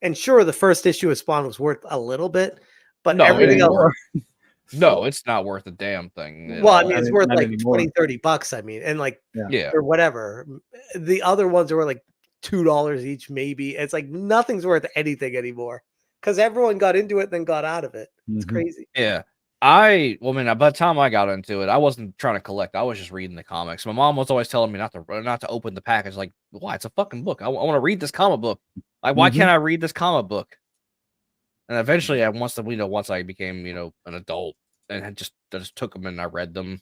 And sure, the first issue of Spawn was worth a little bit, but everything else. No, it's not worth a damn thing. Well, I mean, it's worth like $20-$30. I mean, and like, or whatever. The other ones were like $2 each, maybe. It's like nothing's worth anything anymore because everyone got into it, then got out of it. It's crazy. Yeah. By the time I got into it, I wasn't trying to collect. I was just reading the comics. My mom was always telling me not to open the package. Like, why? It's a fucking book. I want to read this comic book. Like, why can't I read this comic book? And eventually, once I became, an adult, and I just took them and I read them.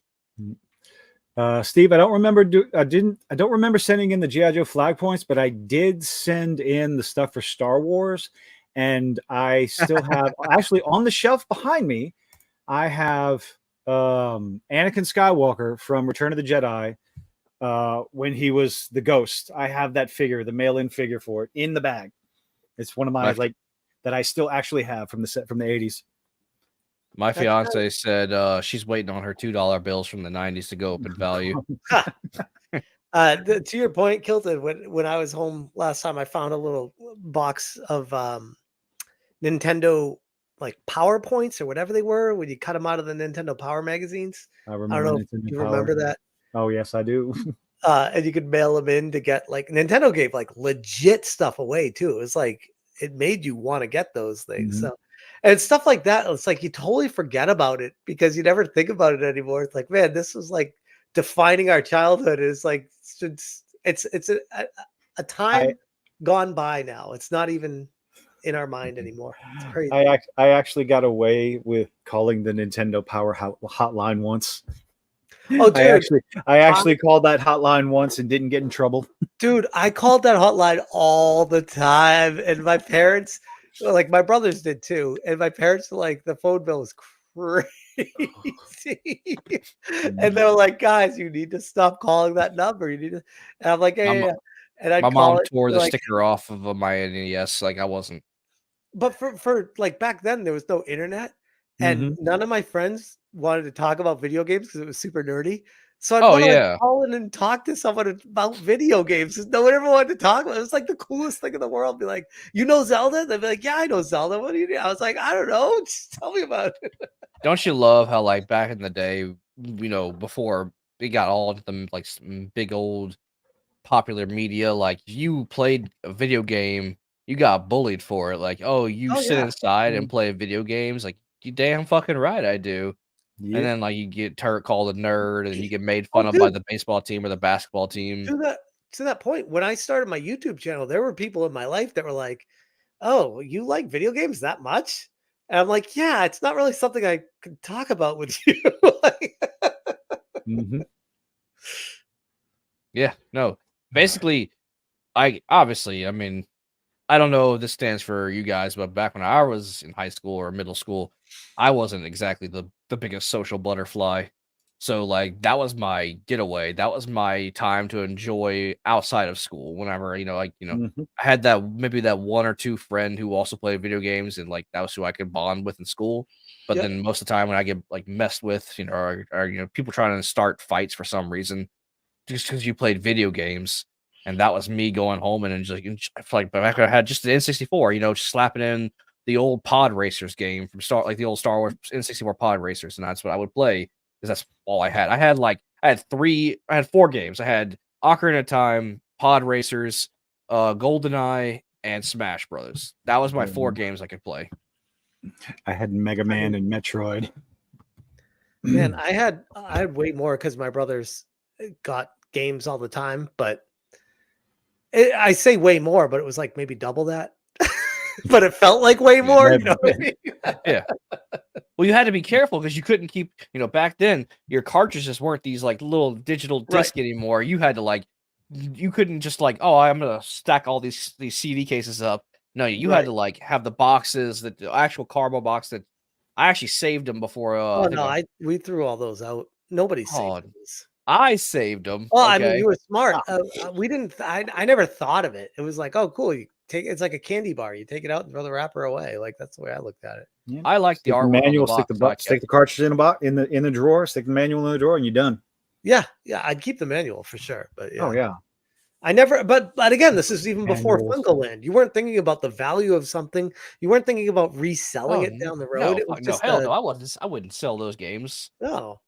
Steve, I don't remember sending in the G.I. Joe flag points, but I did send in the stuff for Star Wars, and I still have actually on the shelf behind me. I have Anakin Skywalker from Return of the Jedi when he was the Ghost. I have that figure, the mail-in figure for it, in the bag. It's one of my that I still actually have from the 80s. My fiance said she's waiting on her $2 bills from the 90s to go up in value. To your point, Kilton, when I was home last time, I found a little box of Nintendo like PowerPoints or whatever they were when you cut them out of the Nintendo Power magazines. I don't know if you remember that. Oh, yes, I do. And you could mail them in to get like Nintendo gave like legit stuff away too. It was like it made you want to get those things. So and stuff like that, it's like you totally forget about it because you never think about it anymore. It's like, man, this was like defining our childhood. It's like it's a time gone by now. It's not even in our mind anymore. It's crazy. I actually got away with calling the Nintendo Power hotline once. Oh, dude. I actually called that hotline once and didn't get in trouble. Dude, I called that hotline all the time, and my parents, like my brothers did too, and my parents were like, the phone bill was crazy. And they were like, guys, you need to stop calling that number. You need to, and I'm like, yeah. And my mom tore the sticker off of my NES. Like I wasn't. But for like back then, there was no internet, and none of my friends wanted to talk about video games because it was super nerdy. So I'd want to call in and talk to someone about video games because no one ever wanted to talk about it. It was like the coolest thing in the world. Be like, you know Zelda? They'd be like, yeah, I know Zelda. What do you do? I was like, I don't know. Just tell me about it. Don't you love how like back in the day, before we got all of them like some big old popular media, like you played a video game, you got bullied for it. Like, you sit inside and play video games. Like, you damn fucking right, I do. Yep. And then like you get called a nerd, and you get made fun of by the baseball team or the basketball team. To that point, when I started my YouTube channel, there were people in my life that were like, "Oh, you like video games that much?" And I'm like, "Yeah, it's not really something I could talk about with you." Yeah, no. Basically, I mean, I don't know if this stands for you guys, but back when I was in high school or middle school, I wasn't exactly the biggest social butterfly. So like that was my getaway. That was my time to enjoy outside of school. Whenever, I had that one or two friend who also played video games, and like that was who I could bond with in school. But then most of the time when I get like messed with, or people trying to start fights for some reason, just because you played video games. And that was me going home and just like back when I had just the N64, just slapping in the old Pod Racers game from the old Star Wars N64 Pod Racers, and that's what I would play because that's all I had. I had 4 games. I had Ocarina of Time, Pod Racers, GoldenEye, and Smash Brothers. That was my 4 games I could play. I had Mega Man and Metroid. Man, I had way more because my brothers got games all the time, but I say way more, but it was like maybe double that. But it felt like way more. You know what I mean? Yeah. Well, you had to be careful because you couldn't keep, back then your cartridges weren't these like little digital disc anymore. You had to you couldn't just oh, I'm gonna stack all these CD cases up. No, you had to have the boxes, the actual cardboard box that I actually saved them before. Oh no, we threw all those out. Nobody saved those. I saved them. Well, I mean, you were smart. We didn't. I never thought of it. It was like, oh, cool. You take it's like a candy bar. You take it out and throw the wrapper away. Like that's the way I looked at it. Yeah. I like the artwork. Manual. Stick the cartridge in a box in the drawer. Stick the manual in the drawer, and you're done. Yeah, I'd keep the manual for sure. But yeah. Oh yeah. I never. But again, this is even before Funkoland. You weren't thinking about the value of something. You weren't thinking about reselling it down the road. It was just hell no. I wouldn't sell those games. No.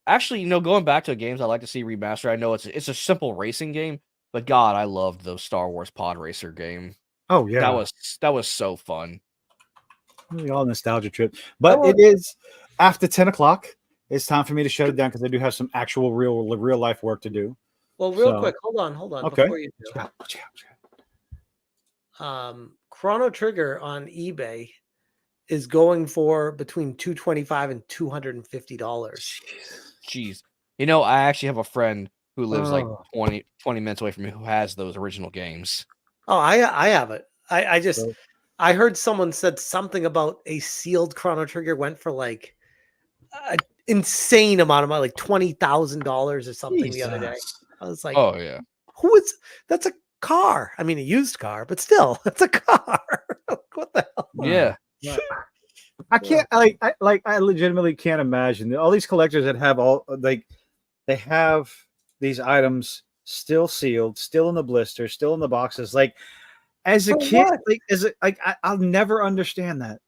Actually, going back to games I like to see remastered. I know it's a simple racing game, but God, I loved the Star Wars Pod Racer game. Oh yeah, that was so fun. Really all nostalgia trip. But it is after 10 o'clock. It's time for me to shut it down because I do have some actual real life work to do. Well, real quick, hold on. Okay. Before you do. Chrono Trigger on eBay is going for between $225 and $250. Jeez. I actually have a friend who lives like 20 minutes away from me who has those original games. Oh, I have it. I heard someone said something about a sealed Chrono Trigger went for like an insane amount of money, like $20,000 or something the other day. I was like, oh yeah, that's a car. I mean, a used car, but still, it's a car. What the hell? Yeah. I can't I legitimately can't imagine all these collectors that have they have these items still sealed, still in the blister, still in the boxes. Like as a kid, I'll never understand that.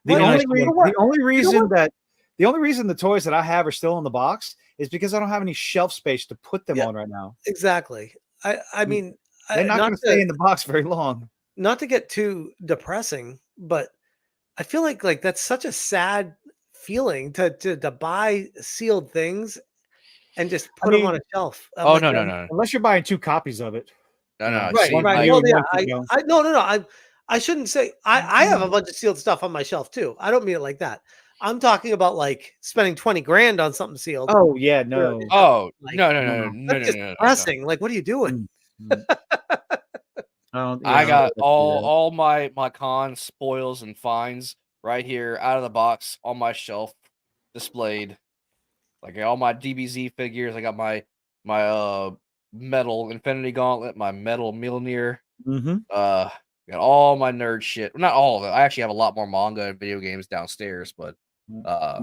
The only reason the toys that I have are still in the box is because I don't have any shelf space to put them on right now. Exactly. I mean, they're not going to stay in the box very long. Not to get too depressing, but I feel like that's such a sad feeling to buy sealed things and just put them on a shelf. No. Unless you're buying 2 copies of it. No. Right. Well, yeah, I shouldn't say I have a bunch of sealed stuff on my shelf too. I don't mean it like that. I'm talking about like spending 20 grand on something sealed. Oh yeah, no. Oh no. That's just depressing. Like, what are you doing? I got all my cons, spoils, and fines right here out of the box on my shelf displayed. Like all my DBZ figures. I got my metal Infinity Gauntlet, my metal Mjolnir. Got all my nerd shit. Not all of it. I actually have a lot more manga and video games downstairs, but I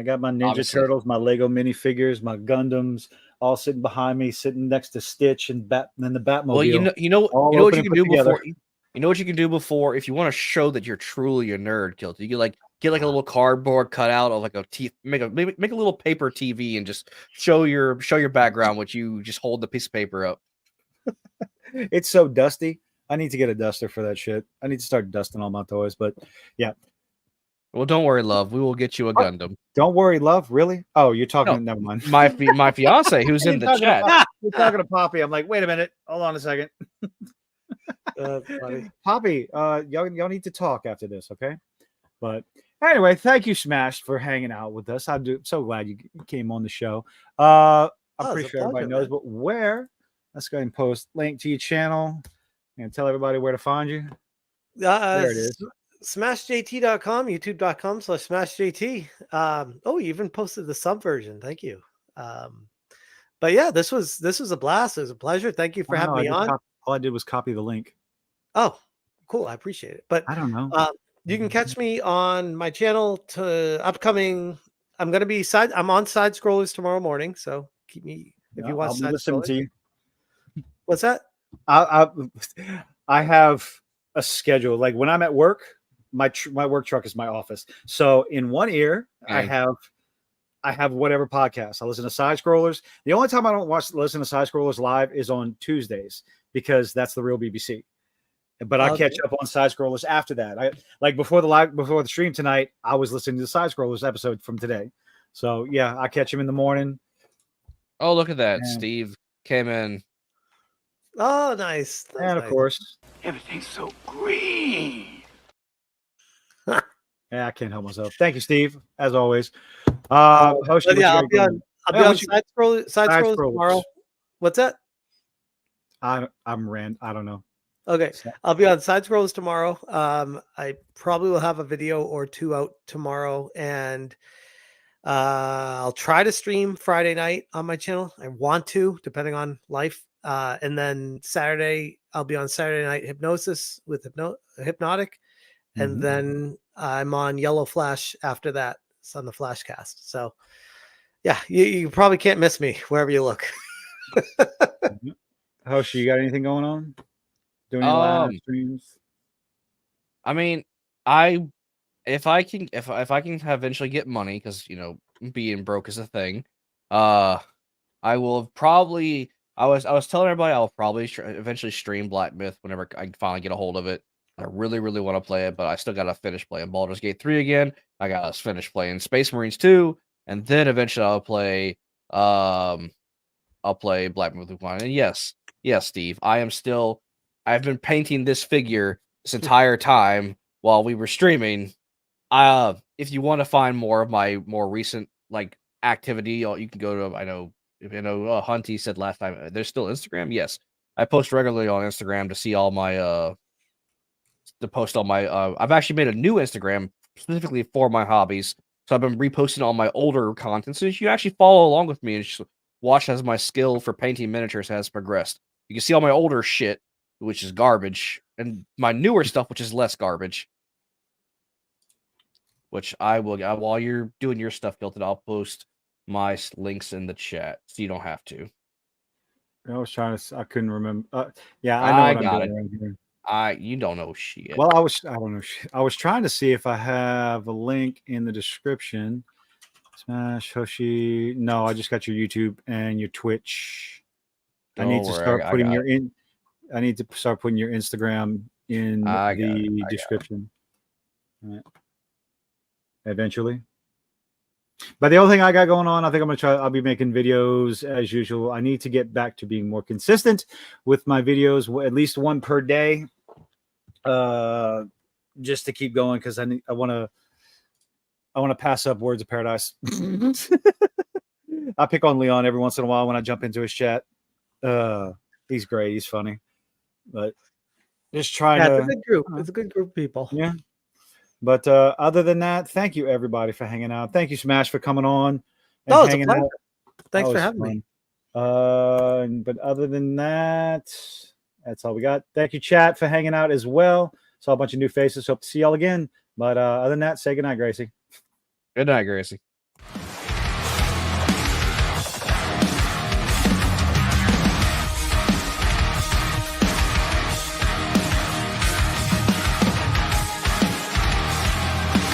got my Ninja Turtles, my Lego minifigures, my Gundams, all sitting behind me, sitting next to Stitch and the Batmobile. Well, you know what you can do before. You know what you can do before if you want to show that you're truly a nerd, Kilty. You can get like a little cardboard cutout of like make a little paper TV and just show your background, which you just hold the piece of paper up. It's so dusty. I need to get a duster for that shit. I need to start dusting all my toys, but yeah. Well, don't worry, love. We will get you a Gundam. Don't worry, love. Really? Oh, you're talking. No, never mind. My fiance, who's in the chat. You're talking to Poppy. I'm like, wait a minute. Hold on a second. Funny. Poppy, y'all need to talk after this, okay? But anyway, thank you, Smash, for hanging out with us. I'm so glad you came on the show. I'm pretty sure everybody knows, but where? Let's go ahead and post link to your channel and tell everybody where to find you. There it is. SmashJT.com, youtube.com/SmashJT. You even posted the sub version. Thank you. But yeah, this was a blast. It was a pleasure. Thank you for having me on. All I did was copy the link. Oh, cool. I appreciate it. But I don't know. You can catch me on my channel to upcoming. I'm on Side Scrollers tomorrow morning. So keep me if you want. I'll listen to you. What's that? I have a schedule. Like when I'm at work, my work truck is my office. So in one ear, I have whatever podcast. I listen to Side Scrollers. The only time I don't listen to Side Scrollers live is on Tuesdays because that's the real BBC. but I catch up on side scrollers after that. I like before the stream tonight, I was listening to the side scrollers episode from today. So yeah, I catch him in the morning. Oh, look at that. Steve came in. Oh, nice. And of course, Everything's so green. yeah, I can't help myself. Thank you, Steve, as always. Hoshi, yeah, I'll be on side scrollers tomorrow. What's that? I'm Rand. I don't know. Okay, I'll be on side scrolls tomorrow. I probably will have a video or two out tomorrow, and I'll try to stream Friday night on my channel. I want to, depending on life. And then Saturday, I'll be on Saturday Night Hypnosis with Hypnotic, and then I'm on Yellow Flash after that. It's on the Flashcast. So, yeah, you probably can't miss me wherever you look. Hoshi, you got anything going on? Doing any live streams? I mean, if I can eventually get money, because being broke is a thing. I will probably. I was telling everybody I'll probably eventually stream Black Myth whenever I finally get a hold of it. I really, really want to play it, but I still gotta finish playing Baldur's Gate 3 again. I gotta finish playing Space Marines 2, and then eventually I'll play Black Myth with mine. And yes, Steve, I've been painting this figure this entire time while we were streaming. If you want to find more of my more recent activity, you can go to Hunty said last time there's still Instagram. Yes, I post regularly on Instagram to see all my I've actually made a new Instagram specifically for my hobbies, so I've been reposting all my older content, so you can actually follow along with me and just watch as my skill for painting miniatures has progressed. You can see all my older shit, which is garbage, and my newer stuff, which is less garbage. Which I will, while you're doing your stuff, Gilton, I'll post my links in the chat, so you don't have to. I was trying to. I couldn't remember. Yeah, I know what I'm doing right here. You don't know shit. Well, I don't know. I was trying to see if I have a link in the description. Smash Hoshi. No, I just got your YouTube and your Twitch. I need to start putting I need to start putting your Instagram in the description. All right. Eventually. But the only thing I got going on, I think I'll be making videos as usual. I need to get back to being more consistent with my videos, at least one per day, just to keep going, because I want to pass up Words of Paradise. I pick on Leon every once in a while when I jump into his chat. He's great. He's funny, but just trying to. It's a good group. It's a good group of people. Yeah. But other than that, thank you everybody for hanging out. Thank you, Smash, for coming on. And it's a pleasure. Thanks for having me. But other than that, that's all we got. Thank you, chat, for hanging out as well. Saw a bunch of new faces. Hope to see y'all again. But other than that, say goodnight, Gracie. Good night, Gracie.